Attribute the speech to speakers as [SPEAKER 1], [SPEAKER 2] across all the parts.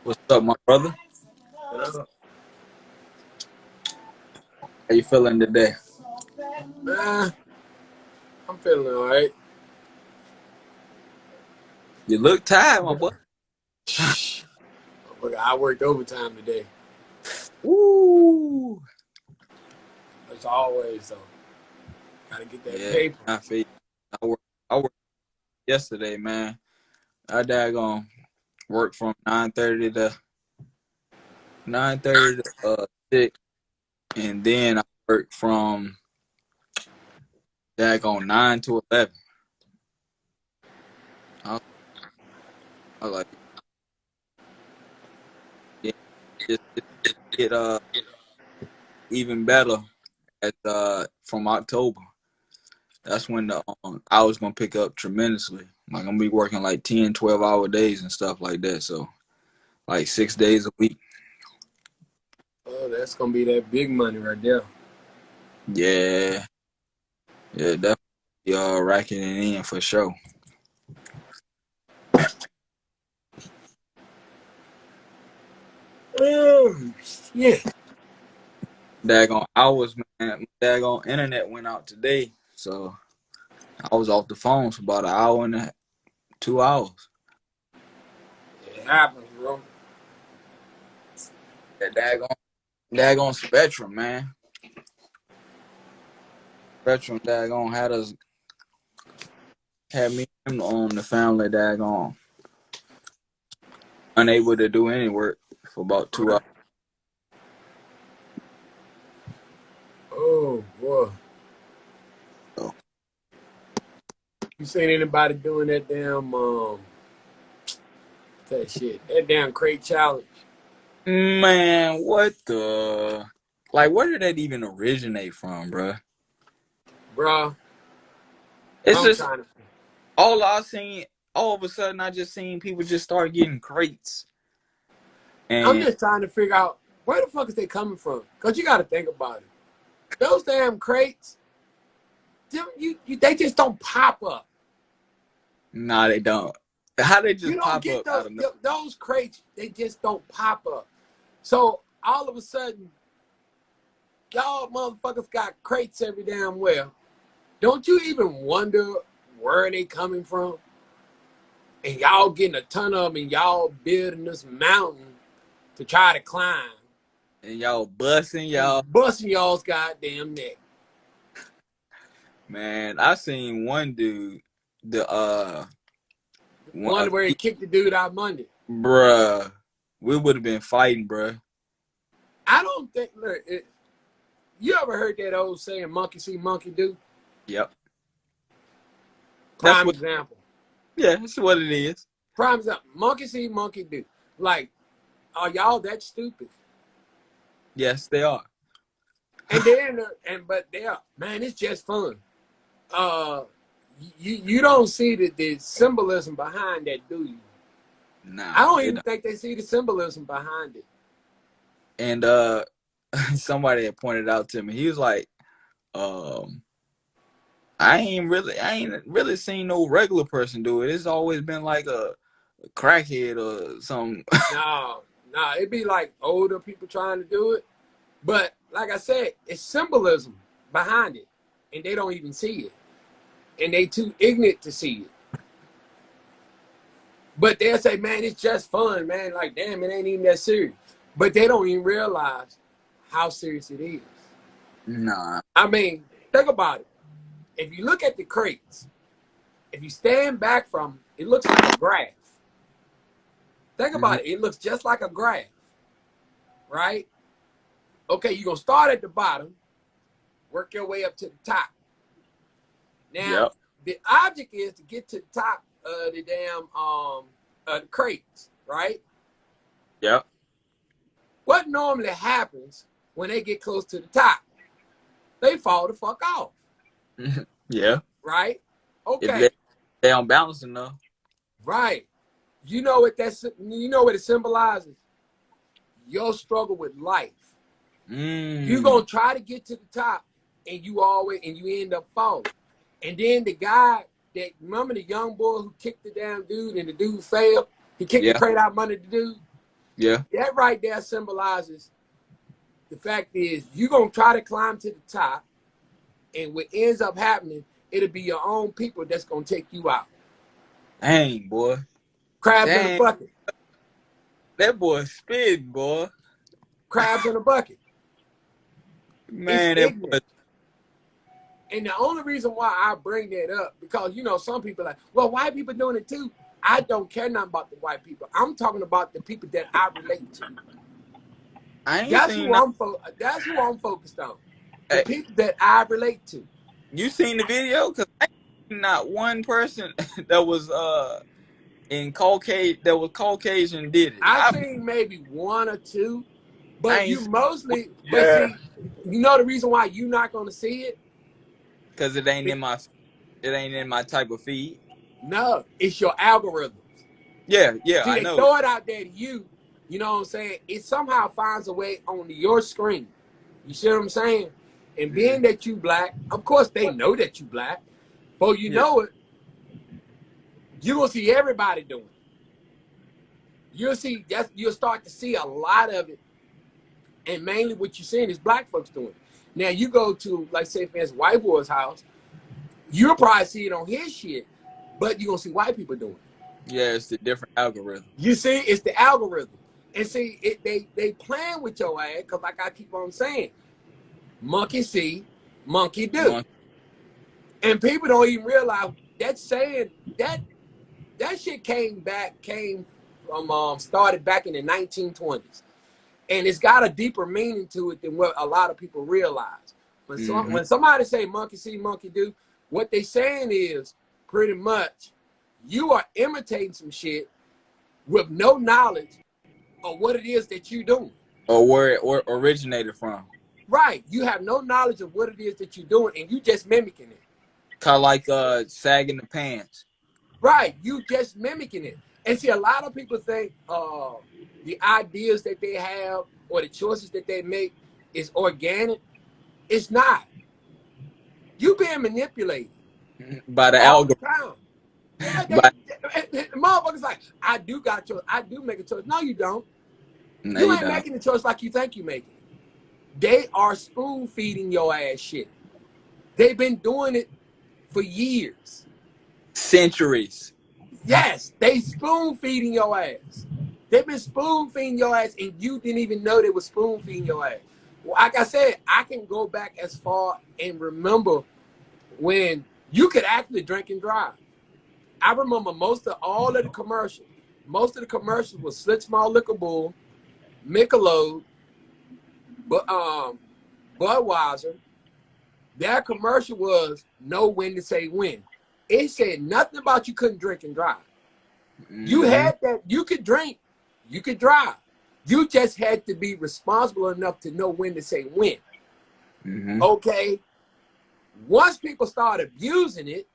[SPEAKER 1] What's up, my brother?
[SPEAKER 2] Uh,
[SPEAKER 1] How you feeling today?
[SPEAKER 2] Man, I'm feeling all right.
[SPEAKER 1] You look tired, my boy.
[SPEAKER 2] Look, I worked overtime today,
[SPEAKER 1] Woo!
[SPEAKER 2] as always. So, gotta get that
[SPEAKER 1] Yeah,
[SPEAKER 2] paper.
[SPEAKER 1] I feel you. I worked yesterday, man. I daggone work from 9:30 to 6, and then I work from daggone 9 to 11. I, I like it. Just get even better at from October. That's when the I was gonna pick up tremendously. Like I'm gonna be working like 10, 12 hour days and stuff like that. So like 6 days a week.
[SPEAKER 2] Oh, that's gonna be that big money right there.
[SPEAKER 1] Yeah, yeah, definitely racking it in for sure.
[SPEAKER 2] Oh, yeah.
[SPEAKER 1] Daggone hours, man. Daggone internet went out today, so I was off the phone for about an hour and 2 hours.
[SPEAKER 2] It happens, bro.
[SPEAKER 1] That daggone Spectrum, man. Spectrum daggone had me on the family daggone unable to do any work for about 2 hours.
[SPEAKER 2] Oh, boy.
[SPEAKER 1] So,
[SPEAKER 2] You seen anybody doing that damn crate challenge?
[SPEAKER 1] man, what the? Like, where did that even originate from, bruh?
[SPEAKER 2] Bro,
[SPEAKER 1] It's
[SPEAKER 2] I'm
[SPEAKER 1] just
[SPEAKER 2] trying to.
[SPEAKER 1] all I seen. All of a sudden, I just seen people just start getting crates,
[SPEAKER 2] I'm
[SPEAKER 1] and
[SPEAKER 2] just trying to figure out where the fuck is they coming from? Because you got to think about it. Those damn crates, they just don't pop up.
[SPEAKER 1] nah, they don't. How they
[SPEAKER 2] You
[SPEAKER 1] just
[SPEAKER 2] don't
[SPEAKER 1] pop
[SPEAKER 2] get
[SPEAKER 1] up out of nowhere?
[SPEAKER 2] those crates. They just don't pop up. So all of a sudden, y'all motherfuckers got crates every damn well. Don't you even wonder where they coming from? And y'all getting a ton of them, and y'all building this mountain to try to climb
[SPEAKER 1] And y'all busting
[SPEAKER 2] and
[SPEAKER 1] y'all.
[SPEAKER 2] busting y'all's goddamn neck.
[SPEAKER 1] Man, I seen one dude. The one,
[SPEAKER 2] Wonder where he kicked the dude out Monday.
[SPEAKER 1] bruh, we would have been fighting, bruh.
[SPEAKER 2] I don't think. Look, you ever heard that old saying, "Monkey see, monkey do"?
[SPEAKER 1] Yep, that's
[SPEAKER 2] Prime
[SPEAKER 1] what.
[SPEAKER 2] example.
[SPEAKER 1] Yeah, that's what it is.
[SPEAKER 2] Prime example. Monkey see, monkey do. Like, are y'all that stupid?
[SPEAKER 1] Yes, they are.
[SPEAKER 2] And then, but they are. Man, it's just fun. Uh, you don't see the symbolism behind that, do you? I
[SPEAKER 1] Nah,
[SPEAKER 2] don't
[SPEAKER 1] they
[SPEAKER 2] even
[SPEAKER 1] don't.
[SPEAKER 2] think they see the symbolism behind it.
[SPEAKER 1] And somebody had pointed out to me. He was like, um, I ain't really seen no regular person do it. It's always been like a crackhead or something.
[SPEAKER 2] No, no, it'd be like older people trying to do it. But like I said, it's symbolism behind it, and they don't even see it, and they too ignorant to see it. But they'll say, "Man, it's just fun, man." Like, damn, it ain't even that serious. But they don't even realize how serious it is.
[SPEAKER 1] Nah.
[SPEAKER 2] I mean, think about it. If you look at the crates, if you stand back from it, it looks like a graph. Think
[SPEAKER 1] Hmm.
[SPEAKER 2] about it. It looks just like a graph, right? Okay, you're going to start at the bottom, work your way up to the top. Now,
[SPEAKER 1] Yep.
[SPEAKER 2] the object is to get to the top of the damn the crates, right?
[SPEAKER 1] Yep.
[SPEAKER 2] What normally happens when they get close to the top? They fall the fuck off,
[SPEAKER 1] Yeah.
[SPEAKER 2] right?
[SPEAKER 1] If they
[SPEAKER 2] Okay,
[SPEAKER 1] they don't balance enough.
[SPEAKER 2] right. You know what it symbolizes? Your struggle with life. You're
[SPEAKER 1] Mm.
[SPEAKER 2] gonna try to get to the top, and you end up falling. And then the guy that remember the young boy who kicked the damn dude and the dude failed. He kicked the
[SPEAKER 1] Yeah.
[SPEAKER 2] crate out from under the dude.
[SPEAKER 1] Yeah.
[SPEAKER 2] That right there symbolizes the fact is you're going to try to climb to the top, and what ends up happening, it'll be your own people that's going to take you out.
[SPEAKER 1] Dang, boy.
[SPEAKER 2] Crabs in a
[SPEAKER 1] Dang.
[SPEAKER 2] bucket.
[SPEAKER 1] That boy spit, boy.
[SPEAKER 2] Crabs in a bucket. It's
[SPEAKER 1] Man, that boy.
[SPEAKER 2] ignorant. And the only reason why I bring that up, because, you know, some people are like, well, white people doing it too. I don't care nothing about the white people. I'm talking about the people that I relate to.
[SPEAKER 1] I ain't
[SPEAKER 2] That's
[SPEAKER 1] seen
[SPEAKER 2] who
[SPEAKER 1] no.
[SPEAKER 2] that's who I'm focused on. The
[SPEAKER 1] Hey,
[SPEAKER 2] people that I relate to.
[SPEAKER 1] you seen the video? Cause I ain't seen not one person that was in Caucasian did it.
[SPEAKER 2] I seen maybe one or two,
[SPEAKER 1] I
[SPEAKER 2] but
[SPEAKER 1] ain't
[SPEAKER 2] you
[SPEAKER 1] seen,
[SPEAKER 2] mostly, but
[SPEAKER 1] yeah.
[SPEAKER 2] see, you know the reason why you're not going to see it?
[SPEAKER 1] Cause it ain't in my type of feed.
[SPEAKER 2] No, it's your algorithms.
[SPEAKER 1] Yeah, yeah,
[SPEAKER 2] See,
[SPEAKER 1] I
[SPEAKER 2] they
[SPEAKER 1] know.
[SPEAKER 2] throw it out there to you know what I'm saying? It somehow finds a way on your screen. You see what I'm saying? And being that you black, of course they know that you black. But you
[SPEAKER 1] Yeah.
[SPEAKER 2] know it, you're gonna see everybody doing it. You'll start to see a lot of it, and mainly what you're seeing is black folks doing it. Now you go to, like, say for instance, white boy's house, you'll probably see it on his shit, but you're gonna see white people doing it.
[SPEAKER 1] Yeah, it's the different algorithm.
[SPEAKER 2] You see, it's the algorithm. And see, they playing with your ass, because like I keep on saying, monkey see, monkey do. And people don't even realize that saying, that shit came from started back in the 1920s. And it's got a deeper meaning to it than what a lot of people realize. When somebody say monkey see, monkey do, what they saying is pretty much you are imitating some shit with no knowledge of what it is that you're doing.
[SPEAKER 1] Or where it originated from.
[SPEAKER 2] Right. You have no knowledge of what it is that you're doing, and you just mimicking it.
[SPEAKER 1] Kind of like sagging the pants.
[SPEAKER 2] Right. You just mimicking it. And see, a lot of people think the ideas that they have or the choices that they make is organic. It's not. You being manipulated
[SPEAKER 1] By the
[SPEAKER 2] all the
[SPEAKER 1] algorithm.
[SPEAKER 2] time. Yeah,
[SPEAKER 1] By,
[SPEAKER 2] the motherfuckers like, I do got choice. I do make a choice. No, you don't.
[SPEAKER 1] no,
[SPEAKER 2] You
[SPEAKER 1] you
[SPEAKER 2] ain't
[SPEAKER 1] don't.
[SPEAKER 2] making the choice like you think you making. They are spoon feeding your ass shit. They've been doing it for years.
[SPEAKER 1] Centuries.
[SPEAKER 2] Yes, they spoon feeding your ass. They've been spoon feeding your ass, and you didn't even know they were spoon feeding your ass. Like I said, I can go back as far and remember when you could actually drink and drive. I remember most of the commercials. Most of the commercials was Slick Small Liquor Bull, Michelob, but Budweiser. Their commercial was know when to say when. It said nothing about you couldn't drink and drive. You had that. You could drink, you could drive. You just had to be responsible enough to know when to say when. Okay. Once people started abusing it,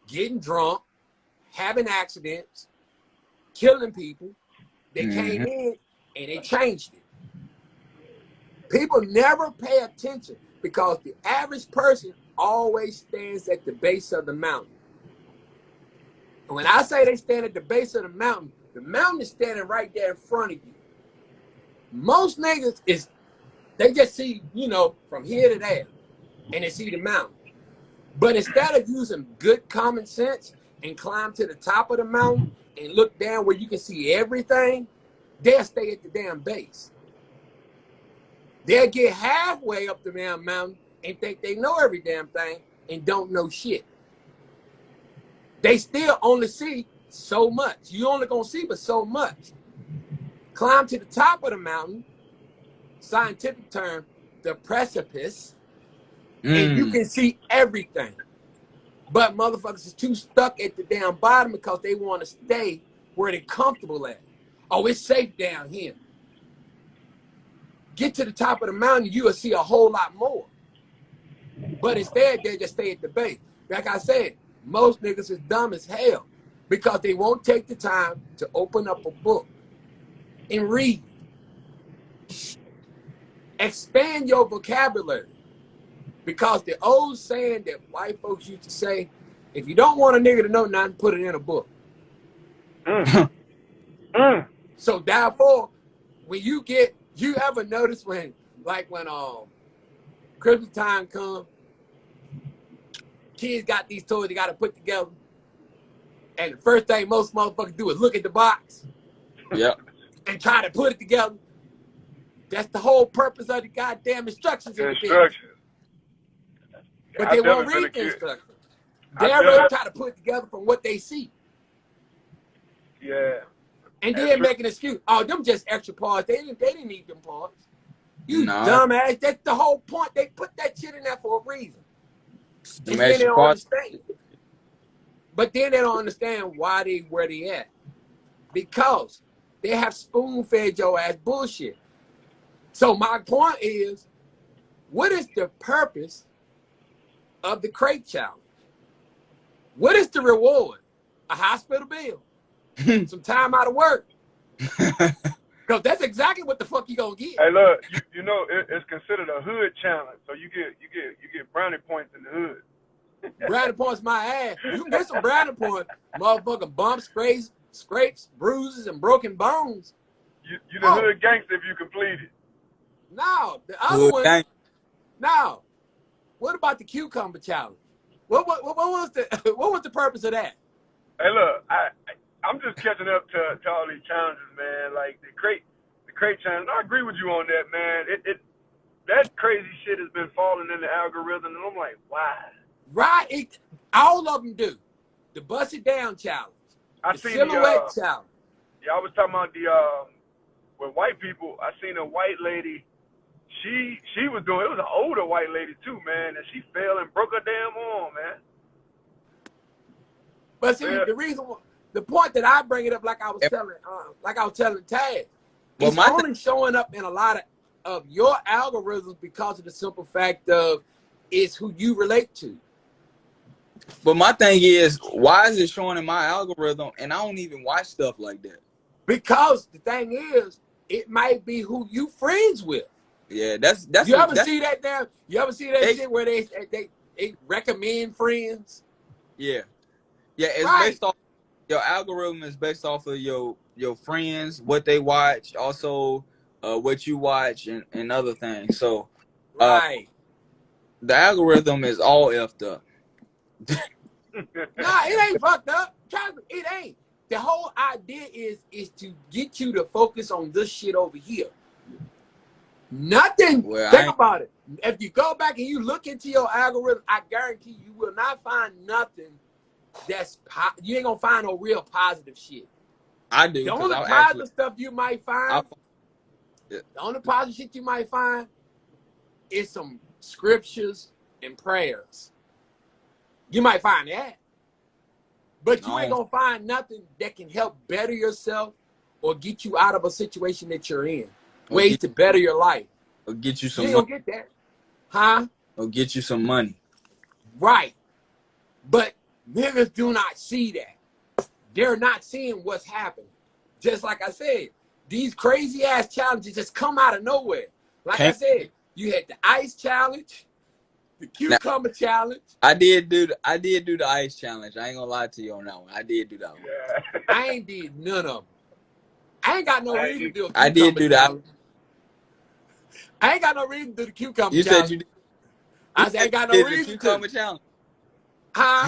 [SPEAKER 2] getting drunk, having accidents, killing people, they came in and they changed it. People never pay attention because the average person always stands at the base of the mountain. And when I say they stand at the base of the mountain is standing right there in front of you. Most niggas they just see, from here to there, and they see the mountain. But instead of using good common sense and climb to the top of the mountain and look down where you can see everything, they'll stay at the damn base. They'll get halfway up the damn mountain and think they know every damn thing and don't know shit. They still only see so much. You only gonna see but so much. Climb to the top of the mountain, scientific term, the precipice, and you can see everything. But motherfuckers is too stuck at the damn bottom because they want to stay where they're comfortable at. Oh, it's safe down here. Get to the top of the mountain, you will see a whole lot more. But instead, they just stay at the base. Like I said, most niggas is dumb as hell because they won't take the time to open up a book and read. Expand your vocabulary. Because the old saying that white folks used to say, if you don't want a nigga to know nothing, put it in a book. So therefore, when you ever notice when Christmas time comes, kids got these toys they got to put together, and the first thing most motherfuckers do is look at the box
[SPEAKER 1] Yep.
[SPEAKER 2] and try to put it together. That's the whole purpose of the goddamn instructions in
[SPEAKER 3] The
[SPEAKER 2] the bitch.
[SPEAKER 3] instructions.
[SPEAKER 2] But
[SPEAKER 3] I've
[SPEAKER 2] they won't
[SPEAKER 3] definitely been a
[SPEAKER 2] read the
[SPEAKER 3] kid.
[SPEAKER 2] instructions.
[SPEAKER 3] I've
[SPEAKER 2] They're
[SPEAKER 3] definitely-
[SPEAKER 2] really trying to put it together from what they see.
[SPEAKER 3] Yeah.
[SPEAKER 2] And
[SPEAKER 3] That's
[SPEAKER 2] then
[SPEAKER 3] true.
[SPEAKER 2] make an excuse. Oh, them just extra parts. They didn't need them parts. You
[SPEAKER 1] Nah.
[SPEAKER 2] dumbass. That's the whole point. They put that shit in there for a reason.
[SPEAKER 1] Them
[SPEAKER 2] And then they
[SPEAKER 1] extra
[SPEAKER 2] don't
[SPEAKER 1] parts.
[SPEAKER 2] understand. But then they don't understand why where they at. Because they have spoon-fed your ass bullshit. So my point is, what is the purpose of the crate challenge? What is the reward? A hospital bill. Some time out of work. Because that's exactly what the fuck you gonna get.
[SPEAKER 3] Hey, look, you know it's considered a hood challenge, so you get brownie points in the hood.
[SPEAKER 2] Brownie points my ass. You can get some brownie points. Motherfucking bumps, scrapes, bruises, and broken bones.
[SPEAKER 3] You the hood gangster if you complete it.
[SPEAKER 2] No, the other
[SPEAKER 1] Hood
[SPEAKER 2] one.
[SPEAKER 1] gang.
[SPEAKER 2] No. What about the cucumber challenge? What was the purpose of that?
[SPEAKER 3] Hey, look, I'm just catching up to all these challenges, man. Like the crate challenge. I agree with you on that, man. That crazy shit has been falling in the algorithm, and I'm like, why?
[SPEAKER 2] Right, all of them do. The bust it down challenge.
[SPEAKER 3] I
[SPEAKER 2] The
[SPEAKER 3] seen
[SPEAKER 2] silhouette challenge.
[SPEAKER 3] Yeah, I was talking about with white people. I seen a white lady. She was doing. It was an older white lady too, man, and she fell and broke her damn arm, man.
[SPEAKER 2] But see,
[SPEAKER 3] Yeah.
[SPEAKER 2] the point that I bring it up, like I was telling Taz,
[SPEAKER 1] Well,
[SPEAKER 2] it's only showing up in a lot of your algorithms because of the simple fact of it's who you relate to.
[SPEAKER 1] But my thing is, why is it showing in my algorithm and I don't even watch stuff like that?
[SPEAKER 2] Because the thing is, it might be who you friends with.
[SPEAKER 1] Yeah, that's
[SPEAKER 2] You ever see that now? You ever see that
[SPEAKER 1] They-
[SPEAKER 2] shit where they recommend friends?
[SPEAKER 1] Yeah. Yeah, it's
[SPEAKER 2] Right.
[SPEAKER 1] based off your algorithm is based off of your friends, what they watch, also what you watch and other things. So
[SPEAKER 2] Right.
[SPEAKER 1] the algorithm is all effed up.
[SPEAKER 2] Nah, it ain't fucked up. Trust me, it ain't. The whole idea is to get you to focus on this shit over here. Nothing.
[SPEAKER 1] Well,
[SPEAKER 2] Think about it. If you go back and you look into your algorithm, I guarantee you will not find nothing you ain't gonna find no real positive shit.
[SPEAKER 1] I do.
[SPEAKER 2] The
[SPEAKER 1] 'Cause
[SPEAKER 2] only
[SPEAKER 1] I'll
[SPEAKER 2] positive stuff you might find,
[SPEAKER 1] Yeah.
[SPEAKER 2] the only positive shit you might find is some scriptures and prayers. You might find that. But you ain't
[SPEAKER 1] No.
[SPEAKER 2] gonna find nothing that can help better yourself or get you out of a situation that you're in.
[SPEAKER 1] Or
[SPEAKER 2] Ways
[SPEAKER 1] get-
[SPEAKER 2] to better your life.
[SPEAKER 1] or get you
[SPEAKER 2] You
[SPEAKER 1] some
[SPEAKER 2] ain't
[SPEAKER 1] money.
[SPEAKER 2] gonna get that. Huh?
[SPEAKER 1] Or get you some money.
[SPEAKER 2] Right. But niggas do not see that. They're not seeing what's happening. Just like I said, these crazy ass challenges just come out of nowhere. Like I said, you had the ice challenge, the cucumber challenge.
[SPEAKER 1] I did do the ice challenge. I ain't gonna lie to you on that one. I did do that one.
[SPEAKER 3] Yeah.
[SPEAKER 2] I ain't did none of them. I ain't got no reason to do a cucumber
[SPEAKER 1] I did do that.
[SPEAKER 2] challenge. I ain't got no reason to do the cucumber
[SPEAKER 1] You
[SPEAKER 2] challenge.
[SPEAKER 1] said you did.
[SPEAKER 2] I said, I ain't got no
[SPEAKER 1] did the
[SPEAKER 2] reason
[SPEAKER 1] cucumber
[SPEAKER 2] to.
[SPEAKER 1] challenge.
[SPEAKER 2] Huh?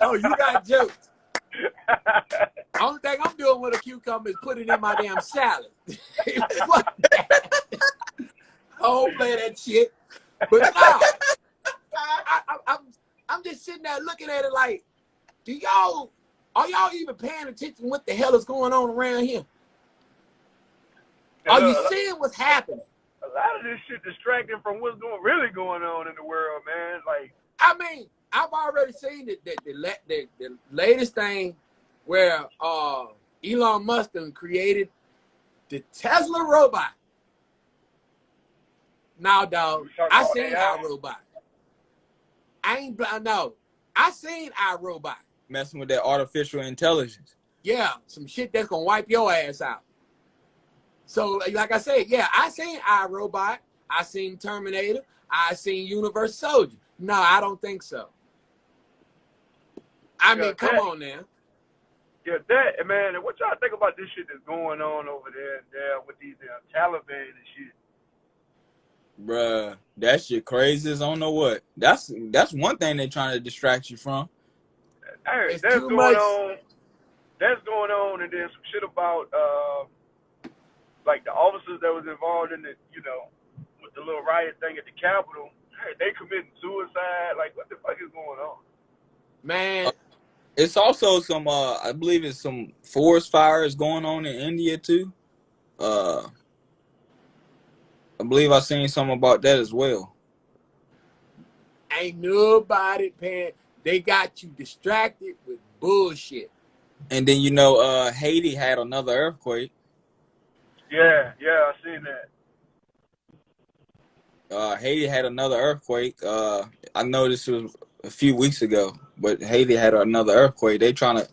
[SPEAKER 2] Oh, you got jokes. Only thing I'm doing with a cucumber is put it in my damn salad. Fuck that. I don't play that shit. But no, I'm just sitting there looking at it like, are y'all even paying attention to what the hell is going on around here? Are you seeing what's happening?
[SPEAKER 3] A lot of this shit distracting from what's really going on in the world, man. Like,
[SPEAKER 2] I mean, I've already seen the latest thing where Elon Musk created the Tesla robot. Now, dog, I seen iRobot. I seen iRobot.
[SPEAKER 1] Messing with that artificial intelligence.
[SPEAKER 2] Yeah, some shit that's gonna wipe your ass out. So, like I said, yeah, I seen iRobot. I seen Terminator. I seen Universe Soldier. No, I don't think so. I mean, come on now.
[SPEAKER 3] Yeah, that, man, and what y'all think about this shit that's going on over there with these Taliban and shit?
[SPEAKER 1] Bruh, that shit crazy as I don't know what. That's one thing they're trying to distract you from.
[SPEAKER 3] Hey,
[SPEAKER 2] It's too much.
[SPEAKER 3] That's going on, and then some shit about like the officers that was involved in the, with the little riot thing at the Capitol. Hey, they committing suicide. Like, what the fuck is going on?
[SPEAKER 2] Man,
[SPEAKER 1] It's also some I believe it's some forest fires going on in India too. I believe I seen something about that as well.
[SPEAKER 2] ain't nobody paying. They got you distracted with bullshit.
[SPEAKER 1] And then Haiti had another earthquake.
[SPEAKER 3] Yeah, I seen that.
[SPEAKER 1] Haiti had another earthquake. I know this was a few weeks ago, but Haiti had another earthquake.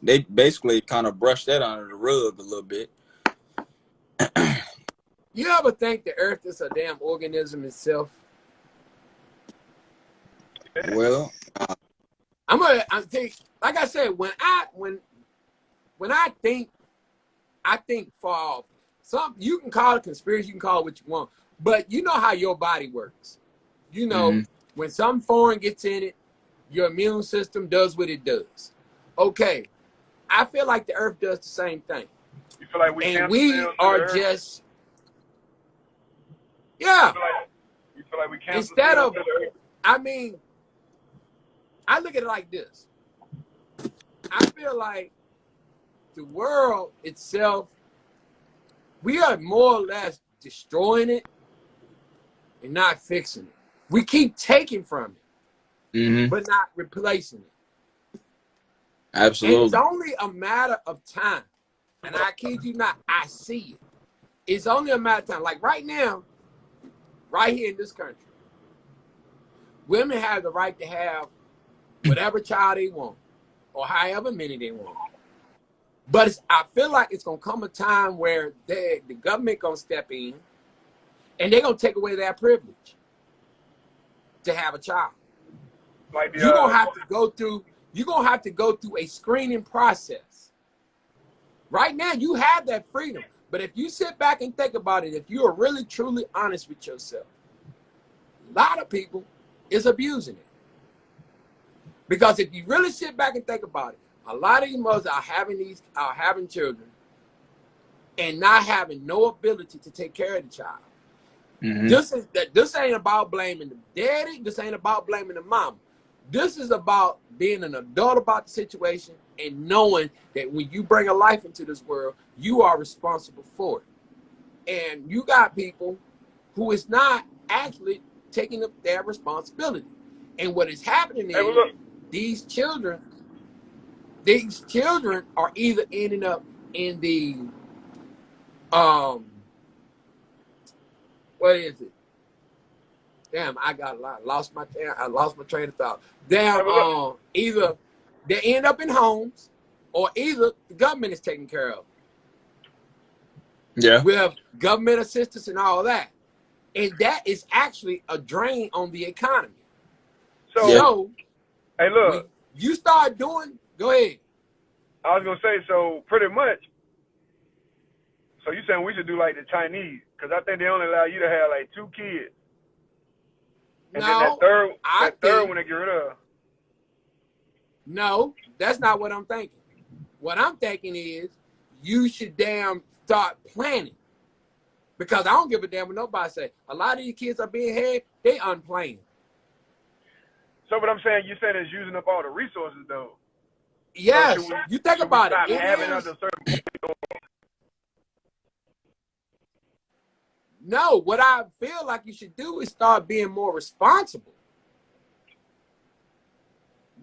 [SPEAKER 1] They basically kind of brushed that under the rug a little bit.
[SPEAKER 2] You ever think the Earth is a damn organism itself?
[SPEAKER 1] Well,
[SPEAKER 2] I think, like I said, when I think far off. You can call it conspiracy, you can call it what you want, but you know how your body works. You know, when something foreign gets in it, your immune system does what it does. Okay, I feel like the Earth does the same thing.
[SPEAKER 3] You feel like we
[SPEAKER 2] are just, yeah.
[SPEAKER 3] You feel like we cancel
[SPEAKER 2] Instead of, I mean, I look at it like this. I feel like the world itself, we are more or less destroying it and not fixing it. We keep taking from it, but not replacing it.
[SPEAKER 1] Absolutely.
[SPEAKER 2] And it's only a matter of time. And I kid you not, I see it. It's only a matter of time. Like right now, right here in this country, women have the right to have whatever child they want or however many they want. But I feel like it's going to come a time where the government going to step in and they're going to take away that privilege to have a child.
[SPEAKER 3] Like
[SPEAKER 2] You're going to have to go through a screening process. Right now, you have that freedom. But if you sit back and think about it, if you are really, truly honest with yourself, a lot of people is abusing it. Because if you really sit back and think about it, a lot of these mothers are having children and not having no ability to take care of the child. This ain't about blaming the daddy. This ain't about blaming the mom. This is about being an adult about the situation and knowing that when you bring a life into this world, you are responsible for it. And you got people who is not actually taking up their responsibility. And what is happening is these children are either ending up in the what is it? Damn, I lost my train of thought. Damn, either they end up in homes or either the government is taking care of them.
[SPEAKER 1] Yeah.
[SPEAKER 2] With government assistance and all that. And that is actually a drain on the economy. So
[SPEAKER 3] hey, look.
[SPEAKER 2] You start doing, go ahead.
[SPEAKER 3] I was going to say, so pretty much, so you saying we should do like the Chinese, because I think they only allow you to have like 2 kids. And then that third one they get rid of.
[SPEAKER 2] No, that's not what I'm thinking. What I'm thinking is you should damn start planning. Because I don't give a damn what nobody say. A lot of these kids are being had, they unplanned.
[SPEAKER 3] So what I'm saying, you're saying it's using up all the resources though.
[SPEAKER 2] Yes, so you think about it. No, what I feel like you should do is start being more responsible.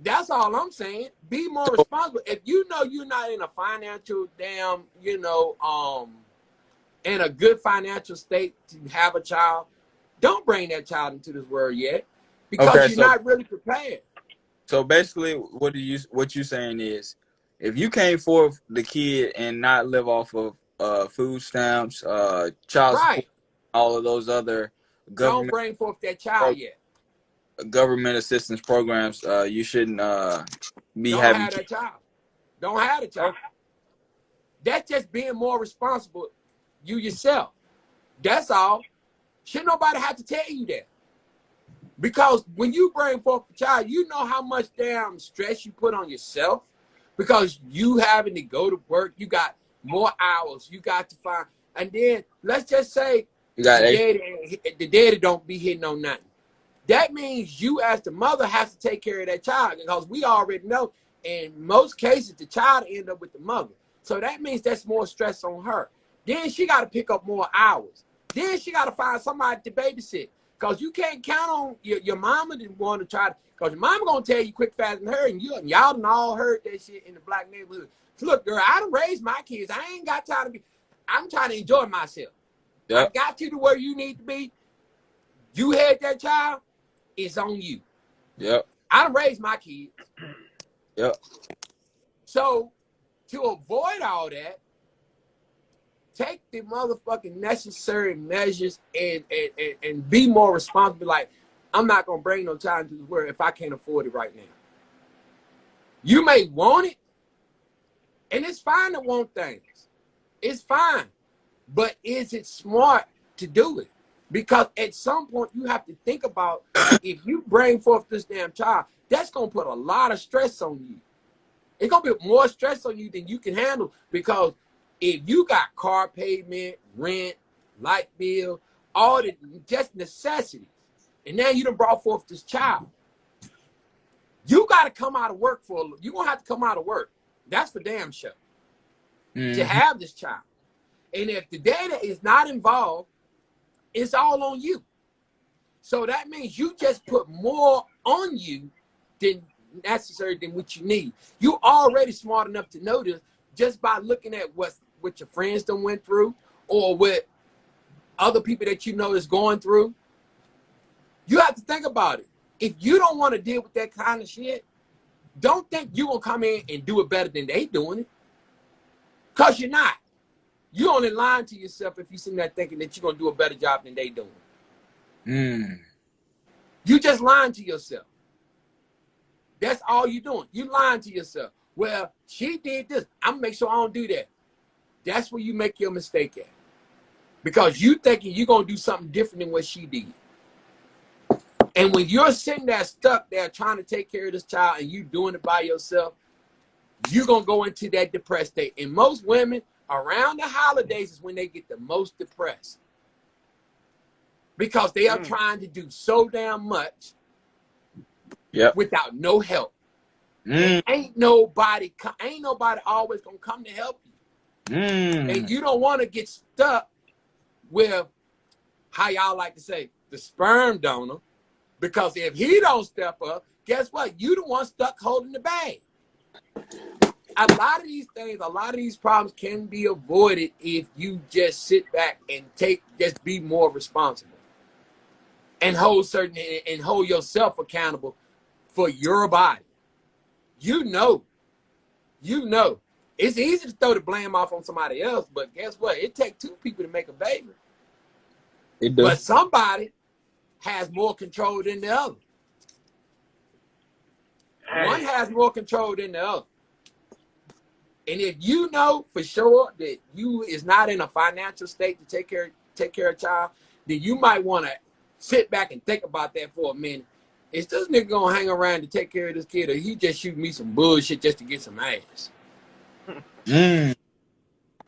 [SPEAKER 2] That's all I'm saying. Be more responsible. If you know you're not in a financial damn, in a good financial state to have a child, don't bring that child into this world yet because you're not really prepared.
[SPEAKER 1] So basically, what you're saying is, if you can't afford the kid and not live off of food stamps, child support, all of those other
[SPEAKER 2] don't bring forth that child yet.
[SPEAKER 1] Government assistance programs, you shouldn't be
[SPEAKER 2] don't
[SPEAKER 1] having.
[SPEAKER 2] Have that child. Don't have the child. That's just being more responsible, you yourself. That's all. Should nobody have to tell you that. Because when you bring forth a child, you know how much damn stress you put on yourself because you having to go to work, you got more hours, you got to find, and then let's just say the daddy don't be hitting on nothing. That means you as the mother has to take care of that child because we already know in most cases the child end up with the mother. So that means that's more stress on her. Then she got to pick up more hours. Then she got to find somebody to babysit. Because you can't count on your mama to want to try to, because your mama going to tell you quick, fast, and hurry, and y'all done all heard that shit in the black neighborhood. So look, girl, I done raised my kids. I ain't got time to be, I'm trying to enjoy myself. Yep. I got you to where you need to be. You had that child, it's on you.
[SPEAKER 1] Yep.
[SPEAKER 2] I done raised my kids.
[SPEAKER 1] Yep.
[SPEAKER 2] So to avoid all that, take the motherfucking necessary measures and be more responsible. Like, I'm not going to bring no child into the world if I can't afford it right now. You may want it, and it's fine to want things. It's fine. But is it smart to do it? Because at some point, you have to think about if you bring forth this damn child, that's going to put a lot of stress on you. It's going to be more stress on you than you can handle because if you got car payment, rent, light bill, all the just necessities, and now you done brought forth this child, you got to come out of work you're going to have to come out of work. That's for damn sure. Mm-hmm. To have this child. And if the data is not involved, it's all on you. So that means you just put more on you than necessary than what you need. You already smart enough to know this just by looking at what your friends done went through or what other people that you know is going through. You have to think about it. If you don't want to deal with that kind of shit, don't think you're going to come in and do it better than they doing it. Because you're not. You're only lying to yourself if you sitting there thinking that you're going to do a better job than they doing. You just lying to yourself. That's all you're doing. You lying to yourself. Well, she did this. I'm going to make sure I don't do that. That's where you make your mistake at. Because you thinking you're going to do something different than what she did. And when you're sitting there stuck there trying to take care of this child and you doing it by yourself, you're going to go into that depressed state. And most women around the holidays is when they get the most depressed. Because they are trying to do so damn much without no help. Ain't nobody always going to come to help you. And you don't want to get stuck with, how y'all like to say, the sperm donor. Because if he don't step up, guess what? You the one stuck holding the bag. A lot of these things, a lot of these problems can be avoided if you just sit back and just be more responsible. And hold yourself accountable for your body. You know. It's easy to throw the blame off on somebody else, but guess what? It takes two people to make a baby. It does. But somebody has more control than the other. One has more control than the other. And if you know for sure that you is not in a financial state to take care of a child, then you might want to sit back and think about that for a minute. Is this nigga gonna hang around to take care of this kid, or he just shoot me some bullshit just to get some ass?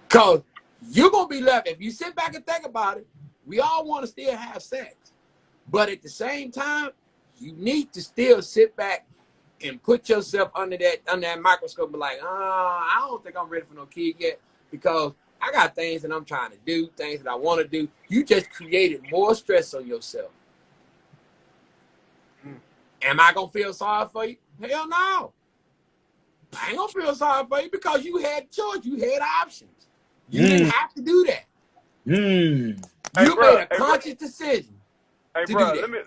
[SPEAKER 2] Cause you're gonna be left if you sit back and think about it. We all want to still have sex, but at the same time, you need to still sit back and put yourself under that microscope and be like, I don't think I'm ready for no kid yet because I got things that I'm trying to do, things that I want to do. You just created more stress on yourself. Am I going to feel sorry for you? Hell no. I ain't going to feel sorry for you because you had choice. You had options. You didn't have to do that. You made a conscious decision.
[SPEAKER 3] Hey, bro, let me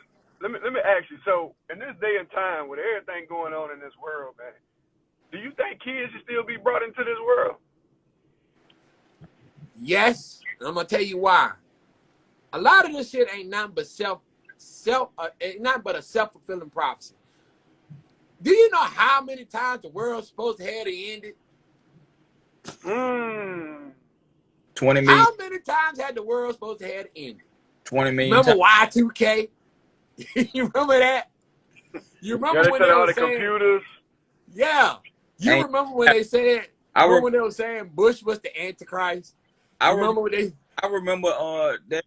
[SPEAKER 3] ask you. So, in this day and time, with everything going on in this world, man, do you think kids should still be brought into this world?
[SPEAKER 2] Yes, and I'm gonna tell you why. A lot of this shit ain't nothing but not but a self-fulfilling prophecy. Do you know how many times the world's supposed to have to end it?
[SPEAKER 3] Mm.
[SPEAKER 1] 20 million.
[SPEAKER 2] How many times had the world supposed to have ended?
[SPEAKER 1] 20 million
[SPEAKER 2] Remember
[SPEAKER 1] times.
[SPEAKER 2] Y2K? You remember that? You
[SPEAKER 3] Yeah,
[SPEAKER 2] remember
[SPEAKER 3] they
[SPEAKER 2] when
[SPEAKER 3] said
[SPEAKER 2] they
[SPEAKER 3] all
[SPEAKER 2] were
[SPEAKER 3] the
[SPEAKER 2] saying,
[SPEAKER 3] computers.
[SPEAKER 2] yeah. You
[SPEAKER 1] And
[SPEAKER 2] remember when they said,
[SPEAKER 1] I
[SPEAKER 2] remember
[SPEAKER 1] re-
[SPEAKER 2] when they were saying Bush was the Antichrist?
[SPEAKER 1] I
[SPEAKER 2] You
[SPEAKER 1] re-
[SPEAKER 2] remember when they,
[SPEAKER 1] I remember that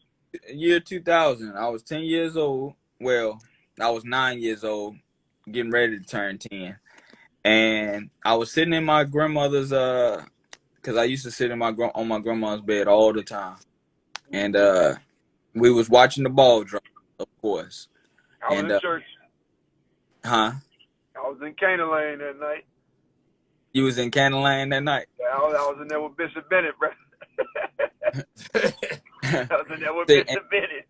[SPEAKER 1] year 2000. I was 10 years old. Well, I was 9 years old, getting ready to turn 10. And I was sitting in my grandmother's because I used to sit in on my grandma's bed all the time. And we was watching the ball drop, of course.
[SPEAKER 3] I was
[SPEAKER 1] And
[SPEAKER 3] in church.
[SPEAKER 1] huh?
[SPEAKER 3] I was in Canaan Lane that night.
[SPEAKER 1] You was in Cannon Lane that night.
[SPEAKER 3] Yeah, I was in there with Bishop Bennett, bro. I was in there with
[SPEAKER 1] See,
[SPEAKER 3] Bishop Bennett.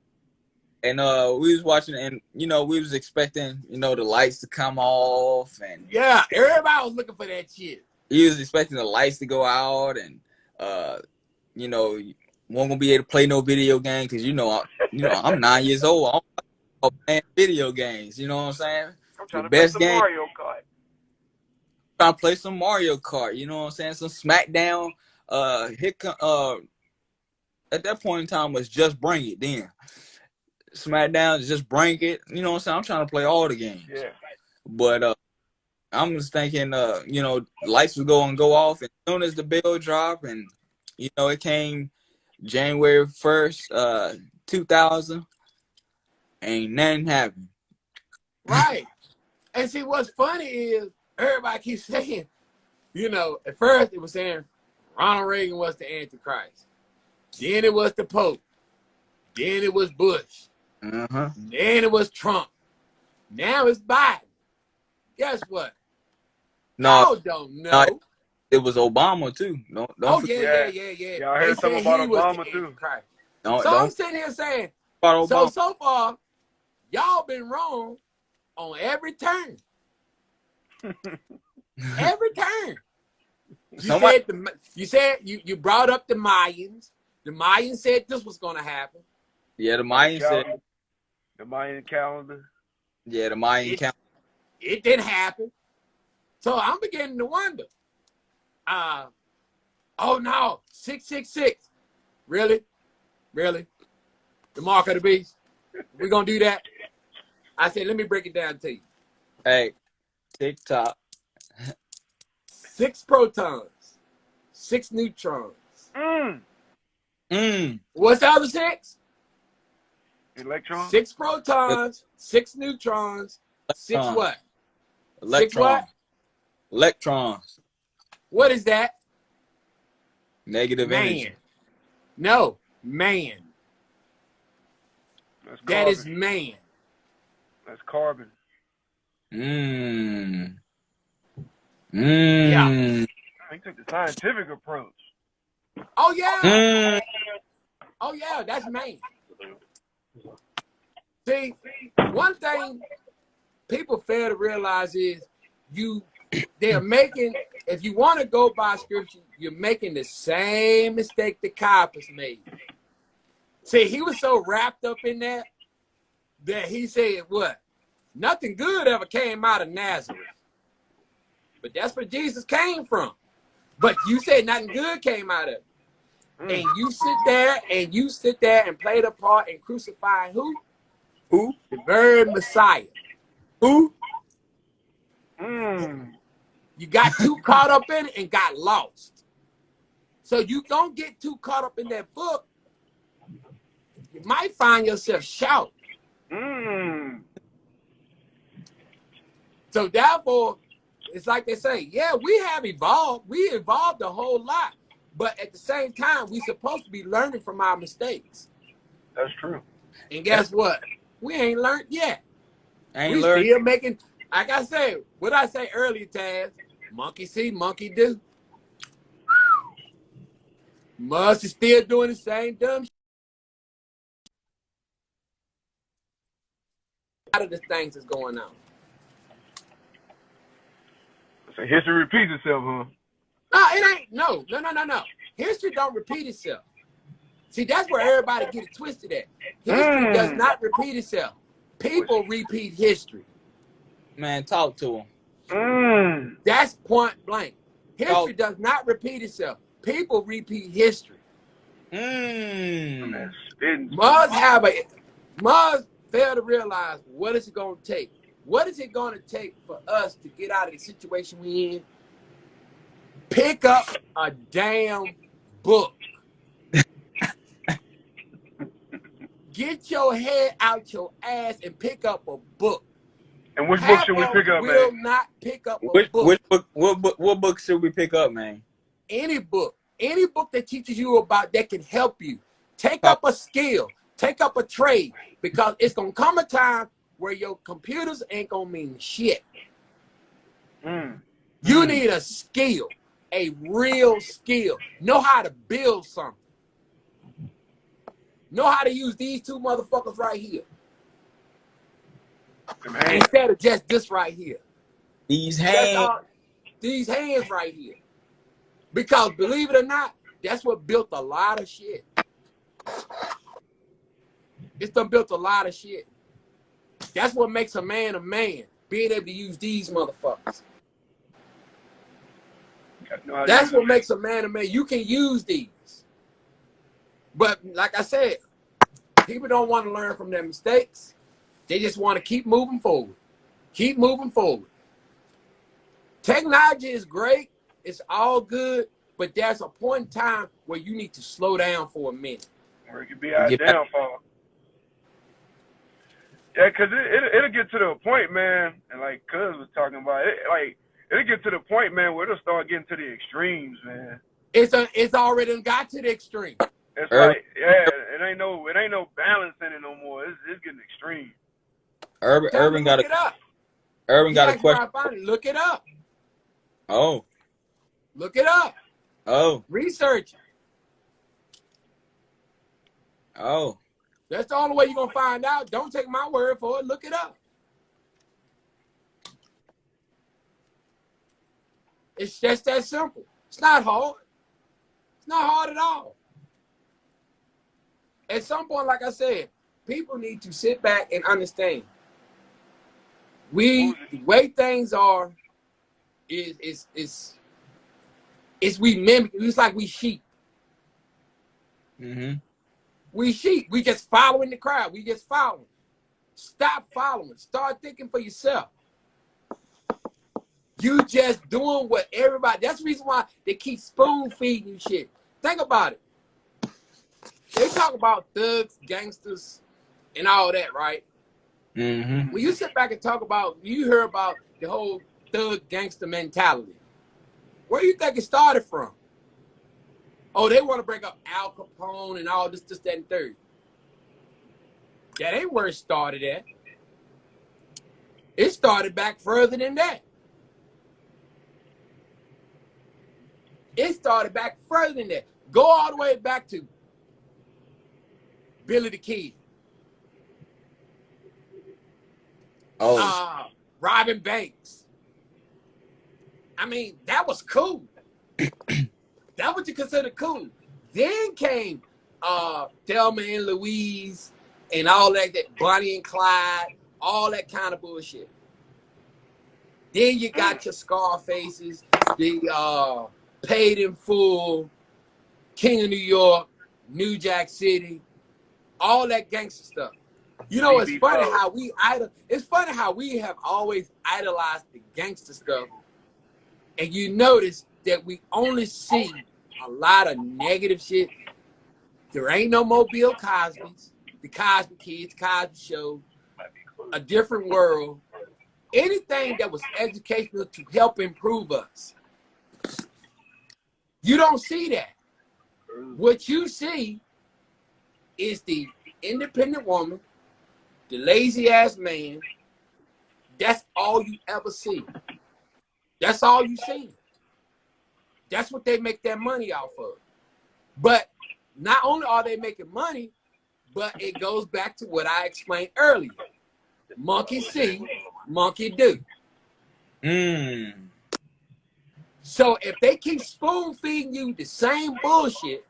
[SPEAKER 1] and we was watching, and we was expecting the lights to come off, and
[SPEAKER 2] yeah, everybody was looking for that shit.
[SPEAKER 1] he was expecting the lights to go out, and won't gonna be able to play no video game because I'm 9 years old. I'm playing video games. You know what I'm saying?
[SPEAKER 3] I'm
[SPEAKER 1] The
[SPEAKER 3] trying to play
[SPEAKER 1] best
[SPEAKER 3] some
[SPEAKER 1] game.
[SPEAKER 3] Mario Kart.
[SPEAKER 1] Trying to play some Mario Kart. You know what I'm saying? Some SmackDown. At that point in time was Just Bring It. Then SmackDown, Just Bring It. You know what I'm saying? I'm trying to play all the games.
[SPEAKER 3] Yeah.
[SPEAKER 1] But I'm just thinking, lights would go off as soon as the bill dropped, and it came January 1st, 2000. Ain't nothing happened.
[SPEAKER 2] Right. And see, what's funny is everybody keeps saying, at first it was saying Ronald Reagan was the Antichrist. Then it was the Pope. Then it was Bush.
[SPEAKER 1] Uh-huh.
[SPEAKER 2] Then it was Trump. Now it's Biden. Guess what?
[SPEAKER 1] No,
[SPEAKER 2] Y'all don't know.
[SPEAKER 1] it was Obama too. Don't forget.
[SPEAKER 2] Yeah.
[SPEAKER 3] Yeah, I
[SPEAKER 2] They
[SPEAKER 3] heard something
[SPEAKER 2] said
[SPEAKER 3] about
[SPEAKER 2] he was
[SPEAKER 3] Obama
[SPEAKER 2] the
[SPEAKER 3] too.
[SPEAKER 2] Antichrist.
[SPEAKER 1] Don't
[SPEAKER 2] So I'm sitting here saying,
[SPEAKER 1] about Obama.
[SPEAKER 2] so far, y'all been wrong on every turn. Every turn. You brought up the Mayans. The Mayans said this was gonna happen.
[SPEAKER 1] Yeah, the Mayan said.
[SPEAKER 3] The Mayan calendar.
[SPEAKER 1] Yeah, the Mayan calendar.
[SPEAKER 2] It didn't happen. So I'm beginning to wonder. Oh no, 666. Really? The mark of the beast? We're gonna do that? I said, let me break it down to you.
[SPEAKER 1] Hey, TikTok.
[SPEAKER 2] 6 protons, 6 neutrons. What's the other 6?
[SPEAKER 3] Electrons.
[SPEAKER 2] 6 protons, 6 neutrons, 6 what?
[SPEAKER 1] Electrons.
[SPEAKER 2] 6 what?
[SPEAKER 1] Electrons.
[SPEAKER 2] What is that?
[SPEAKER 1] Negative energy.
[SPEAKER 2] No, man.
[SPEAKER 3] That's
[SPEAKER 2] that
[SPEAKER 3] carbon.
[SPEAKER 2] is man.
[SPEAKER 3] That's carbon.
[SPEAKER 2] Yeah.
[SPEAKER 3] He took the scientific approach.
[SPEAKER 2] Oh yeah. Oh yeah, that's man. See, one thing people fail to realize is they're making, if you want to go by scripture, you're making the same mistake that Caiaphas made. See, he was so wrapped up in that he said, what? Nothing good ever came out of Nazareth. But that's where Jesus came from. But you said nothing good came out of it. And you sit there and play the part in crucifying who?
[SPEAKER 1] Who?
[SPEAKER 2] The very Messiah. Who? You got too caught up in it and got lost. So you don't get too caught up in that book. You might find yourself shouting. So therefore, it's like they say, yeah, we have evolved. We evolved a whole lot. But at the same time, we're supposed to be learning from our mistakes.
[SPEAKER 3] That's true.
[SPEAKER 2] And guess what? We ain't learned yet.
[SPEAKER 1] We
[SPEAKER 2] still making, like I said, what I say earlier, Taz, monkey see, monkey do. Musk is still doing the same dumb shit. A lot of the things that's going on.
[SPEAKER 3] So history repeats itself, huh?
[SPEAKER 2] No, it ain't. No. History don't repeat itself. See, that's where everybody gets it twisted at. History does not repeat itself. People repeat history.
[SPEAKER 1] Man, talk to him.
[SPEAKER 2] That's point blank. History does not repeat itself. People repeat history.
[SPEAKER 3] Man, spitting.
[SPEAKER 2] Must fail to realize what is it going to take. What is it going to take for us to get out of the situation we in? Pick up a damn book. Get your head out your ass and pick up a book.
[SPEAKER 3] And which book should we pick up,
[SPEAKER 2] will
[SPEAKER 3] man?
[SPEAKER 2] not pick up a
[SPEAKER 1] Which
[SPEAKER 2] book.
[SPEAKER 1] book? What book should we pick up, man?
[SPEAKER 2] Any book that teaches you about that can help you. Take up a skill. Take up a trade, because it's gonna come a time where your computers ain't gonna mean shit. You need a skill, a real skill. Know how to build something. Know how to use these two motherfuckers right here instead of just this right here.
[SPEAKER 1] These hands.
[SPEAKER 2] These hands right here. Because believe it or not, that's what built a lot of shit. It's done built a lot of shit. That's what makes a man, being able to use these motherfuckers. That's what makes a man. You can use these. But like I said, people don't want to learn from their mistakes. They just want to keep moving forward. Keep moving forward. Technology is great. It's all good. But there's a point in time where you need to slow down for a minute.
[SPEAKER 3] Or it could be our downfall. Yeah, because it'll get to the point, man, and like Cuz was talking about it, like it'll get to the point, man, where it'll start getting to the extremes, man.
[SPEAKER 2] It's already got to the extreme.
[SPEAKER 3] It's like, yeah, it ain't no balance in it no more. It's getting extreme.
[SPEAKER 1] Urban got a question.
[SPEAKER 2] Look it up.
[SPEAKER 1] Oh.
[SPEAKER 2] Look it up.
[SPEAKER 1] Oh.
[SPEAKER 2] Research.
[SPEAKER 1] Oh.
[SPEAKER 2] That's the only way you're gonna find out. Don't take my word for it. Look it up. It's just that simple. It's not hard. It's not hard at all. At some point, like I said, people need to sit back and understand. The way things are is we mimic. It's like we sheep.
[SPEAKER 1] Mm-hmm.
[SPEAKER 2] We sheep. We just following the crowd. We just following. Stop following. Start thinking for yourself. You just doing what everybody. That's the reason why they keep spoon feeding you shit. Think about it. They talk about thugs, gangsters, and all that, right?
[SPEAKER 1] Mm-hmm.
[SPEAKER 2] When you sit back and talk about, you hear about the whole thug gangster mentality. Where do you think it started from? Oh, they want to bring up Al Capone and all this, that, and third. That ain't where it started at. It started back further than that. It started back further than that. Go all the way back to Billy the Kid.
[SPEAKER 1] Oh.
[SPEAKER 2] Robin Banks. I mean, that was cool. That what you consider cool. Then came Thelma and Louise and all that Bonnie and Clyde, all that kind of bullshit. Then you got your Scarfaces, the Paid in Full, King of New York, New Jack City, all that gangster stuff. You know, it's funny how we have always idolized the gangster stuff, and you notice that we only see a lot of negative shit. There ain't no more Bill Cosby's, the Cosby Kids, Cosby Show, A Different World, anything that was educational to help improve us. You don't see that. What you see is the independent woman, the lazy ass man. That's all you ever see. That's all you see. That's what they make their money off of. But not only are they making money, but it goes back to what I explained earlier. Monkey see, monkey do. So if they keep spoon feeding you the same bullshit,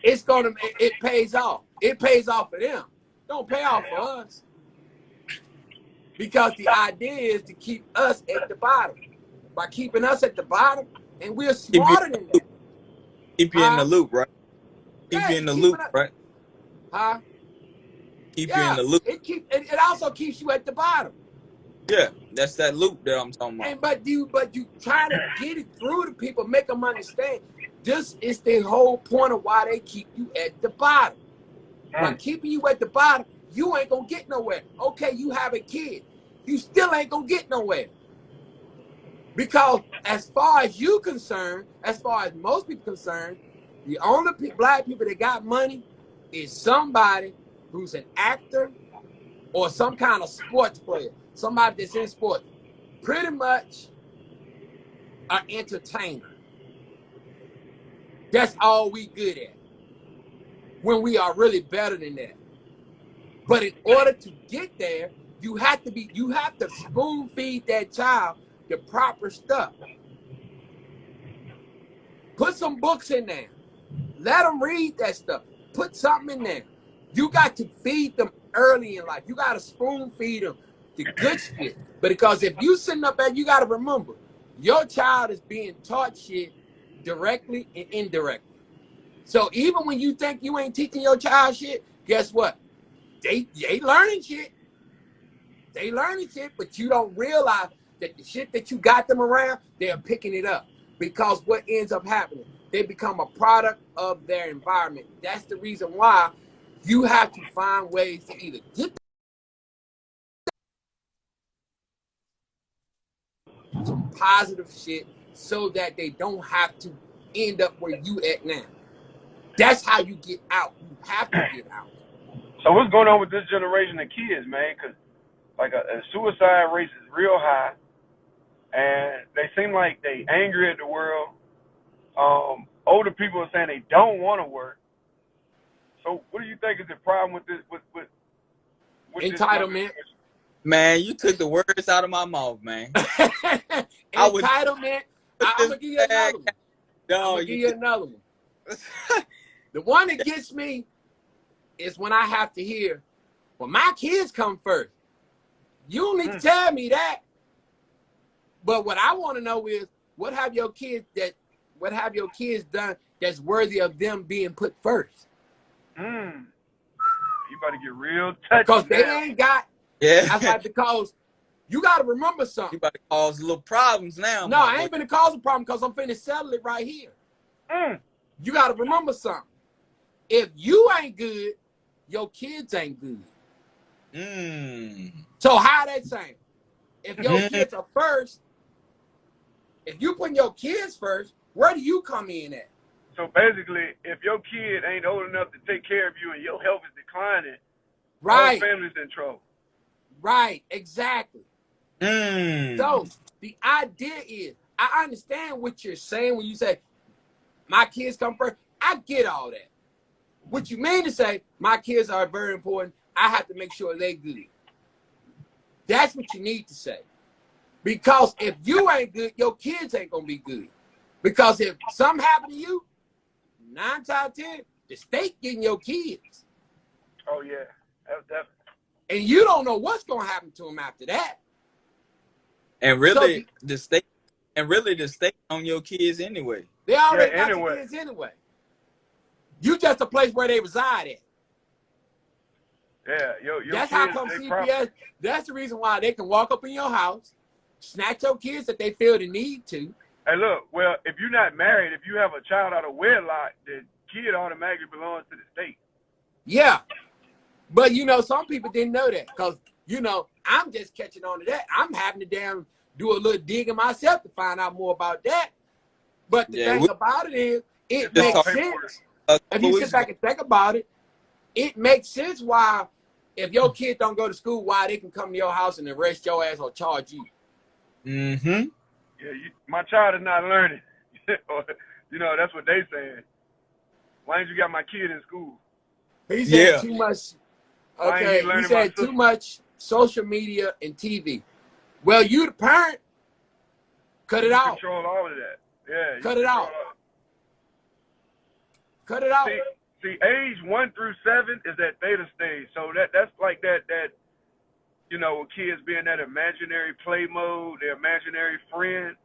[SPEAKER 2] it pays off. It pays off for them. Don't pay off for us. Because the idea is to keep us at the bottom. By keeping us at the bottom, And we're
[SPEAKER 1] Keep you,
[SPEAKER 2] smarter than that.
[SPEAKER 1] keep you in the
[SPEAKER 2] Huh?
[SPEAKER 1] loop, right? Keep
[SPEAKER 2] Yeah,
[SPEAKER 1] you in
[SPEAKER 2] it
[SPEAKER 1] the
[SPEAKER 2] keeping
[SPEAKER 1] loop,
[SPEAKER 2] up.
[SPEAKER 1] right?
[SPEAKER 2] Huh?
[SPEAKER 1] Keep you in
[SPEAKER 2] Yeah.
[SPEAKER 1] the loop.
[SPEAKER 2] It also keeps you at the bottom.
[SPEAKER 1] Yeah, that's that loop that I'm talking about.
[SPEAKER 2] And but you try to get it through to people, make them understand. This is the whole point of why they keep you at the bottom. By keeping you at the bottom, you ain't gonna get nowhere. Okay, you have a kid, you still ain't gonna get nowhere. Because as far as you concerned, as far as most people concerned, the only black people that got money is somebody who's an actor or some kind of sports player, somebody that's in sports. Pretty much an entertainer. That's all we good at. When we are really better than that. But in order to get there, you have to spoon feed that child the proper stuff. Put some books in there. Let them read that stuff. Put something in there. You got to feed them early in life. You got to spoon feed them the good shit. But because if you sitting up there, you got to remember, your child is being taught shit directly and indirectly. So even when you think you ain't teaching your child shit, guess what? They learning shit. They learning shit, but you don't realize that the shit that you got them around, they're picking it up. Because what ends up happening, they become a product of their environment. That's the reason why you have to find ways to either get some positive shit so that they don't have to end up where you at now. That's how you get out. You have to get out.
[SPEAKER 3] So what's going on with this generation of kids, man? Because like a suicide rate is real high, and they seem like they angry at the world. Older people are saying they don't want to work. So what do you think is the problem with this with this younger
[SPEAKER 2] Entitlement.
[SPEAKER 3] generation?
[SPEAKER 1] Man, you took the words out of my mouth, man. I would
[SPEAKER 2] Entitlement.
[SPEAKER 1] put
[SPEAKER 2] I'm
[SPEAKER 1] this
[SPEAKER 2] gonna give you
[SPEAKER 1] bag.
[SPEAKER 2] another one. I'm
[SPEAKER 1] No,
[SPEAKER 2] gonna give you another one.
[SPEAKER 1] did.
[SPEAKER 2] The one that gets me is when I have to hear, well, my kids come first. You don't need to tell me that. But what I want to know is, what have your kids done that's worthy of them being put first?
[SPEAKER 3] You about to get real touchy
[SPEAKER 2] Because they
[SPEAKER 3] now.
[SPEAKER 2] ain't got.
[SPEAKER 1] Yeah.
[SPEAKER 2] That's like, because you got to remember
[SPEAKER 1] You
[SPEAKER 2] something.
[SPEAKER 1] about to cause little problems now.
[SPEAKER 2] No, I ain't finna cause a problem because I'm finna settle it right here. You got to remember something. If you ain't good, your kids ain't good. So how that saying? If your kids are first, if you put your kids first, where do you come in at?
[SPEAKER 3] So basically, if your kid ain't old enough to take care of you and your health is declining, the whole
[SPEAKER 2] Right.
[SPEAKER 3] family's in trouble.
[SPEAKER 2] Right, exactly.
[SPEAKER 1] Mm.
[SPEAKER 2] So the idea is, I understand what you're saying when you say, my kids come first. I get all that. What you mean to say, my kids are very important. I have to make sure they're good. That's what you need to say. Because if you ain't good, your kids ain't going to be good. Because if something happened to you, 9 times out of 10, the state getting your kids.
[SPEAKER 3] Oh yeah, that's definitely.
[SPEAKER 2] And you don't know what's going to happen to them after that.
[SPEAKER 1] And really, the state on your kids anyway.
[SPEAKER 2] They already got
[SPEAKER 3] anyway.
[SPEAKER 2] your kids anyway. You just a place where they reside at.
[SPEAKER 3] Yeah, your
[SPEAKER 2] That's
[SPEAKER 3] kids,
[SPEAKER 2] how come CPS, that's the reason why they can walk up in your house, snatch your kids if they feel the need to.
[SPEAKER 3] Hey, look, well, if you're not married, if you have a child out of wedlock, the kid automatically belongs to the state.
[SPEAKER 2] Yeah. But, some people didn't know that because, I'm just catching on to that. I'm having to do a little digging myself to find out more about that. But the thing about it is, it makes sense. If you sit back and think about it, it makes sense why, if your kid don't go to school, why they can come to your house and arrest your ass or charge you.
[SPEAKER 3] Yeah, my child is not learning. That's what they saying. Why ain't you got my kid in school?
[SPEAKER 2] He said too much. Okay, he said too much social media and TV. Well, you the parent, cut it out.
[SPEAKER 3] Control all of that. Yeah.
[SPEAKER 2] Cut it out. Cut it out.
[SPEAKER 3] See, age 1 through 7 is that theta stage. So that's like that with kids being that imaginary play mode, their imaginary friend.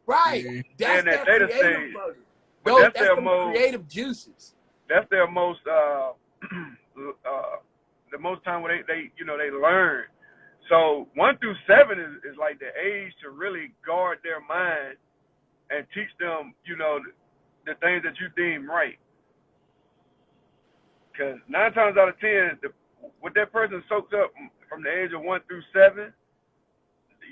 [SPEAKER 2] Right.
[SPEAKER 1] Mhm.
[SPEAKER 2] That's
[SPEAKER 3] in that
[SPEAKER 2] their
[SPEAKER 3] theta
[SPEAKER 2] creative
[SPEAKER 3] stage.
[SPEAKER 2] version.
[SPEAKER 3] But that's
[SPEAKER 2] That's
[SPEAKER 3] their
[SPEAKER 2] them
[SPEAKER 3] most
[SPEAKER 2] creative juices.
[SPEAKER 3] that's their most the most time where they you know they learn. So 1 through 7 is like the age to really guard their mind and teach them, you know, the things that you deem right. Because 9 times out of 10, what that person soaks up from the age of 1 through 7,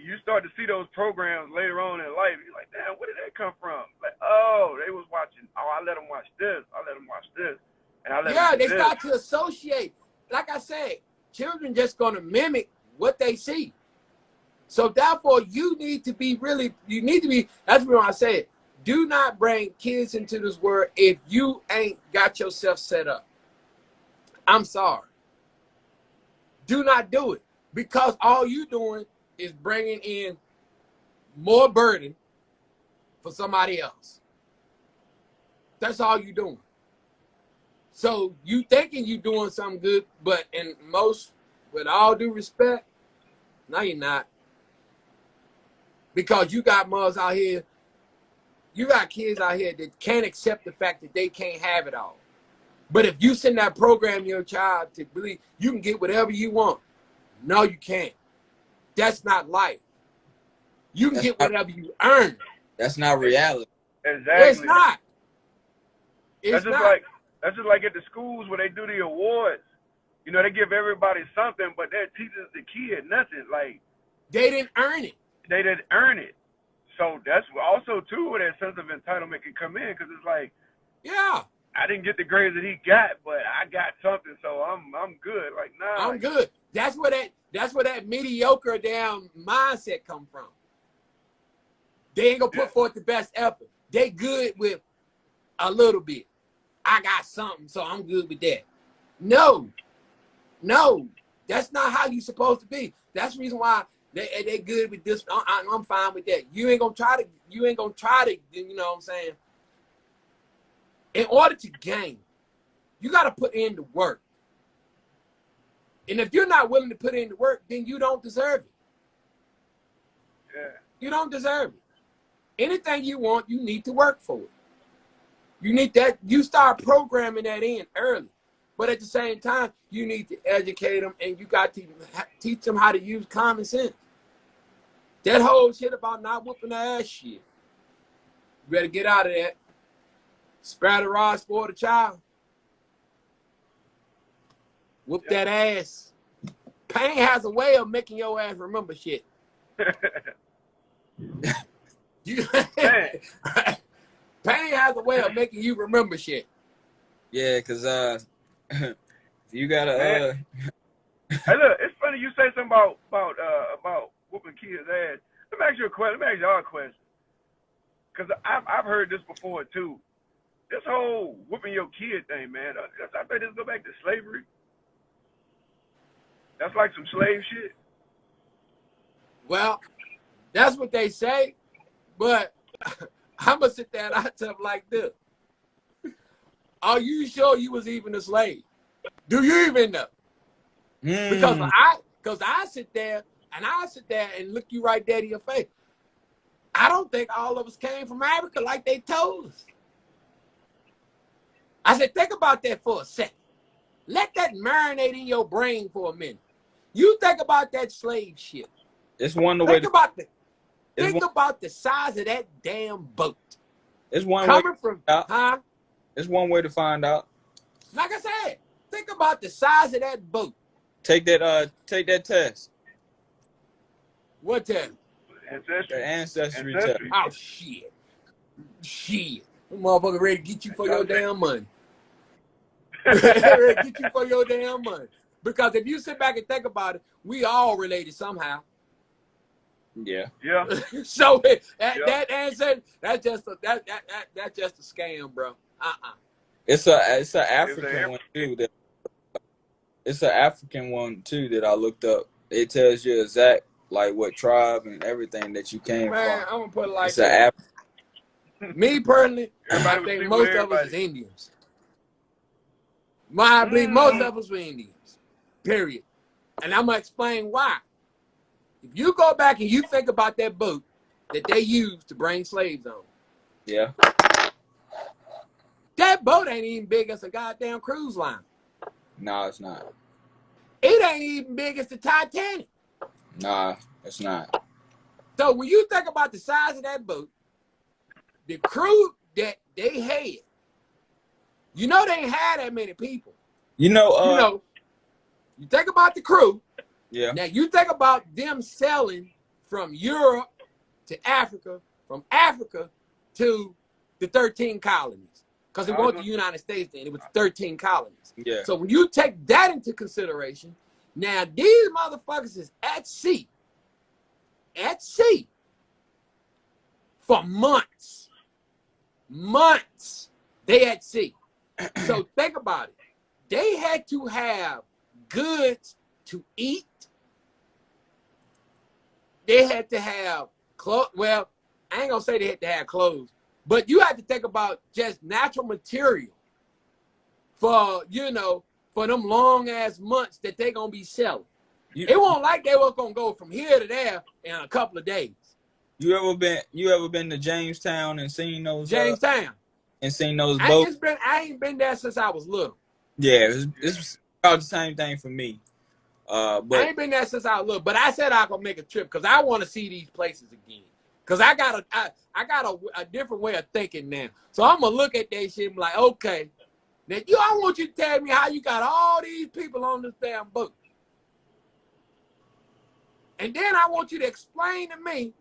[SPEAKER 3] you start to see those programs later on in life. You're like, damn, where did that come from? Like, oh, they was watching. Oh, I let them watch this. I let them watch this, and I let them
[SPEAKER 2] Yeah,
[SPEAKER 3] do
[SPEAKER 2] they
[SPEAKER 3] this.
[SPEAKER 2] start to associate. Like I said, children just gonna mimic what they see. So therefore, you need to be. That's why I say it. Do not bring kids into this world if you ain't got yourself set up. I'm sorry. Do not do it, because all you doing is bringing in more burden for somebody else. That's all you doing. So you thinking you doing something good, but with all due respect, no, you're not. Because you got mothers out here, you got kids out here that can't accept the fact that they can't have it all. But if you send that program your child to believe you can get whatever you want, no, you can't. That's not life. You can get whatever you earn.
[SPEAKER 1] That's not reality.
[SPEAKER 3] Exactly.
[SPEAKER 2] It's not. It's not.
[SPEAKER 3] That's just like at the schools where they do the awards. You know, they give everybody something, but that teaches the kid nothing. Like,
[SPEAKER 2] They didn't earn it.
[SPEAKER 3] they didn't earn it. So that's also too where that sense of entitlement can come in, because it's like,
[SPEAKER 2] Yeah,
[SPEAKER 3] I didn't get the grades that he got, but I got something, so I'm good. Like, nah.
[SPEAKER 2] I'm good. That's where that mediocre damn mindset come from. They ain't gonna put forth the best effort. They good with a little bit. I got something, so I'm good with that. No, that's not how you supposed to be. That's the reason why they good with this. I'm fine with that. You ain't gonna try to. You know what I'm saying? In order to gain, you got to put in the work. And if you're not willing to put in the work, then you don't deserve it.
[SPEAKER 3] Yeah.
[SPEAKER 2] You don't deserve it. Anything you want, you need to work for it. You need that. You start programming that in early. But at the same time, you need to educate them, and you got to teach them how to use common sense. That whole shit about not whooping the ass shit. You better get out of that. Spare the rod, spoil the child. Whoop that ass. Pain has a way of making your ass remember shit. Pain has a way of making you remember shit.
[SPEAKER 1] Yeah, cause you gotta
[SPEAKER 3] Hey, look, it's funny you say something about whooping kids' ass. Let me ask you a question. Let me ask y'all a question. Because I've heard this before too. This whole whooping your kid thing, man. I bet this go back to slavery. That's like some slave shit.
[SPEAKER 2] Well, that's what they say, but I'm gonna sit there and I tell them like this: are you sure you was even a slave? Do you even know? Because I sit there and look you right dead in your face. I don't think all of us came from Africa like they told us. I said, think about that for a second. Let that marinate in your brain for a minute. You think about that slave ship.
[SPEAKER 1] it's one
[SPEAKER 2] Think about the size of that damn boat.
[SPEAKER 1] It's one
[SPEAKER 2] coming
[SPEAKER 1] way
[SPEAKER 2] from,
[SPEAKER 1] out. It's one way to find out.
[SPEAKER 2] Like I said, think about the size of that boat.
[SPEAKER 1] Take that test.
[SPEAKER 2] What test?
[SPEAKER 3] Ancestry.
[SPEAKER 1] The ancestry test.
[SPEAKER 2] Oh shit. That motherfucker ready to get you for your damn money. Ready to get you for your damn money. Because if you sit back and think about it, we all related somehow.
[SPEAKER 1] Yeah.
[SPEAKER 3] Yeah.
[SPEAKER 2] So that ancestor, that's just a scam, bro.
[SPEAKER 1] It's a African one too. It's an African one too that I looked up. It tells you exact like what tribe and everything that you came
[SPEAKER 2] Man,
[SPEAKER 1] from.
[SPEAKER 2] I'm gonna put it like
[SPEAKER 1] It's
[SPEAKER 2] that. Me personally, I think most of us is
[SPEAKER 3] everybody.
[SPEAKER 2] Indians. I believe most of us were Indians. Period. And I'm gonna explain why. If you go back and you think about that boat, that they used to bring slaves on.
[SPEAKER 1] Yeah.
[SPEAKER 2] That boat ain't even big as a goddamn cruise line.
[SPEAKER 1] Nah, it's not.
[SPEAKER 2] It ain't even big as the Titanic.
[SPEAKER 1] Nah, it's not.
[SPEAKER 2] So when you think about the size of that boat, the crew that they had, you know they ain't had that many people.
[SPEAKER 1] You know,
[SPEAKER 2] You think about the crew.
[SPEAKER 1] Yeah.
[SPEAKER 2] Now you think about them selling from Europe to Africa, from Africa to the 13 colonies. Because it wasn't the United States then, it was 13 colonies.
[SPEAKER 1] Yeah.
[SPEAKER 2] So when you take that into consideration, now these motherfuckers is at sea for months. They at sea. So think about it. They had to have goods to eat. They had to have clothes. Well, I ain't gonna say they had to have clothes, but you have to think about just natural material for, for them long ass months that they gonna be selling. It won't like they were gonna go from here to there in a couple of days.
[SPEAKER 1] You ever been to Jamestown and seen those
[SPEAKER 2] Jamestown?
[SPEAKER 1] And seen those boats?
[SPEAKER 2] I ain't been there since I was little.
[SPEAKER 1] Yeah, it's about the same thing for me. But
[SPEAKER 2] I ain't been there since I was little, but I said I could make a trip because I want to see these places again. Because I got a different way of thinking now. So I'm gonna look at that shit and be like, okay, now I want you to tell me how you got all these people on this damn boat. And then I want you to explain to me,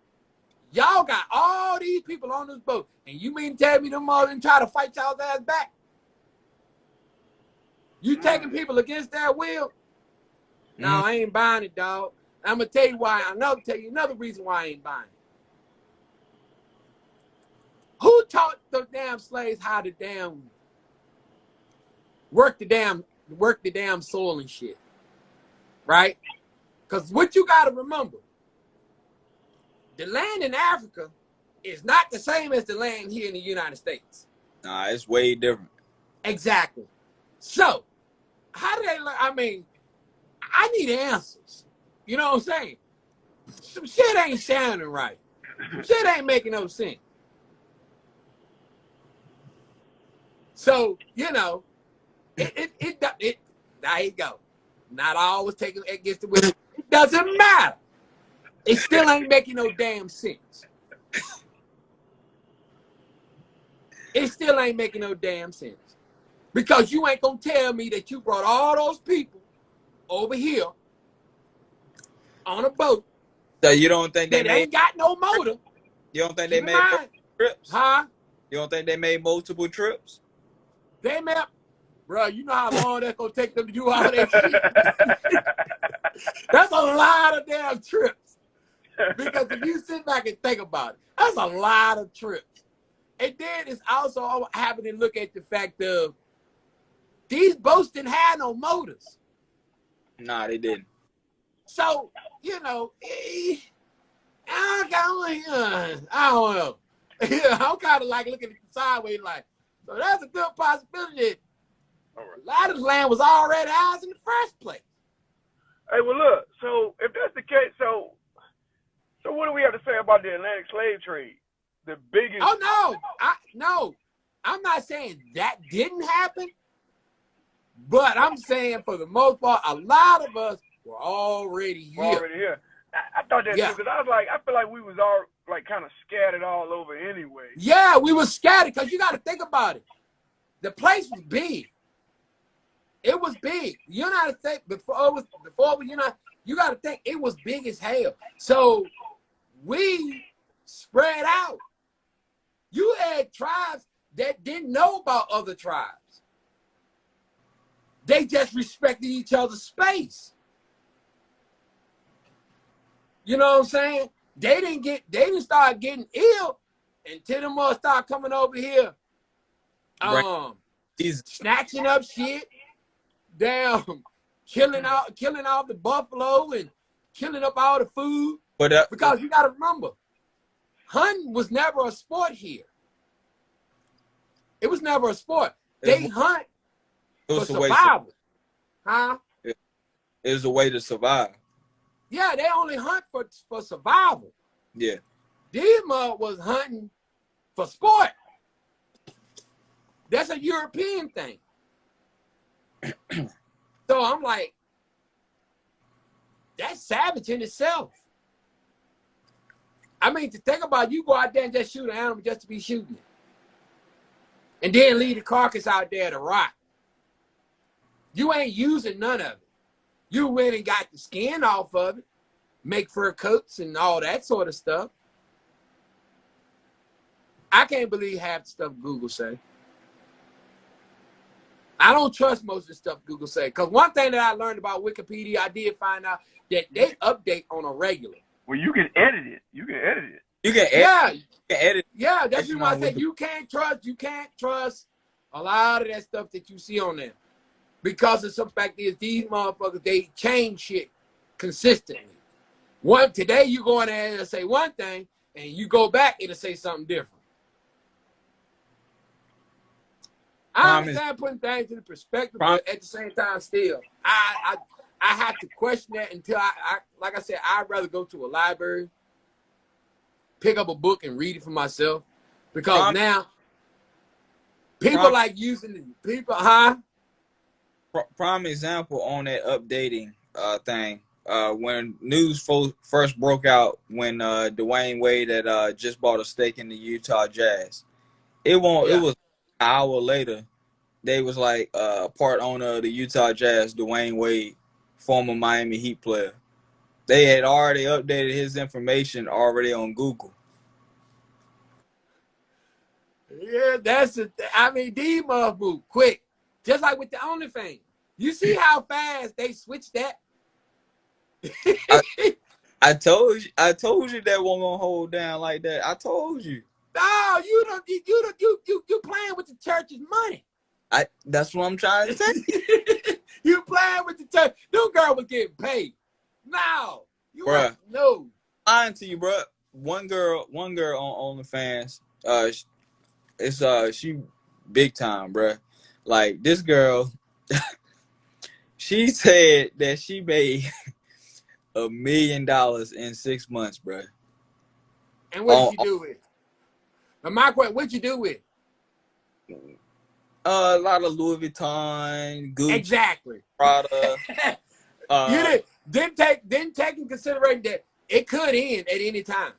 [SPEAKER 2] y'all got all these people on this boat, and you mean to tell me them all didn't try to fight y'all's ass back? You taking people against their will? No, I ain't buying it, dog. I'm gonna tell you why. I'll tell you another reason why I ain't buying it. Who taught the damn slaves how to work the damn soil and shit? Right? Because what you gotta remember, the land in Africa is not the same as the land here in the United States.
[SPEAKER 1] Nah, it's way different.
[SPEAKER 2] Exactly. So, how do they learn? I mean, I need answers. You know what I'm saying? Some shit ain't sounding right. Some shit ain't making no sense. So, it there you go. Not always taking against the will. It doesn't matter. It still ain't making no damn sense. It still ain't making no damn sense. Because you ain't gonna tell me that you brought all those people over here on a boat.
[SPEAKER 1] So you don't think they
[SPEAKER 2] ain't got no motor?
[SPEAKER 1] You don't think they made trips?
[SPEAKER 2] Huh?
[SPEAKER 1] You don't think they made multiple trips?
[SPEAKER 2] They made, bro. You know how long that's gonna take them to do all that shit. That's a lot of damn trips. Because if you sit back and think about it, that's a lot of trips. And then it's also having to look at the fact of these boats didn't have no motors.
[SPEAKER 1] Nah, they didn't.
[SPEAKER 2] So, I don't know. I'm kind of like looking at the sideways like, so that's a good possibility. A lot of the land was already ours in the first place.
[SPEAKER 3] Hey, well, look, so if that's the case, so what do we have to say about the Atlantic slave trade? The biggest.
[SPEAKER 2] Oh, no. I'm not saying that didn't happen, but I'm saying for the most part, a lot of us were already here.
[SPEAKER 3] I thought that too, because I feel like we was all like kind of scattered all over anyway.
[SPEAKER 2] Yeah, we were scattered because you got to think about it. The place was big. It was big. United States before you got to think it was big as hell. So we spread out. You had tribes that didn't know about other tribes. They just respected each other's space. You know what I'm saying? They didn't start getting ill until them all start coming over here. Snatching up shit, damn, killing off the buffalo and killing up all the food. Because you gotta remember, hunting was never a sport here. It was never a sport. They hunt for survival. Huh?
[SPEAKER 1] It was a way to survive.
[SPEAKER 2] Yeah, they only hunt for survival.
[SPEAKER 1] Yeah.
[SPEAKER 2] These mud was hunting for sport. That's a European thing. So I'm like, that's savage in itself. I mean, to think about, you go out there and just shoot an animal just to be shooting it. And then leave the carcass out there to rot. You ain't using none of it. You went and got the skin off of it, make fur coats and all that sort of stuff. I can't believe half the stuff Google say. I don't trust most of the stuff Google say. Because one thing that I learned about Wikipedia, I did find out that they update on a regular.
[SPEAKER 3] Well, you can edit it. You can edit it.
[SPEAKER 1] You can edit.
[SPEAKER 2] Yeah.
[SPEAKER 1] You can edit.
[SPEAKER 2] Yeah, that's
[SPEAKER 1] Edit
[SPEAKER 2] why I
[SPEAKER 1] on
[SPEAKER 2] say
[SPEAKER 1] Wiki-
[SPEAKER 2] you can't trust a lot of that stuff that you see on there. Because of some fact is these motherfuckers, they change shit consistently. Today you go in there and say one thing, and you go back, it'll say something different. I understand putting things into perspective, but at the same time, still, I have to question that until I like I said, I'd rather go to a library, pick up a book and read it for myself, because now people like using the people,
[SPEAKER 1] Prime example on that updating thing. When news first broke out when Dwayne Wade had just bought a stake in the Utah Jazz. It was an hour later. They was like part owner of the Utah Jazz, Dwayne Wade, former Miami Heat player. They had already updated his information already on Google.
[SPEAKER 2] Yeah, I mean, these motherfuckers move quick. Just like with the OnlyFans. You see how fast they switched that?
[SPEAKER 1] I told you that won't gonna hold down like that. I told you.
[SPEAKER 2] No, you playing with the church's money.
[SPEAKER 1] That's what I'm trying to tell you.
[SPEAKER 2] You playing with the church. Them girl was getting paid. No, no.
[SPEAKER 1] Lying to you, bro. One girl on OnlyFans. She big time, bro. Like this girl, she said that she made $1 million in 6 months, bro.
[SPEAKER 2] And what did you do with it? Now, my question, what'd you do with it?
[SPEAKER 1] A lot of Louis Vuitton, Gucci,
[SPEAKER 2] exactly.
[SPEAKER 1] Prada.
[SPEAKER 2] You didn't take in consideration that it could end at any time.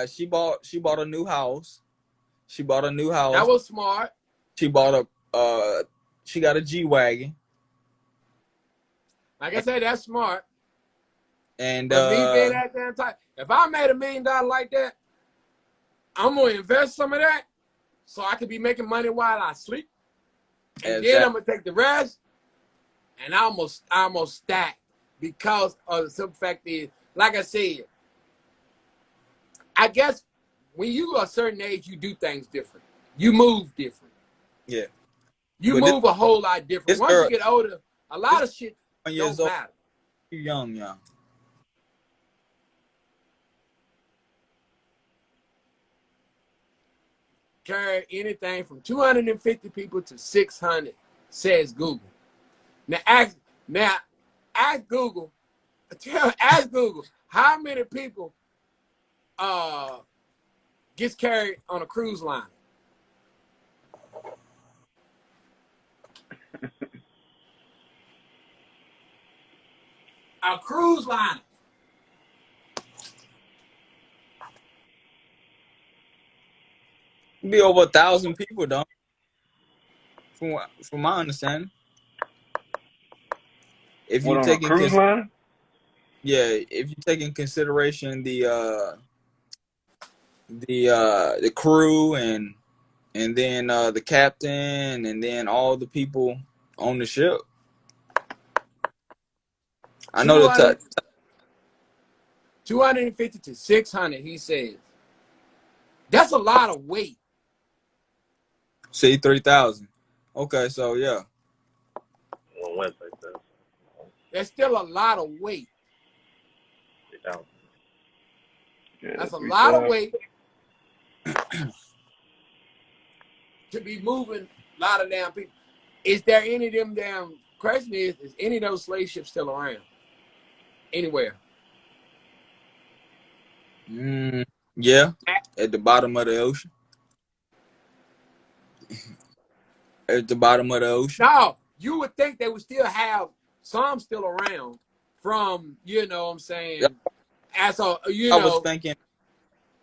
[SPEAKER 1] She bought a new house.
[SPEAKER 2] That was smart.
[SPEAKER 1] She bought she got a G-Wagon.
[SPEAKER 2] Like I said, that's smart.
[SPEAKER 1] And
[SPEAKER 2] me being that damn type, if I made $1 million like that, I'm gonna invest some of that so I could be making money while I sleep. And then I'm gonna take the rest and I almost stack, because of the simple fact is, like I said, I guess when you are a certain age, you do things different. You move different.
[SPEAKER 1] Yeah.
[SPEAKER 2] You move a whole lot different. Once you get older, a lot of shit don't matter.
[SPEAKER 1] You're young.
[SPEAKER 2] Carry anything from 250 people to 600, says Google. Now ask Google. Ask Google how many people gets carried on a cruise line. A cruise line.
[SPEAKER 1] Be over 1,000 people, though. From my understanding. If you take
[SPEAKER 3] cruise line?
[SPEAKER 1] Yeah, if you take in consideration the crew and then the captain and then all the people on the ship. I know the
[SPEAKER 2] 250 to 600, he says. That's a lot of weight.
[SPEAKER 1] See, 3,000. Okay, so yeah.
[SPEAKER 2] That's still a lot of weight.
[SPEAKER 3] Yeah,
[SPEAKER 2] that's a lot of weight to be moving a lot of damn people. Is there any of them damn, question is any of those slave ships still around? Anywhere?
[SPEAKER 1] Yeah, at the bottom of the ocean. At the bottom of the ocean.
[SPEAKER 2] No, you would think they would still have some still around from, you know what I'm
[SPEAKER 1] Yeah,
[SPEAKER 2] saying, as a, you
[SPEAKER 1] I was
[SPEAKER 2] know,
[SPEAKER 1] thinking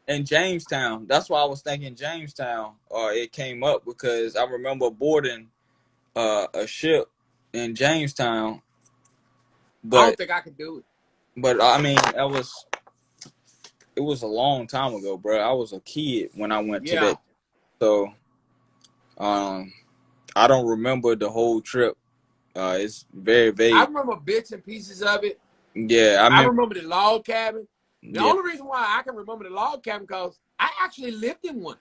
[SPEAKER 1] in Jamestown. That's why I was thinking Jamestown. It came up because I remember boarding a ship in Jamestown,
[SPEAKER 2] I don't
[SPEAKER 1] but
[SPEAKER 2] think I could do it.
[SPEAKER 1] I mean it was a long time ago, bro. I was a kid when I went to
[SPEAKER 2] Yeah.
[SPEAKER 1] that, so um, I don't remember the whole trip. It's very
[SPEAKER 2] I
[SPEAKER 1] vague.
[SPEAKER 2] remember bits and pieces of it.
[SPEAKER 1] Yeah, I
[SPEAKER 2] I
[SPEAKER 1] remember.
[SPEAKER 2] remember the log cabin. The
[SPEAKER 1] Yeah,
[SPEAKER 2] only reason why I can remember the log cabin because I actually lived in one.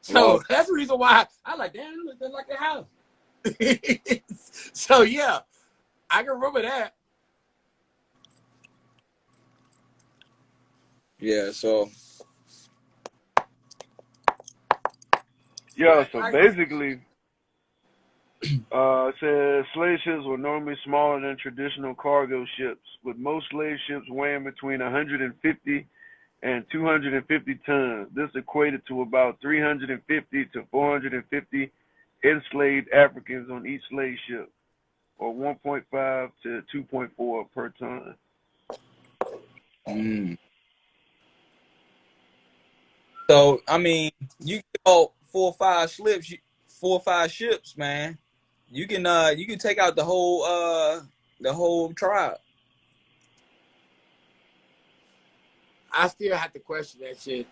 [SPEAKER 2] So
[SPEAKER 1] log.
[SPEAKER 2] that's the reason why I like, damn, it looks like the house. So yeah, I can remember that.
[SPEAKER 1] Yeah, so
[SPEAKER 3] Yeah,
[SPEAKER 2] But
[SPEAKER 3] so
[SPEAKER 2] like,
[SPEAKER 3] basically, it says slave ships were normally smaller than traditional cargo ships, with most slave ships weighing between 150 and 250 tons. This equated to about 350 to 450 enslaved Africans on each slave ship, or 1.5 to 2.4 per ton.
[SPEAKER 1] mm. So I mean, you go 4 or 5 ships, man. You can take out the whole tribe.
[SPEAKER 2] I still have to question that shit.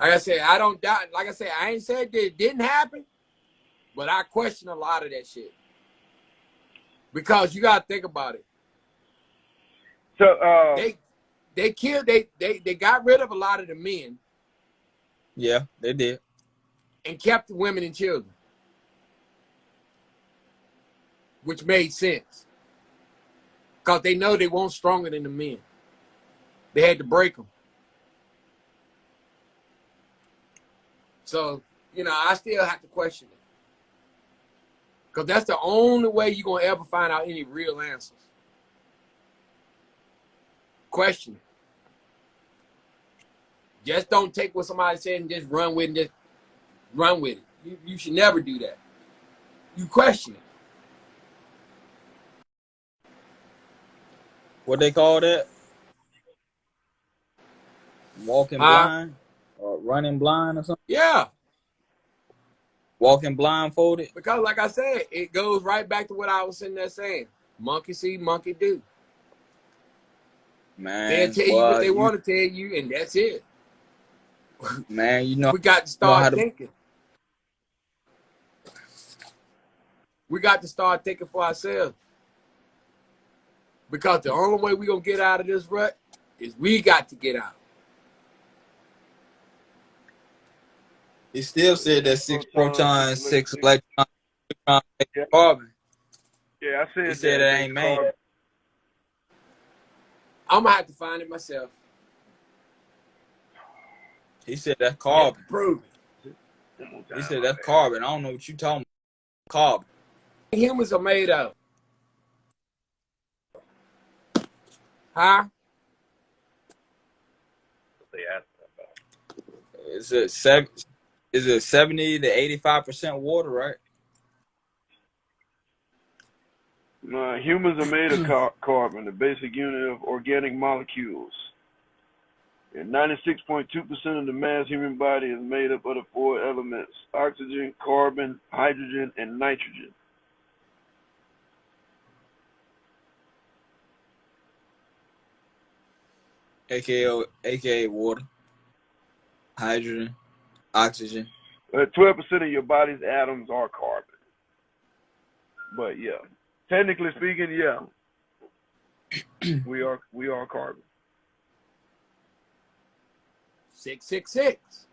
[SPEAKER 2] Like I said, I don't doubt. Like I said, I ain't said that it didn't happen, but I question a lot of that shit because you gotta think about it.
[SPEAKER 3] So,
[SPEAKER 2] They killed. They got rid of a lot of the men
[SPEAKER 1] Yeah, they did.
[SPEAKER 2] and kept the women and children, which made sense because they know they weren't stronger than the men. They had to break them. So you know, I still have to question it because that's the only way you're gonna ever find out any real answers. Question it. Just don't take what somebody said and just run with it. Just run with it. You should never do that. You question it.
[SPEAKER 1] What they call that? Walking
[SPEAKER 2] Huh?
[SPEAKER 1] blind or running blind or something?
[SPEAKER 2] Yeah.
[SPEAKER 1] Walking blindfolded?
[SPEAKER 2] Because like I said, it goes right back to what I was sitting there saying. Monkey see, monkey do. They'll
[SPEAKER 1] Man,
[SPEAKER 2] tell you what
[SPEAKER 1] boy,
[SPEAKER 2] they want to tell you, and that's it.
[SPEAKER 1] you know
[SPEAKER 2] We got to
[SPEAKER 1] how
[SPEAKER 2] start
[SPEAKER 1] to.
[SPEAKER 2] thinking. We got to start thinking for ourselves. Because the only way we're going to get out of this rut is we got to get out.
[SPEAKER 1] He still said that 6
[SPEAKER 3] six
[SPEAKER 1] protons, 6
[SPEAKER 3] electrons.
[SPEAKER 1] electrons,
[SPEAKER 3] Yeah,
[SPEAKER 1] carbon.
[SPEAKER 3] yeah, I
[SPEAKER 1] He
[SPEAKER 3] said
[SPEAKER 1] said
[SPEAKER 3] that.
[SPEAKER 1] it
[SPEAKER 3] They
[SPEAKER 1] ain't man.
[SPEAKER 3] carbon.
[SPEAKER 2] I'm going to have to find it myself.
[SPEAKER 1] He said that's
[SPEAKER 2] You have to
[SPEAKER 1] carbon.
[SPEAKER 2] prove it.
[SPEAKER 1] He said that's carbon. I don't know what you talking about. Carbon.
[SPEAKER 2] Humans are made of. Huh?
[SPEAKER 1] Is it 70 to 85% water, right?
[SPEAKER 3] Humans are made of carbon, the basic unit of organic molecules. And 96.2% of the mass human body is made up of the 4 elements: oxygen, carbon, hydrogen, and nitrogen.
[SPEAKER 1] AKA water, hydrogen, oxygen.
[SPEAKER 3] 12% of your body's atoms are carbon. But yeah, technically speaking, yeah, we are carbon.
[SPEAKER 2] 666.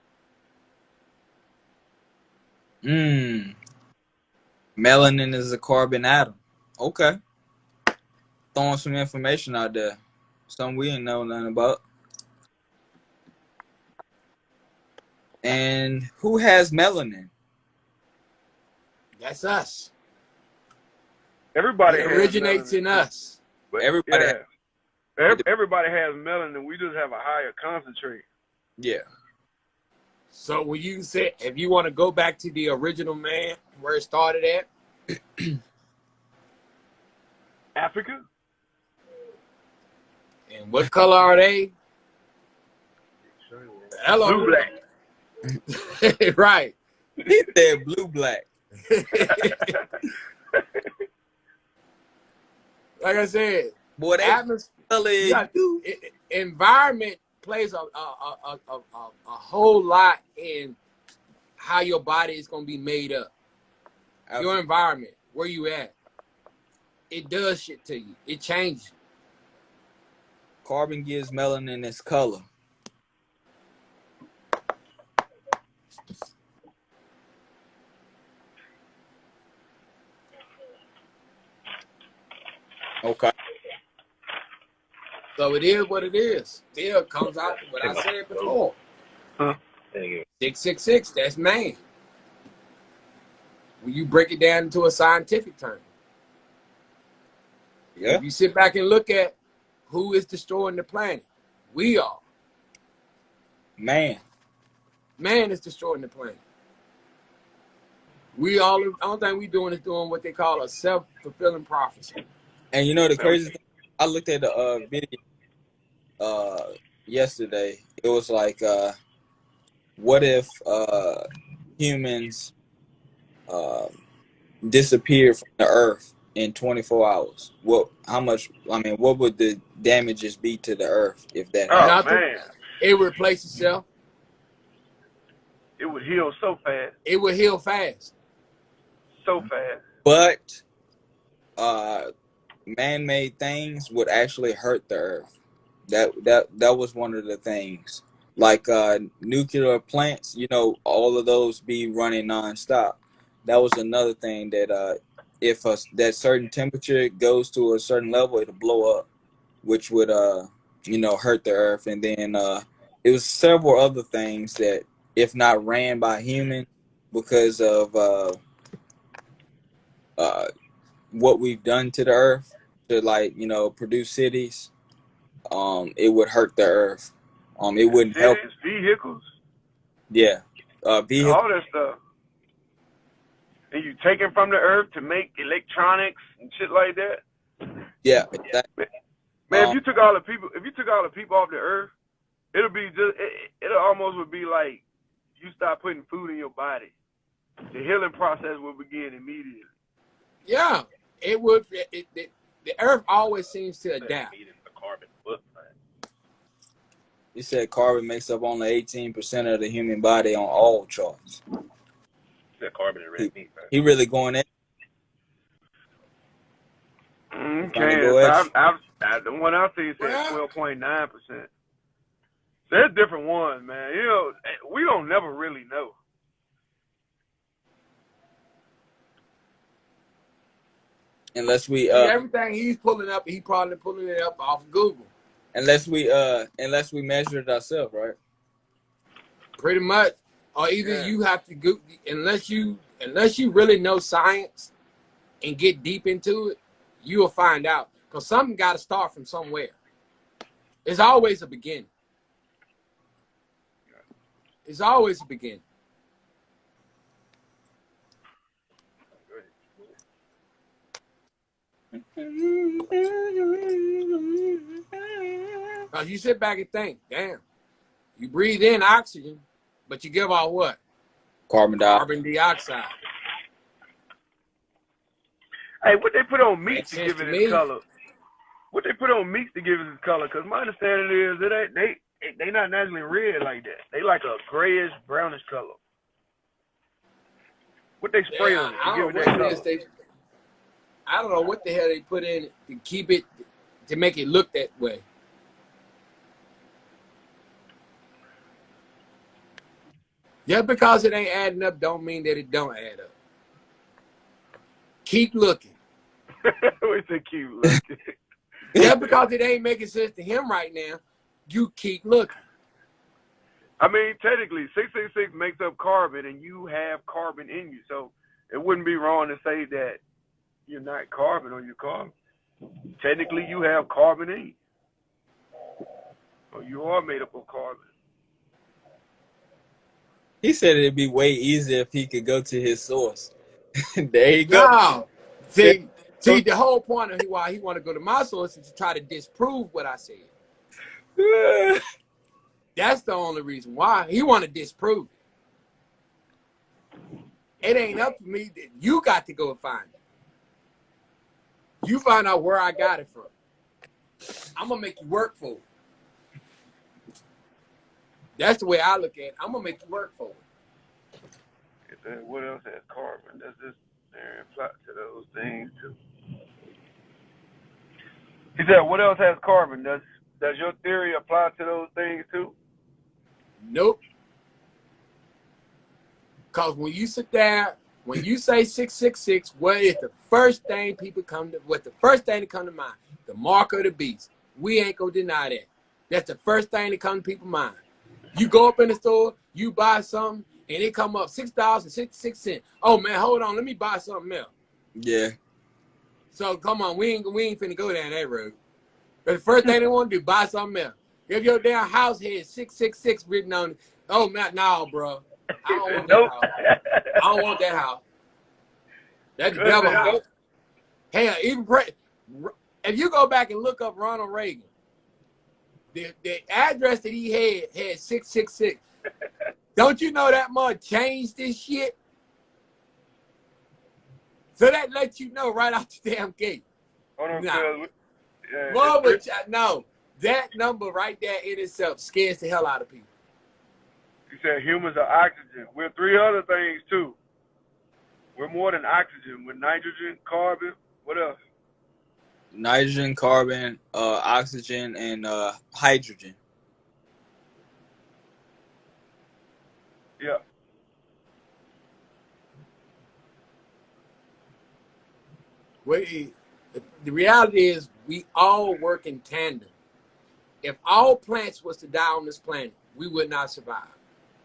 [SPEAKER 1] Melanin is a carbon atom. Okay. Throwing some information out there. Something we didn't know nothing about. And who has melanin?
[SPEAKER 2] That's us.
[SPEAKER 3] Everybody
[SPEAKER 2] It
[SPEAKER 3] has
[SPEAKER 2] originates
[SPEAKER 3] melanin
[SPEAKER 2] in
[SPEAKER 3] too.
[SPEAKER 2] us.
[SPEAKER 3] But
[SPEAKER 1] Everybody.
[SPEAKER 3] yeah, Everybody has melanin. We just have a higher concentrate.
[SPEAKER 1] Yeah.
[SPEAKER 2] So when you say, if you want to go back to the original man, where it started at,
[SPEAKER 3] Africa?
[SPEAKER 2] and what color are they? Hello.
[SPEAKER 3] Blue black.
[SPEAKER 2] Right.
[SPEAKER 1] He said blue black.
[SPEAKER 2] Like I said,
[SPEAKER 1] Boy, they
[SPEAKER 2] atmosphere, environment plays a whole lot in how your body is going to be made up. Your environment, where you at, it does shit to you. It changes.
[SPEAKER 1] Carbon gives melanin its color. Okay.
[SPEAKER 2] So it is what it is. Still comes out what I said before.
[SPEAKER 3] Huh?
[SPEAKER 2] 666, that's man. When you break it down into a scientific term.
[SPEAKER 1] Yeah.
[SPEAKER 2] If you sit back and look at who is destroying the planet, we are.
[SPEAKER 1] Man.
[SPEAKER 2] Man is destroying the planet. We all, the only thing we doing is doing what they call a self-fulfilling prophecy.
[SPEAKER 1] And you know the crazy thing? I looked at the video yesterday. It was like, what if humans disappeared from the earth in 24 hours? What would the damages be to the earth if that happened?
[SPEAKER 3] Oh, man.
[SPEAKER 2] It would replace itself.
[SPEAKER 3] It would heal so fast.
[SPEAKER 2] It would heal fast.
[SPEAKER 3] So fast.
[SPEAKER 1] But man-made things would actually hurt the earth. That was one of the things. Like nuclear plants, all of those be running nonstop. That was another thing that if that certain temperature goes to a certain level, it'll blow up, which would hurt the earth. And then it was several other things that, if not ran by human, because of what we've done to the earth to produce cities, it would hurt the earth. It wouldn't help.
[SPEAKER 3] Vehicles.
[SPEAKER 1] Yeah. Vehicles.
[SPEAKER 3] All that stuff. And you take it from the earth to make electronics and shit like that.
[SPEAKER 1] Yeah, exactly.
[SPEAKER 3] Man, if you took all the people off the earth, it'll almost would be like you start putting food in your body. The healing process will begin immediately.
[SPEAKER 2] Yeah, it would. The earth always seems to adapt.
[SPEAKER 1] You said carbon makes up only 18% of the human body on all charts.
[SPEAKER 3] That carbon and red meat.
[SPEAKER 1] He really going in.
[SPEAKER 3] Okay, the one I see said 12.9%. There's different ones, man. We don't never really know.
[SPEAKER 1] Unless we
[SPEAKER 2] everything he's pulling up, he probably pulling it up off Google.
[SPEAKER 1] Unless we measure it ourselves, right?
[SPEAKER 2] Pretty much. Or either you have to go, unless you really know science and get deep into it, you will find out. Because something got to start from somewhere. It's always a beginning. It's always a beginning. Because you sit back and think, damn, you breathe in oxygen, but you give out what?
[SPEAKER 1] Carbon
[SPEAKER 2] dioxide.
[SPEAKER 3] Hey, what they put on meat to give it its color? What they put on meat to give it its color? Because my understanding is that they not naturally red like that. They like a grayish, brownish color. What they spray on it to give it that color?
[SPEAKER 2] I don't know what the hell they put in it to keep it, to make it look that way. Just because it ain't adding up don't mean that it don't add up. Keep looking.
[SPEAKER 3] We say keep looking.
[SPEAKER 2] Just because it ain't making sense to him right now, you keep looking.
[SPEAKER 3] I mean, technically, 666 makes up carbon, and you have carbon in you. So it wouldn't be wrong to say that you're not carbon or you're carbon. Technically, you have carbon in you. Oh, you are made up of carbon.
[SPEAKER 1] He said it'd be way easier if he could go to his source. There you go.
[SPEAKER 2] No.
[SPEAKER 1] There
[SPEAKER 2] See,
[SPEAKER 1] you
[SPEAKER 2] see, the whole point of why he want to go to my source is to try to disprove what I said.
[SPEAKER 1] go.
[SPEAKER 2] That's the only reason why he want to disprove it. It ain't up to me. You got to go and find it. You find out where I got it from. I'm gonna make you work for it. That's the way I look at it. I'm gonna make you work for it.
[SPEAKER 3] What else has carbon? Does this apply to those things too? He said, what else has carbon? Does your theory apply to those things too?
[SPEAKER 2] Nope. Cause when you sit there, when you say 666, what is the first thing people come to? What's the first thing that come to mind? The mark of the beast. We ain't gonna deny that. That's the first thing that come to people's mind. You go up in the store, you buy something, and it come up $6.66. Oh man, hold on, let me buy something else.
[SPEAKER 1] Yeah.
[SPEAKER 2] So come on, we ain't finna go down that road. But the first thing they want to do, buy something else. If your damn house had 666 written on it, oh man, no, bro. I don't want that
[SPEAKER 3] Nope.
[SPEAKER 2] house. I don't want that house. That's the devil house. Hell, even if you go back and look up Ronald Reagan, the address that he had 666. Don't you know that much changed this shit? So that lets you know right out the damn gate.
[SPEAKER 3] Hold on,
[SPEAKER 2] Nah.
[SPEAKER 3] yeah,
[SPEAKER 2] Well, but no, that number right there in itself scares the hell out of people.
[SPEAKER 3] you said humans are oxygen. We're three other things too. We're more than oxygen. We're nitrogen, carbon. What else?
[SPEAKER 1] Nitrogen, carbon, oxygen, and hydrogen.
[SPEAKER 3] Yeah.
[SPEAKER 2] The reality is we all work in tandem. If all plants was to die on this planet, we would not survive.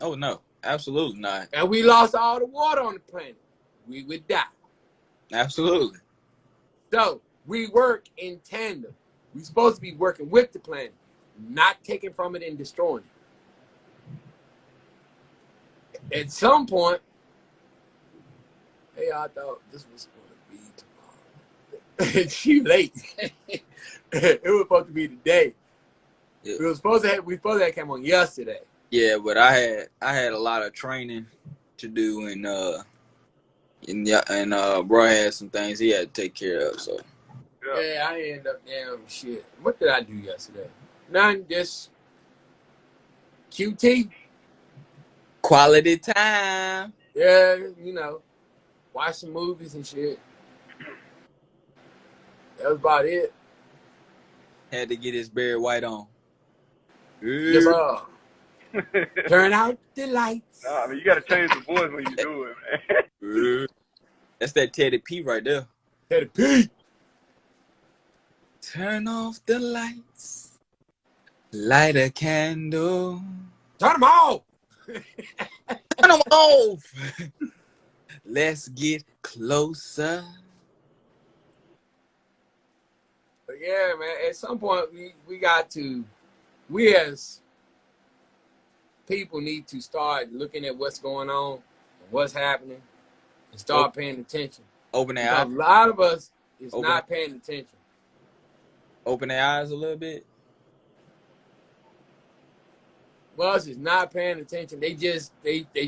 [SPEAKER 1] Oh no, absolutely not.
[SPEAKER 2] And we lost all the water on the planet, we would die.
[SPEAKER 1] Absolutely.
[SPEAKER 2] So we work in tandem. We're supposed to be working with the planet, not taking from it and destroying it. At some point, hey, I thought this was going to be tomorrow. She late. It was supposed to be today.
[SPEAKER 1] Yeah.
[SPEAKER 2] We supposed to have come on yesterday.
[SPEAKER 1] Yeah, but I had a lot of training to do, and bro had some things he had to take care of. So
[SPEAKER 2] Yeah, I ended up damn shit. What did I do yesterday? None, just QT.
[SPEAKER 1] quality time.
[SPEAKER 2] Yeah, watch some movies and shit. That was about it.
[SPEAKER 1] Had to get his Barry White on.
[SPEAKER 2] Yes, turn out the lights.
[SPEAKER 3] Nah, I mean, you got to change the voice when you do it, man.
[SPEAKER 1] That's that Teddy P right there.
[SPEAKER 2] Teddy P.
[SPEAKER 1] Turn off the lights. Light a candle.
[SPEAKER 2] Turn them off.
[SPEAKER 1] Turn them off. Let's get closer.
[SPEAKER 2] But yeah, man, at some point we as people need to start looking at what's going on and what's happening and start paying attention.
[SPEAKER 1] Open their
[SPEAKER 2] Because
[SPEAKER 1] eyes.
[SPEAKER 2] a lot of us is not paying attention.
[SPEAKER 1] Open their eyes a little bit.
[SPEAKER 2] Us is not paying attention. They